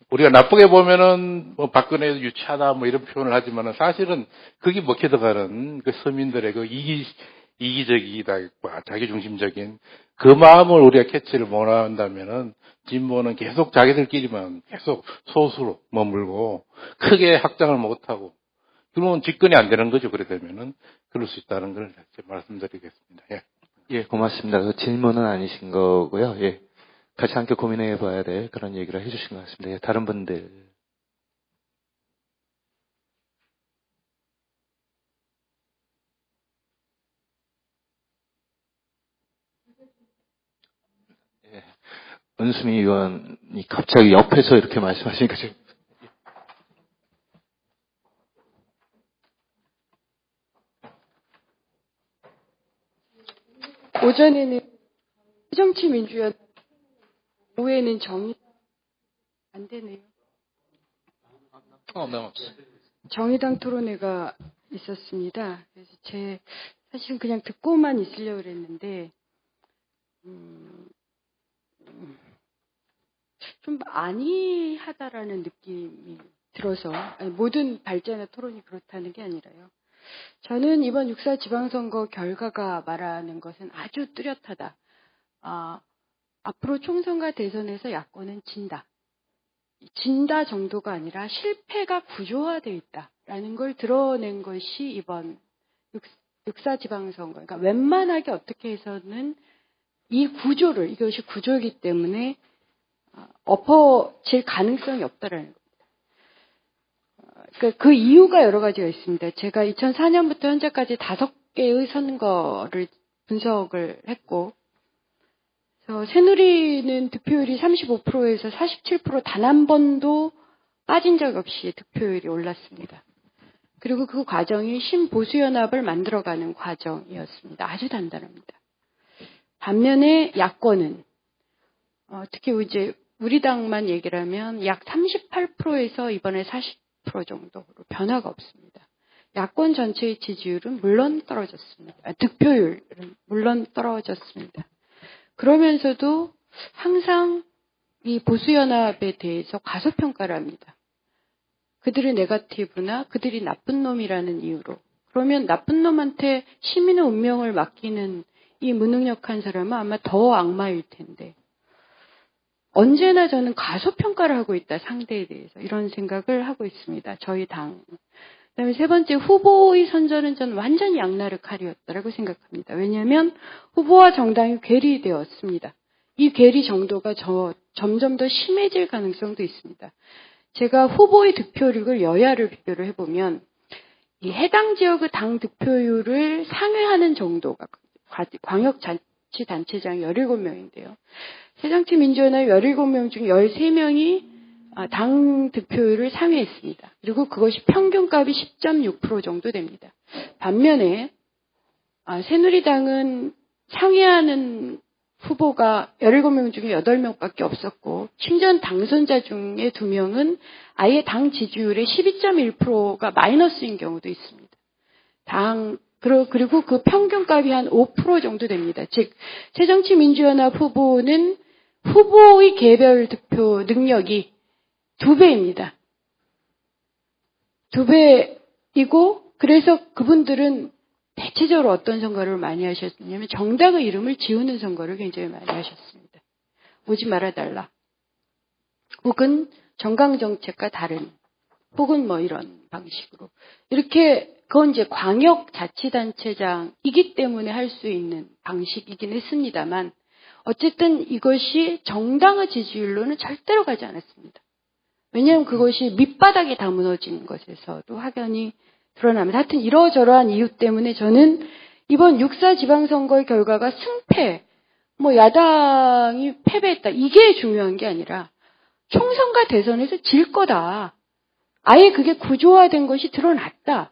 우리가 나쁘게 보면은 박근혜 유치하다 이런 표현을 하지만은 사실은 그게 먹혀 들어가는 그 서민들의 그 이기적이다, 자기중심적인 그 마음을 우리가 캐치를 못 한다면은 진보는 계속 자기들끼리만 계속 소수로 머물고 크게 확장을 못하고 그러면 집권이 안 되는 거죠. 그래 되면은 그럴 수 있다는 걸 말씀드리겠습니다. 예.
예, 고맙습니다. 그 질문은 아니신 거고요. 예. 같이 함께 고민해 봐야 될 그런 얘기를 해주신 것 같습니다. 예, 다른 분들. 예. 은수미 의원이 갑자기 옆에서 이렇게 말씀하시니까 지금.
오전에는 새정치민주연, 오후에는 정의 안 되네요.
네.
정의당 토론회가 있었습니다. 그래서 사실은 그냥 듣고만 있으려고 그랬는데 좀 안이하다라는 느낌이 들어서, 아니, 모든 발제나 토론이 그렇다는 게 아니라요. 저는 이번 6.4 지방선거 결과가 말하는 것은 아주 뚜렷하다. 앞으로 총선과 대선에서 야권은 진다. 진다 정도가 아니라 실패가 구조화되어 있다라는 걸 드러낸 것이 이번 6.4 지방선거. 그러니까 웬만하게 어떻게 해서는 이 구조를, 이것이 구조이기 때문에 엎어질 가능성이 없다라는 겁니다. 그 이유가 여러 가지가 있습니다. 제가 2004년부터 현재까지 5개의 선거를 분석을 했고, 그래서 새누리는 득표율이 35%에서 47% 단 한 번도 빠진 적 없이 득표율이 올랐습니다. 그리고 그 과정이 신보수연합을 만들어가는 과정이었습니다. 아주 단단합니다. 반면에 야권은 특히 이제 우리 당만 얘기를 하면 약 38%에서 이번에 40% 정도로 변화가 없습니다. 야권 전체의 지지율은 물론 떨어졌습니다. 득표율은 물론 떨어졌습니다. 그러면서도 항상 이 보수연합에 대해서 과소평가를 합니다. 그들의 네거티브나 그들이 나쁜 놈이라는 이유로. 그러면 나쁜 놈한테 시민의 운명을 맡기는 이 무능력한 사람은 아마 더 악마일 텐데, 언제나 저는 과소평가를 하고 있다, 상대에 대해서. 이런 생각을 하고 있습니다. 저희 당. 그다음에 세 번째, 후보의 선전은 저는 완전히 양날의 칼이었다라고 생각합니다. 왜냐하면 후보와 정당이 괴리되었습니다. 이 괴리 정도가 점점 더 심해질 가능성도 있습니다. 제가 후보의 득표율을 여야를 비교를 해보면 이 해당 지역의 당 득표율을 상회하는 정도가, 광역자치단체장 17명인데요. 새정치민주연합 17명 중 13명이 당 득표율을 상회했습니다. 그리고 그것이 평균값이 10.6% 정도 됩니다. 반면에 새누리당은 상회하는 후보가 17명 중에 8명밖에 없었고, 심지어 당선자 중에 2명은 아예 당 지지율의 12.1%가 마이너스인 경우도 있습니다. 그리고 그 평균값이 한 5% 정도 됩니다. 즉, 새정치민주연합 후보는 후보의 개별 득표 능력이 2배입니다. 2배이고, 그래서 그분들은 대체적으로 어떤 선거를 많이 하셨냐면 정당의 이름을 지우는 선거를 굉장히 많이 하셨습니다. 오지 말아달라. 혹은 정강정책과 다른, 혹은 뭐 이런 방식으로. 이렇게, 그건 이제 광역자치단체장이기 때문에 할 수 있는 방식이긴 했습니다만, 어쨌든 이것이 정당의 지지율로는 절대로 가지 않았습니다. 왜냐하면 그것이 밑바닥에 다 무너지는 것에서도 확연히 드러납니다. 하여튼 이러저러한 이유 때문에 저는 이번 6.4 지방선거의 결과가 승패, 야당이 패배했다, 이게 중요한 게 아니라 총선과 대선에서 질 거다. 아예 그게 구조화된 것이 드러났다.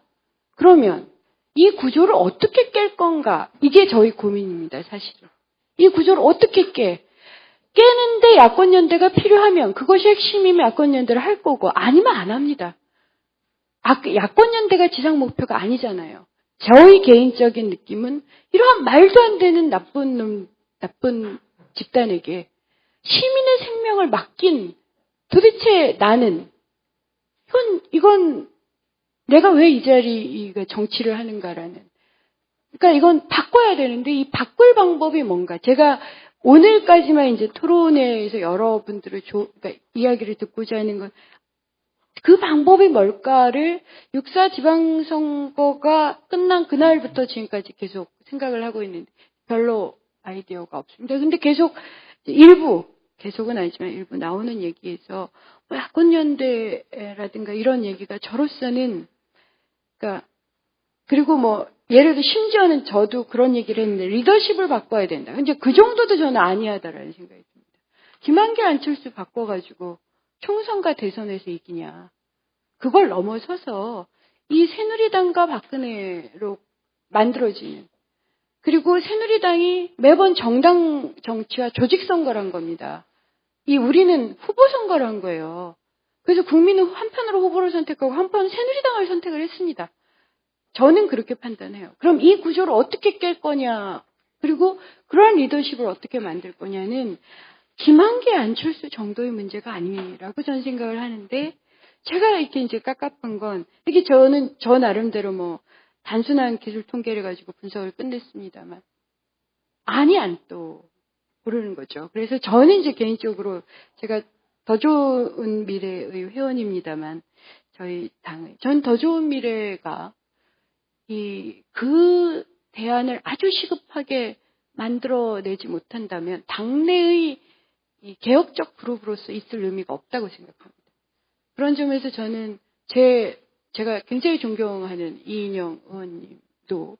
그러면 이 구조를 어떻게 깰 건가? 이게 저희 고민입니다, 사실은. 이 구조를 어떻게 깨는데 야권연대가 필요하면 그것이 핵심이면 야권연대를 할 거고, 아니면 안 합니다. 야권연대가 지상 목표가 아니잖아요. 저의 개인적인 느낌은 이러한 말도 안 되는 나쁜 집단에게 시민의 생명을 맡긴, 도대체 나는, 이건 내가 왜 이 자리 정치를 하는가라는. 그러니까 이건 바꿔야 되는데, 이 바꿀 방법이 뭔가. 제가 오늘까지만 이제 토론회에서 여러분들을 그러니까 이야기를 듣고자 하는 건, 그 방법이 뭘까를 6.4 지방선거가 끝난 그날부터 지금까지 계속 생각을 하고 있는데 별로 아이디어가 없습니다. 근데 계속 계속은 아니지만 일부 나오는 얘기에서 뭐 야권연대라든가 이런 얘기가 저로서는 그러니까 그리고 뭐 예를 들어 심지어는 저도 그런 얘기를 했는데 리더십을 바꿔야 된다. 근데 그 정도도 저는 아니하다라는 생각이 듭니다. 김한길 안철수 바꿔가지고 총선과 대선에서 이기냐. 그걸 넘어서서 이 새누리당과 박근혜로 만들어지는 그리고 새누리당이 매번 정당 정치와 조직 선거란 겁니다. 우리는 후보 선거를 한 거예요. 그래서 국민은 한편으로 후보를 선택하고 한편은 새누리당을 선택을 했습니다. 저는 그렇게 판단해요. 그럼 이 구조를 어떻게 깰 거냐, 그리고 그런 리더십을 어떻게 만들 거냐는 김한길 안철수 정도의 문제가 아니라고 저는 생각을 하는데, 제가 이렇게 이제 깝깝한 건, 이게 저는 저 나름대로 뭐 단순한 기술 통계를 가지고 분석을 끝냈습니다만, 아니 안 또 모르는 거죠. 그래서 저는 이제 개인적으로 제가 더 좋은 미래의 회원입니다만, 저희 당의 전 더 좋은 미래가 그 대안을 아주 시급하게 만들어내지 못한다면 당내의 이 개혁적 그룹으로서 있을 의미가 없다고 생각합니다. 그런 점에서 저는 제가 굉장히 존경하는 이인영 의원님도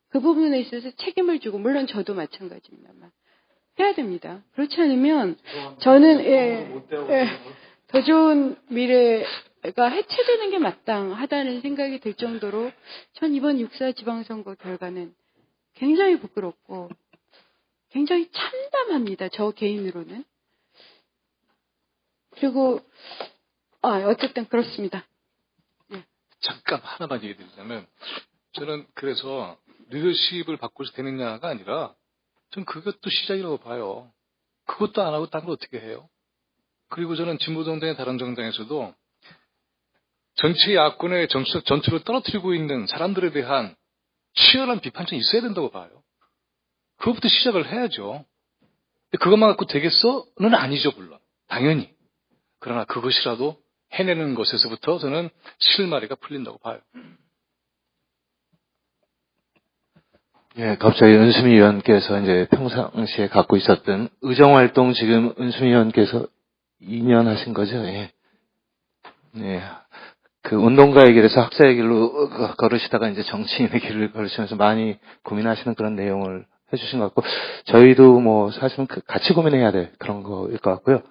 그 부분에 있어서 책임을 지고, 물론 저도 마찬가지입니다만 해야 됩니다. 그렇지 않으면 저는 더 좋은 미래가 해체되는 게 마땅하다는 생각이 들 정도로 전 이번 6.4 지방선거 결과는 굉장히 부끄럽고 굉장히 참담합니다. 저 개인으로는. 그리고 어쨌든 그렇습니다.
잠깐 하나만 얘기 드리자면, 저는 그래서 리더십을 바꿔서 되느냐가 아니라 전 그것도 시작이라고 봐요. 그것도 안 하고 딴 걸 어떻게 해요? 그리고 저는 진보정당의 다른 정당에서도 정치 야권의 정치적 전투를 떨어뜨리고 있는 사람들에 대한 치열한 비판점이 있어야 된다고 봐요. 그것부터 시작을 해야죠. 근데 그것만 갖고 되겠어?는 아니죠, 물론. 당연히. 그러나 그것이라도 해내는 것에서부터 저는 실마리가 풀린다고 봐요.
예, 갑자기 은수미 의원께서 이제 평상시에 갖고 있었던 의정활동 지금 은수미 의원께서 2년 하신 거죠? 예. 예. 그 운동가의 길에서 학사의 길로 걸으시다가 이제 정치인의 길을 걸으시면서 많이 고민하시는 그런 내용을 해주신 것 같고, 저희도 뭐 사실은 같이 고민해야 될 그런 거일 것 같고요.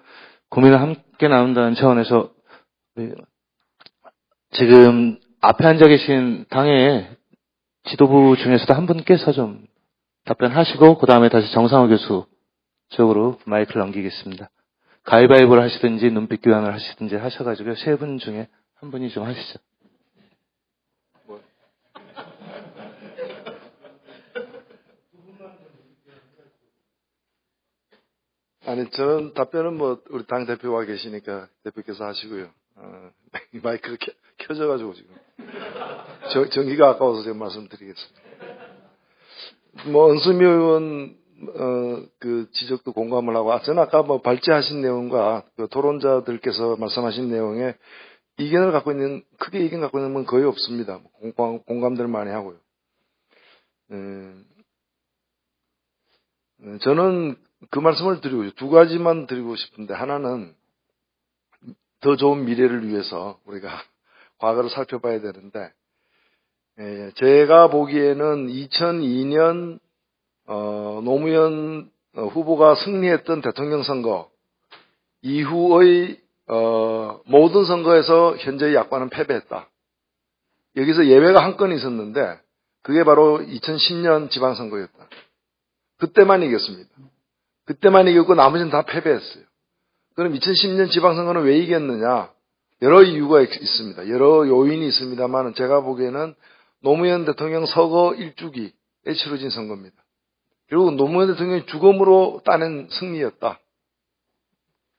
고민을 함께 나눈다는 차원에서 지금 앞에 앉아 계신 당의 지도부 중에서도 한 분께서 좀 답변하시고 그 다음에 다시 정상호 교수 쪽으로 마이크를 넘기겠습니다. 가위바위보를 하시든지 눈빛 교환을 하시든지 하셔가지고 세 분 중에 한 분이 좀 하시죠.
아니, 저는 답변은 뭐 우리 당 대표가 계시니까 대표께서 하시고요. 마이크가 켜져가지고 지금 전기가 아까워서 제가 말씀드리겠습니다. 뭐 은수미 의원 그 지적도 공감을 하고, 저는 아까 뭐 발제하신 내용과 그 토론자들께서 말씀하신 내용에 이견을 갖고 있는, 크게 이견 갖고 있는 건 거의 없습니다. 공감들 많이 하고요. 저는 그 말씀을 드리고, 두 가지만 드리고 싶은데, 하나는 더 좋은 미래를 위해서 우리가 과거를 살펴봐야 되는데, 제가 보기에는 2002년 노무현 후보가 승리했던 대통령 선거 이후의 모든 선거에서 현재의 야권은 패배했다. 여기서 예외가 한 건 있었는데 그게 바로 2010년 지방선거였다. 그때만 이겼습니다. 그때만 이겼고 나머지는 다 패배했어요. 그럼 2010년 지방선거는 왜 이겼느냐? 여러 이유가 있습니다. 여러 요인이 있습니다만 제가 보기에는 노무현 대통령 서거 1주기에 치러진 선거입니다. 결국 노무현 대통령이 죽음으로 따낸 승리였다.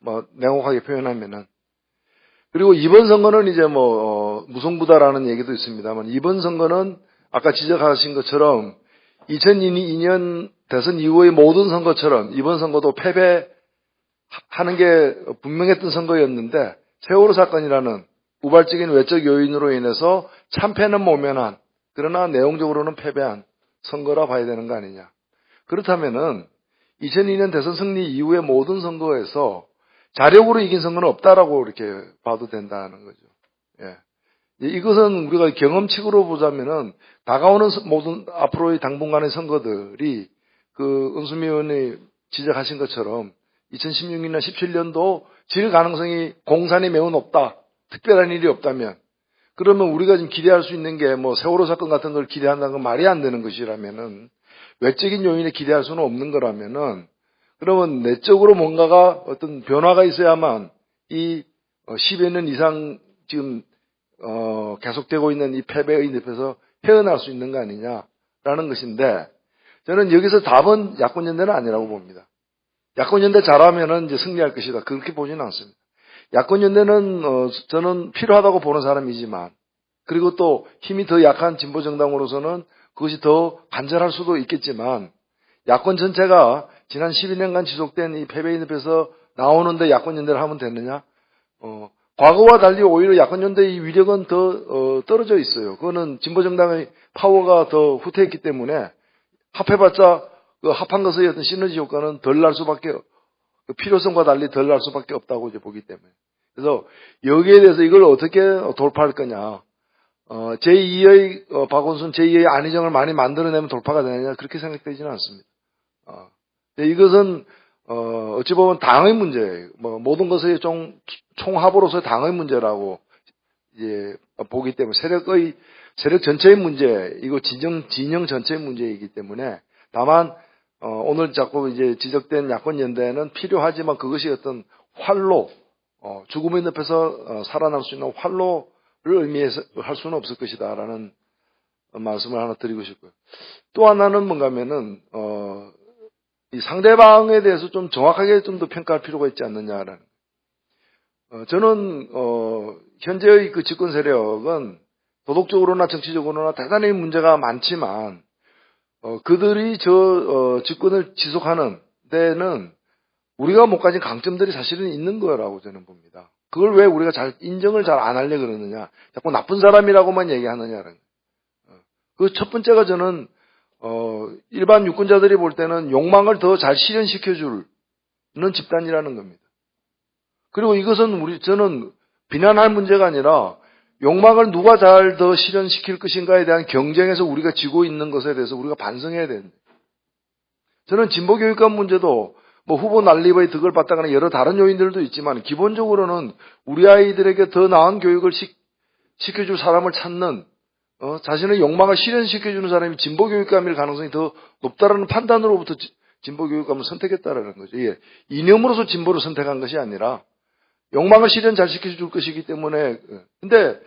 뭐 냉혹하게 표현하면은. 그리고 이번 선거는 이제 무승부다라는 얘기도 있습니다만, 이번 선거는 아까 지적하신 것처럼 2002년 대선 이후의 모든 선거처럼 이번 선거도 패배하는 게 분명했던 선거였는데, 세월호 사건이라는 우발적인 외적 요인으로 인해서 참패는 모면한, 그러나 내용적으로는 패배한 선거라 봐야 되는 거 아니냐. 그렇다면은 2002년 대선 승리 이후의 모든 선거에서 자력으로 이긴 선거는 없다라고 이렇게 봐도 된다는 거죠. 예. 이것은 우리가 경험칙으로 보자면은 다가오는 모든 앞으로의 당분간의 선거들이 그 은수미 의원이 지적하신 것처럼 2016년이나 17년도 질 가능성이 공산이 매우 높다. 특별한 일이 없다면 그러면 우리가 지금 기대할 수 있는 게 뭐 세월호 사건 같은 걸 기대한다는 건 말이 안 되는 것이라면은 외적인 요인에 기대할 수는 없는 거라면은 그러면 내적으로 뭔가가 어떤 변화가 있어야만 이 10여 년 이상 지금 계속되고 있는 이 패배의 늪에서 헤어날 수 있는 거 아니냐라는 것인데 저는 여기서 답은 야권연대는 아니라고 봅니다. 야권연대 잘하면은 이제 승리할 것이다. 그렇게 보지는 않습니다. 야권연대는 저는 필요하다고 보는 사람이지만 그리고 또 힘이 더 약한 진보정당으로서는 그것이 더 간절할 수도 있겠지만 야권 전체가 지난 12년간 지속된 이 패배의 늪에서 나오는데 야권연대를 하면 되느냐? 과거와 달리 오히려 야권연대의 위력은 더 떨어져 있어요. 그거는 진보정당의 파워가 더 후퇴했기 때문에 합해봤자 그 합한 것의 어떤 시너지 효과는 덜 날 수밖에 그 필요성과 달리 덜 날 수밖에 없다고 이제 보기 때문에 그래서 여기에 대해서 이걸 어떻게 돌파할 거냐 제2의 박원순 제2의 안희정을 많이 만들어내면 돌파가 되느냐 그렇게 생각되지는 않습니다. 이것은 어찌 보면 당의 문제, 뭐 모든 것의 총합으로서의 당의 문제라고 이제 보기 때문에 세력 전체의 문제, 이거 진영 전체의 문제이기 때문에 다만 오늘 자꾸 이제 지적된 야권 연대는 필요하지만 그것이 어떤 활로 죽음의 늪에서 살아날 수 있는 활로를 의미해서 할 수는 없을 것이다라는 말씀을 하나 드리고 싶고요. 또 하나는 뭔가면은 이 상대방에 대해서 좀 정확하게 좀 더 평가할 필요가 있지 않느냐라는. 저는 현재의 그 집권 세력은 도덕적으로나 정치적으로나 대단히 문제가 많지만 그들이 집권을 지속하는 데는 우리가 못 가진 강점들이 사실은 있는 거라고 저는 봅니다. 그걸 왜 우리가 인정을 잘 안 하려고 그러느냐. 자꾸 나쁜 사람이라고만 얘기하느냐는. 그 첫 번째가 저는 일반 유권자들이 볼 때는 욕망을 더 잘 실현시켜주는 집단이라는 겁니다. 그리고 이것은 저는 비난할 문제가 아니라 욕망을 누가 잘 더 실현시킬 것인가에 대한 경쟁에서 우리가 지고 있는 것에 대해서 우리가 반성해야 됩니다. 저는 진보교육감 문제도 뭐 후보 난립의 득을 받다거나 여러 다른 요인들도 있지만 기본적으로는 우리 아이들에게 더 나은 교육을 시켜줄 사람을 찾는 자신의 욕망을 실현시켜주는 사람이 진보교육감일 가능성이 더 높다라는 판단으로부터 진보교육감을 선택했다라는 거죠. 예. 이념으로서 진보를 선택한 것이 아니라 욕망을 실현 잘 시켜줄 것이기 때문에. 근데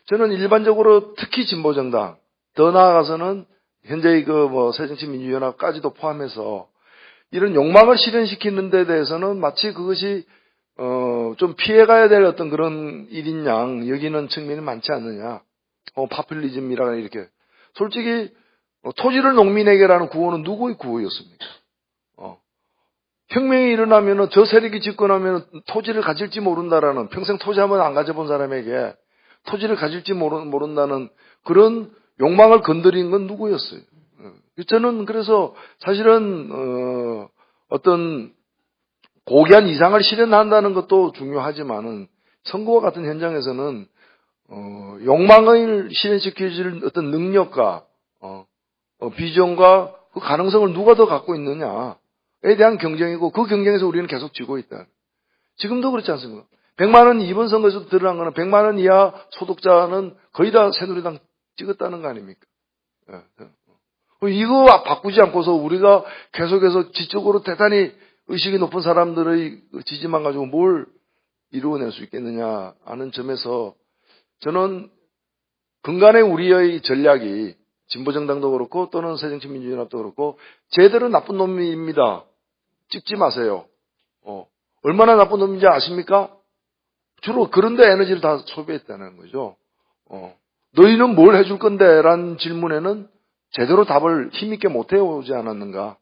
저는 일반적으로 특히 진보정당, 더 나아가서는 현재의 새정치민주연합까지도 포함해서 이런 욕망을 실현시키는 데 대해서는 마치 그것이 좀 피해가야 될 어떤 그런 일인 양 여기는 측면이 많지 않느냐. 파퓰리즘이라 이렇게. 솔직히 토지를 농민에게라는 구호는 누구의 구호였습니까? 혁명이 일어나면은 저 세력이 집권하면 토지를 가질지 모른다라는 평생 토지 한번 안 가져본 사람에게 토지를 가질지 모른다는 그런 욕망을 건드린 건 누구였어요? 저는 그래서 사실은 어떤 고귀한 이상을 실현한다는 것도 중요하지만은 선거와 같은 현장에서는 욕망을 실현시켜줄 어떤 능력과 비전과 그 가능성을 누가 더 갖고 있느냐에 대한 경쟁이고 그 경쟁에서 우리는 계속 지고 있다. 지금도 그렇지 않습니까? 100만 원 이번 선거에서 드러난 거는 100만 원 이하 소득자는 거의 다 새누리당 찍었다는 거 아닙니까? 이거 바꾸지 않고서 우리가 계속해서 지적으로 대단히 의식이 높은 사람들의 지지만 가지고 뭘 이루어낼 수 있겠느냐 하는 점에서 저는 근간에 우리의 전략이 진보정당도 그렇고 또는 새정치민주연합도 그렇고 쟤들은 나쁜 놈입니다. 찍지 마세요. 얼마나 나쁜 놈인지 아십니까? 주로 그런데 에너지를 다 소비했다는 거죠. 너희는 뭘 해줄 건데? 라는 질문에는 제대로 답을 힘있게 못 해오지 않았는가.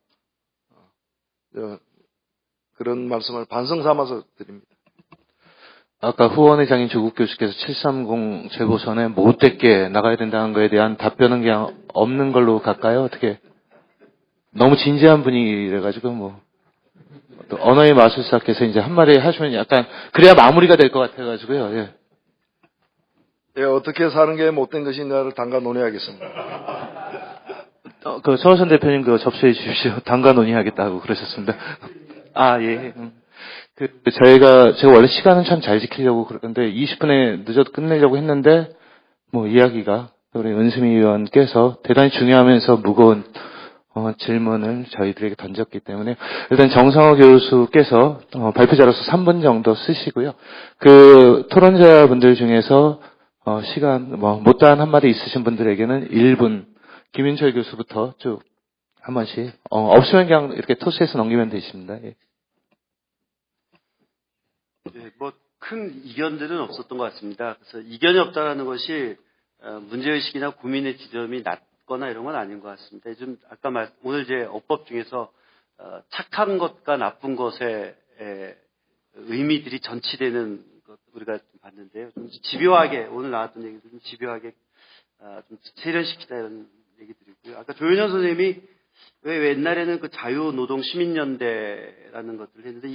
그런 말씀을 반성 삼아서 드립니다.
아까 후원회장인 조국 교수께서 730 재보선에 못됐게 나가야 된다는 거에 대한 답변은 그냥 없는 걸로 갈까요? 어떻게? 너무 진지한 분위기래가지고 뭐 또 언어의 마술사께서 이제 한마디 하시면 약간 그래야 마무리가 될 것 같아가지고요. 예.
예, 어떻게 사는 게 못된 것인가를 당가 논의하겠습니다.
그 서호선 대표님 그 접수해 주십시오. 당가 논의하겠다고 그러셨습니다. 아 예. 제가 원래 시간은 참 잘 지키려고 그러는데 20분에 늦어도 끝내려고 했는데 뭐 이야기가 우리 은수미 의원께서 대단히 중요하면서 무거운 질문을 저희들에게 던졌기 때문에 일단 정상호 교수께서 발표자로서 3분 정도 쓰시고요. 그 토론자분들 중에서 시간 못다한 한마디 있으신 분들에게는 1분 김인철 교수부터 쭉 한 번씩 없으면 그냥 이렇게 토스해서 넘기면 되십니다. 예.
네, 뭐 큰 이견들은 없었던 것 같습니다. 그래서 이견이 없다라는 것이 문제의식이나 고민의 지점이 낮거나 이런 건 아닌 것 같습니다. 좀 아까 오늘 이제 어법 중에서 착한 것과 나쁜 것의 의미들이 전치되는 것 우리가 좀 봤는데요. 좀 집요하게 오늘 나왔던 얘기도 좀 집요하게 좀 세련시키다 이런 얘기들이고요. 아까 조현현 선생님이 왜 옛날에는 그 자유노동 시민연대라는 것들을 했는데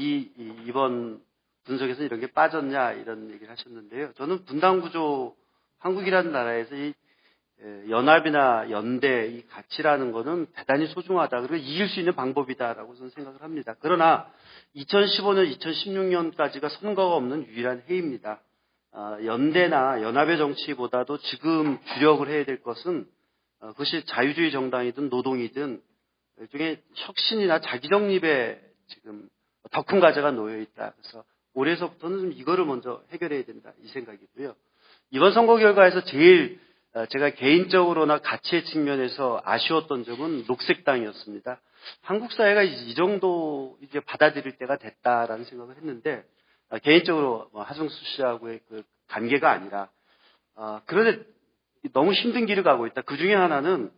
이번 분석에서 이런 게 빠졌냐 이런 얘기를 하셨는데요. 저는 분당구조 한국이라는 나라에서 이 연합이나 연대 이 가치라는 거는 대단히 소중하다. 그리고 이길 수 있는 방법이다라고 저는 생각을 합니다. 그러나 2015년, 2016년까지가 선거가 없는 유일한 해입니다. 연대나 연합의 정치보다도 지금 주력을 해야 될 것은 그것이 자유주의 정당이든 노동이든 일종의 혁신이나 자기 정립에 지금 더 큰 과제가 놓여 있다. 그래서 올해서부터는 좀 이거를 먼저 해결해야 된다 이 생각이고요. 이번 선거 결과에서 제일 제가 개인적으로나 가치의 측면에서 아쉬웠던 점은 녹색당이었습니다. 한국 사회가 이 정도 이제 받아들일 때가 됐다라는 생각을 했는데 개인적으로 하승수 씨하고의 그 관계가 아니라 그런데 너무 힘든 길을 가고 있다. 그 중에 하나는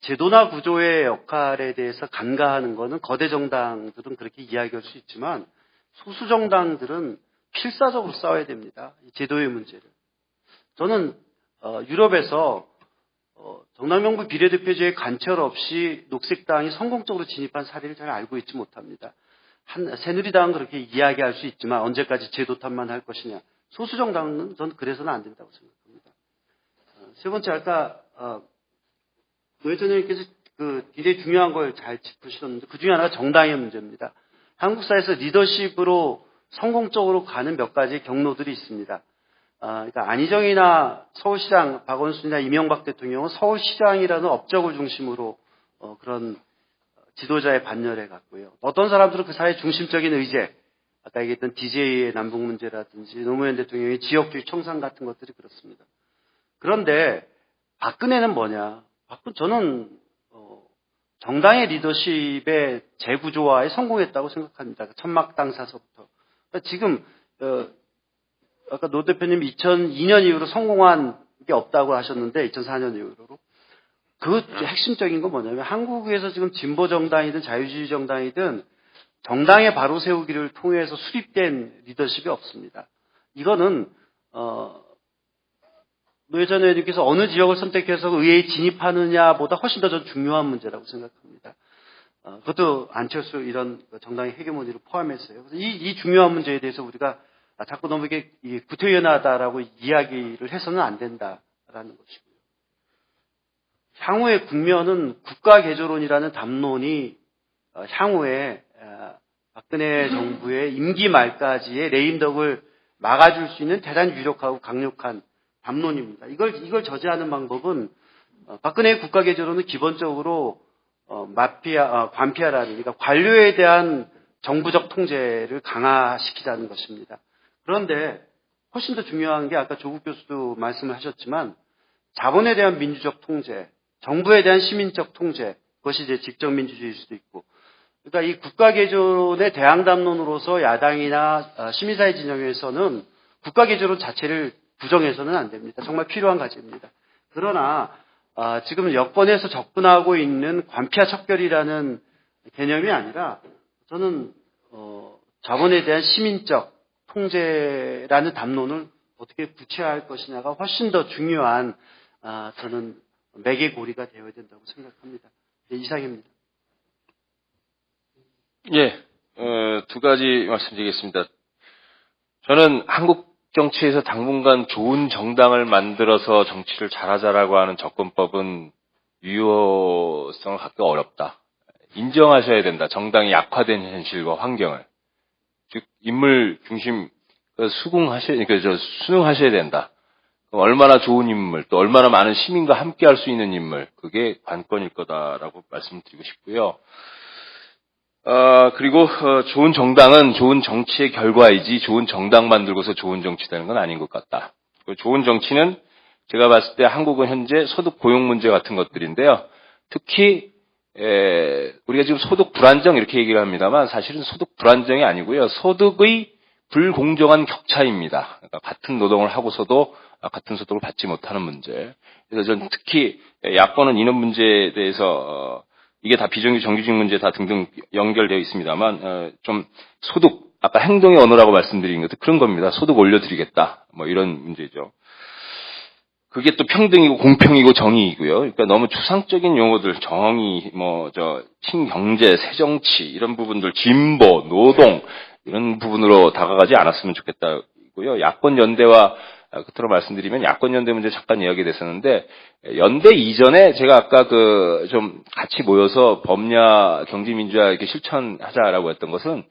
제도나 구조의 역할에 대해서 간과하는 것은 거대 정당들은 그렇게 이야기할 수 있지만 소수 정당들은 필사적으로 싸워야 됩니다. 이 제도의 문제를. 저는 유럽에서 정당명부 비례대표제의 관철 없이 녹색당이 성공적으로 진입한 사례를 잘 알고 있지 못합니다. 새누리당은 그렇게 이야기할 수 있지만 언제까지 제도 탓만 할 것이냐. 소수 정당은 저는 그래서는 안 된다고 생각합니다. 세 번째 아까 노회찬 의원께서 굉장히 중요한 걸 잘 짚으셨는데 그 중에 하나가 정당의 문제입니다. 한국 사회에서 리더십으로 성공적으로 가는 몇 가지 경로들이 있습니다. 그러니까 안희정이나 서울시장, 박원순이나 이명박 대통령은 서울시장이라는 업적을 중심으로 그런 지도자의 반열에 갔고요. 어떤 사람들은 그 사회의 중심적인 의제, 아까 얘기했던 DJ의 남북 문제라든지 노무현 대통령의 지역주의 청산 같은 것들이 그렇습니다. 그런데 박근혜는 뭐냐? 저는 정당의 리더십의 재구조화에 성공했다고 생각합니다. 천막 당사서부터. 그러니까 지금 아까 노 대표님 2002년 이후로 성공한 게 없다고 하셨는데 2004년 이후로 그 핵심적인 건 뭐냐면 한국에서 지금 진보 정당이든 자유주의 정당이든 정당의 바로 세우기를 통해서 수립된 리더십이 없습니다. 이거는 노회찬 의원님께서 어느 지역을 선택해서 의회에 진입하느냐보다 훨씬 더 전 중요한 문제라고 생각합니다. 그것도 안철수 이런 정당의 헤게모니를 포함했어요. 그래서 이 중요한 문제에 대해서 우리가 자꾸 너무 이게 구태연하다라고 이야기를 해서는 안 된다라는 것이고요. 향후의 국면은 국가개조론이라는 담론이 향후에 박근혜 정부의 임기 말까지의 레임덕을 막아줄 수 있는 대단히 유력하고 강력한 담론입니다. 이걸 저지하는 방법은 박근혜의 국가개조론은 기본적으로 관피아라는 그러니까 관료에 대한 정부적 통제를 강화시키자는 것입니다. 그런데 훨씬 더 중요한 게 아까 조국 교수도 말씀을 하셨지만 자본에 대한 민주적 통제, 정부에 대한 시민적 통제, 그것이 이제 직접 민주주의일 수도 있고 그러니까 이 국가개조론의 대항 담론으로서 야당이나 시민사회 진영에서는 국가개조론 자체를 부정해서는 안 됩니다. 정말 필요한 과제입니다. 그러나 지금 여권에서 접근하고 있는 관피아 척결이라는 개념이 아니라 저는 자본에 대한 시민적 통제라는 담론을 어떻게 구체화할 것이냐가 훨씬 더 중요한 저는 매개고리가 되어야 된다고 생각합니다. 네, 이상입니다.
예, 두 가지 말씀드리겠습니다. 저는 한국 정치에서 당분간 좋은 정당을 만들어서 정치를 잘하자라고 하는 접근법은 유효성을 갖기가 어렵다. 인정하셔야 된다. 정당이 약화된 현실과 환경을. 즉, 인물 중심, 수능하셔야 된다. 얼마나 좋은 인물, 또 얼마나 많은 시민과 함께 할 수 있는 인물, 그게 관건일 거다라고 말씀드리고 싶고요. 그리고, 좋은 정당은 좋은 정치의 결과이지 좋은 정당 만들고서 좋은 정치 되는 건 아닌 것 같다. 좋은 정치는 제가 봤을 때 한국은 현재 소득 고용 문제 같은 것들인데요. 특히, 우리가 지금 소득 불안정 이렇게 얘기를 합니다만 사실은 소득 불안정이 아니고요. 소득의 불공정한 격차입니다. 그러니까 같은 노동을 하고서도 같은 소득을 받지 못하는 문제. 그래서 저는 특히 야권은 이런 문제에 대해서 이게 다 비정규 정규직 문제 다 등등 연결되어 있습니다만 좀 소득 아까 행동의 언어라고 말씀드린 것도 그런 겁니다. 소득 올려드리겠다 뭐 이런 문제죠. 그게 또 평등이고 공평이고 정의이고요. 그러니까 너무 추상적인 용어들 정의 친경제 새정치 이런 부분들 진보 노동 이런 부분으로 다가가지 않았으면 좋겠다고요. 야권 연대와 끝으로 말씀드리면 야권 연대 문제 잠깐 이야기됐었는데 연대 이전에 제가 아까 좀 같이 모여서 법야 경제민주화 이렇게 실천하자라고 했던 것은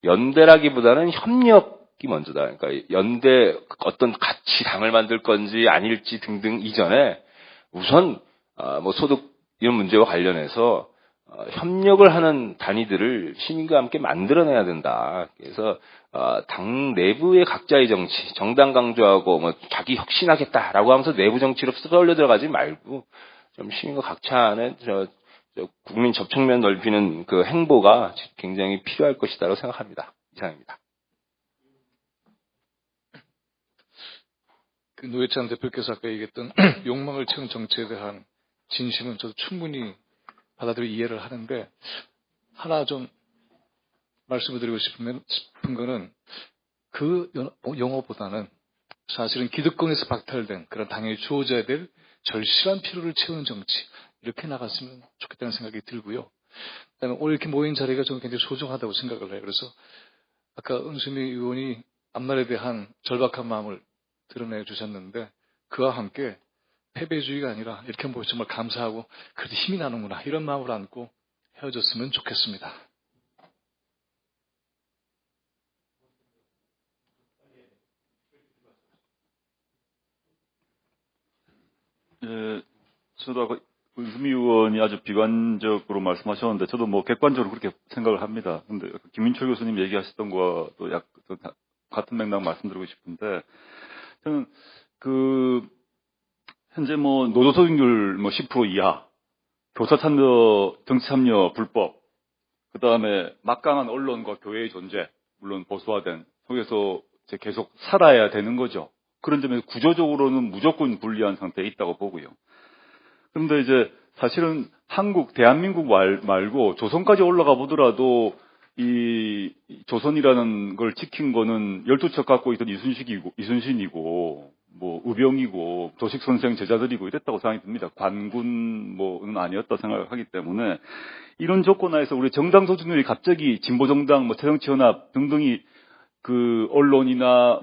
연대라기보다는 협력이 먼저다. 그러니까 연대 어떤 같이 당을 만들 건지 아닐지 등등 이전에 우선 소득 이런 문제와 관련해서 협력을 하는 단위들을 시민과 함께 만들어내야 된다. 그래서 당 내부의 각자의 정치, 정당 강조하고 자기 혁신하겠다라고 하면서 내부 정치로 쏠려 들어가지 말고 좀 시민과 각자 안에 국민 접촉면 넓히는 그 행보가 굉장히 필요할 것이다라고 생각합니다. 이상입니다.
노회찬 대표께서 아까 얘기했던 욕망을 채운 정치에 대한 진심은 저도 충분히 받아들여 이해를 하는데 하나 좀 말씀을 드리고 싶은 거는 그 용어보다는 사실은 기득권에서 박탈된 그런 당에 주어져야 될 절실한 필요를 채우는 정치 이렇게 나갔으면 좋겠다는 생각이 들고요. 그다음에 오늘 이렇게 모인 자리가 저는 굉장히 소중하다고 생각을 해요. 그래서 아까 은수미 의원이 앞날에 대한 절박한 마음을 드러내 주셨는데 그와 함께 패배주의가 아니라 이렇게 보면 정말 감사하고 그래도 힘이 나는구나 이런 마음을 안고 헤어졌으면 좋겠습니다.
예, 저도 아까 은수미 의원이 아주 비관적으로 말씀하셨는데 저도 객관적으로 그렇게 생각을 합니다. 근데 김민철 교수님 얘기하셨던 거와 또 같은 맥락 말씀드리고 싶은데 저는 현재 노조소득률 10% 이하, 교사 참여, 정치 참여 불법, 그 다음에 막강한 언론과 교회의 존재, 물론 보수화된 속에서 계속 살아야 되는 거죠. 그런 점에서 구조적으로는 무조건 불리한 상태에 있다고 보고요. 그런데 이제 사실은 대한민국 말고 조선까지 올라가 보더라도 이 조선이라는 걸 지킨 거는 12척 갖고 있던 이순신이고 의병이고 조식 선생 제자들이고 이랬다고 생각이 듭니다. 관군은 아니었다 생각하기 때문에 이런 조건 하에서 우리 정당 소득률이 갑자기 진보 정당 새정치연합 등등이 그 언론이나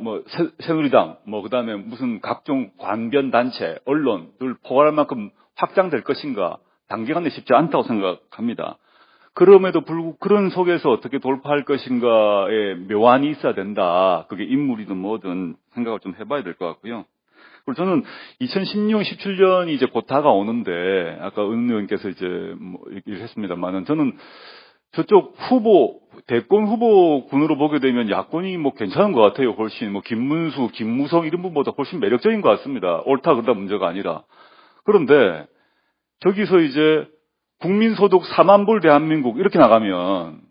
새누리당 그다음에 무슨 각종 관변 단체 언론들 포괄할 만큼 확장될 것인가 단기간에 쉽지 않다고 생각합니다. 그럼에도 불구하고 그런 속에서 어떻게 돌파할 것인가에 묘안이 있어야 된다. 그게 인물이든 뭐든 생각을 좀 해봐야 될 것 같고요. 그리고 저는 2016, 17년이 이제 곧 다가오는데 아까 은 의원께서 이제 얘기를 했습니다만은 저는 저쪽 대권 후보군으로 보게 되면 야권이 괜찮은 것 같아요. 훨씬 김문수, 김무성 이런 분보다 훨씬 매력적인 것 같습니다. 옳다 그러다 문제가 아니라. 그런데 저기서 이제 국민소득 4만 불 대한민국 이렇게 나가면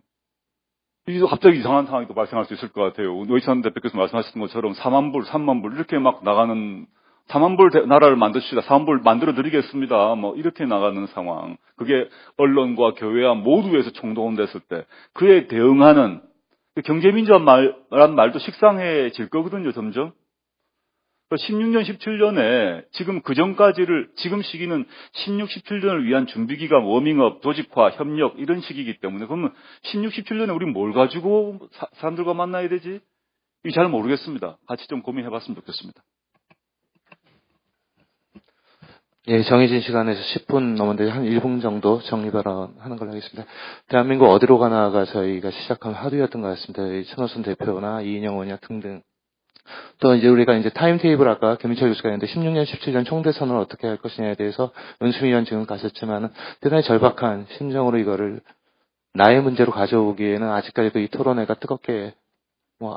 이게 갑자기 이상한 상황이 또 발생할 수 있을 것 같아요. 노회찬 대표께서 말씀하셨던 것처럼 4만 불, 3만 불 이렇게 막 나가는 4만 불 나라를 만드시다. 4만 불 만들어 드리겠습니다. 이렇게 나가는 상황. 그게 언론과 교회와 모두에서 총동원됐을 때 그에 대응하는 경제민주화란 말도 식상해질 거거든요, 점점. 16년, 17년에 지금 그 전까지를, 지금 시기는 16, 17년을 위한 준비기간, 워밍업, 조직화, 협력, 이런 시기이기 때문에, 그러면 16, 17년에 우리 뭘 가지고 사람들과 만나야 되지? 이게 잘 모르겠습니다. 같이 좀 고민해 봤으면 좋겠습니다.
예, 정해진 시간에서 10분 넘었는데 한 1분 정도 정리 발언하는 걸로 하겠습니다. 대한민국 어디로 가나가 저희가 시작한 화두였던 것 같습니다. 천호순 대표나 이인영 의원 등등. 또 이제 우리가 이제 타임테이블 아까 김민철 교수가 했는데 16년, 17년 총대선을 어떻게 할 것이냐에 대해서 연수미 의원 지금 가셨지만은 대단히 절박한 심정으로 이거를 나의 문제로 가져오기에는 아직까지도 이 토론회가 뜨겁게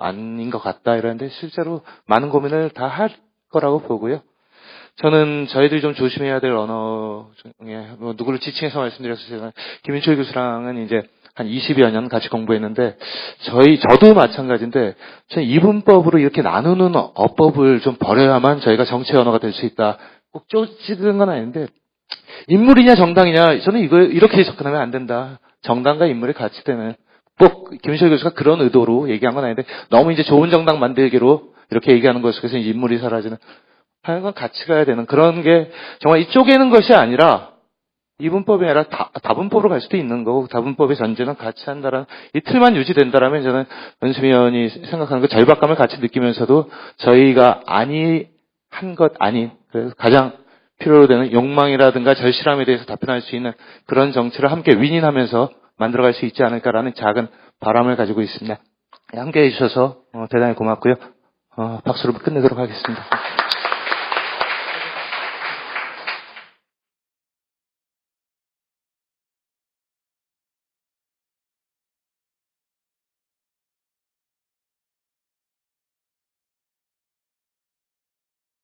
아닌 것 같다 이러는데 실제로 많은 고민을 다 할 거라고 보고요. 저는 저희들이 좀 조심해야 될 언어 중에 누구를 지칭해서 말씀드렸어요. 제가 김민철 교수랑은 이제 한 20여 년 같이 공부했는데 저도 마찬가지인데 저는 이분법으로 이렇게 나누는 어법을 좀 버려야만 저희가 정치 언어가 될 수 있다. 꼭 쪼지는 건 아닌데 인물이냐 정당이냐 저는 이렇게 접근하면 안 된다. 정당과 인물의 가치되는 꼭 김민철 교수가 그런 의도로 얘기한 건 아닌데 너무 이제 좋은 정당 만들기로 이렇게 얘기하는 것에 그래서 인물이 사라지는 하여간 같이 가야 되는 그런 게 정말 이 쪼개는 것이 아니라 이분법이 아니라 다분법으로 갈 수도 있는 거고 다분법의 전제는 같이 한다라는 이 틀만 유지된다라면 저는 연수미 의원이 생각하는 그 절박감을 같이 느끼면서도 저희가 한 것 아닌 그래서 가장 필요로 되는 욕망이라든가 절실함에 대해서 답변할 수 있는 그런 정치를 함께 윈윈하면서 만들어갈 수 있지 않을까라는 작은 바람을 가지고 있습니다. 함께해 주셔서 대단히 고맙고요. 박수로 끝내도록 하겠습니다.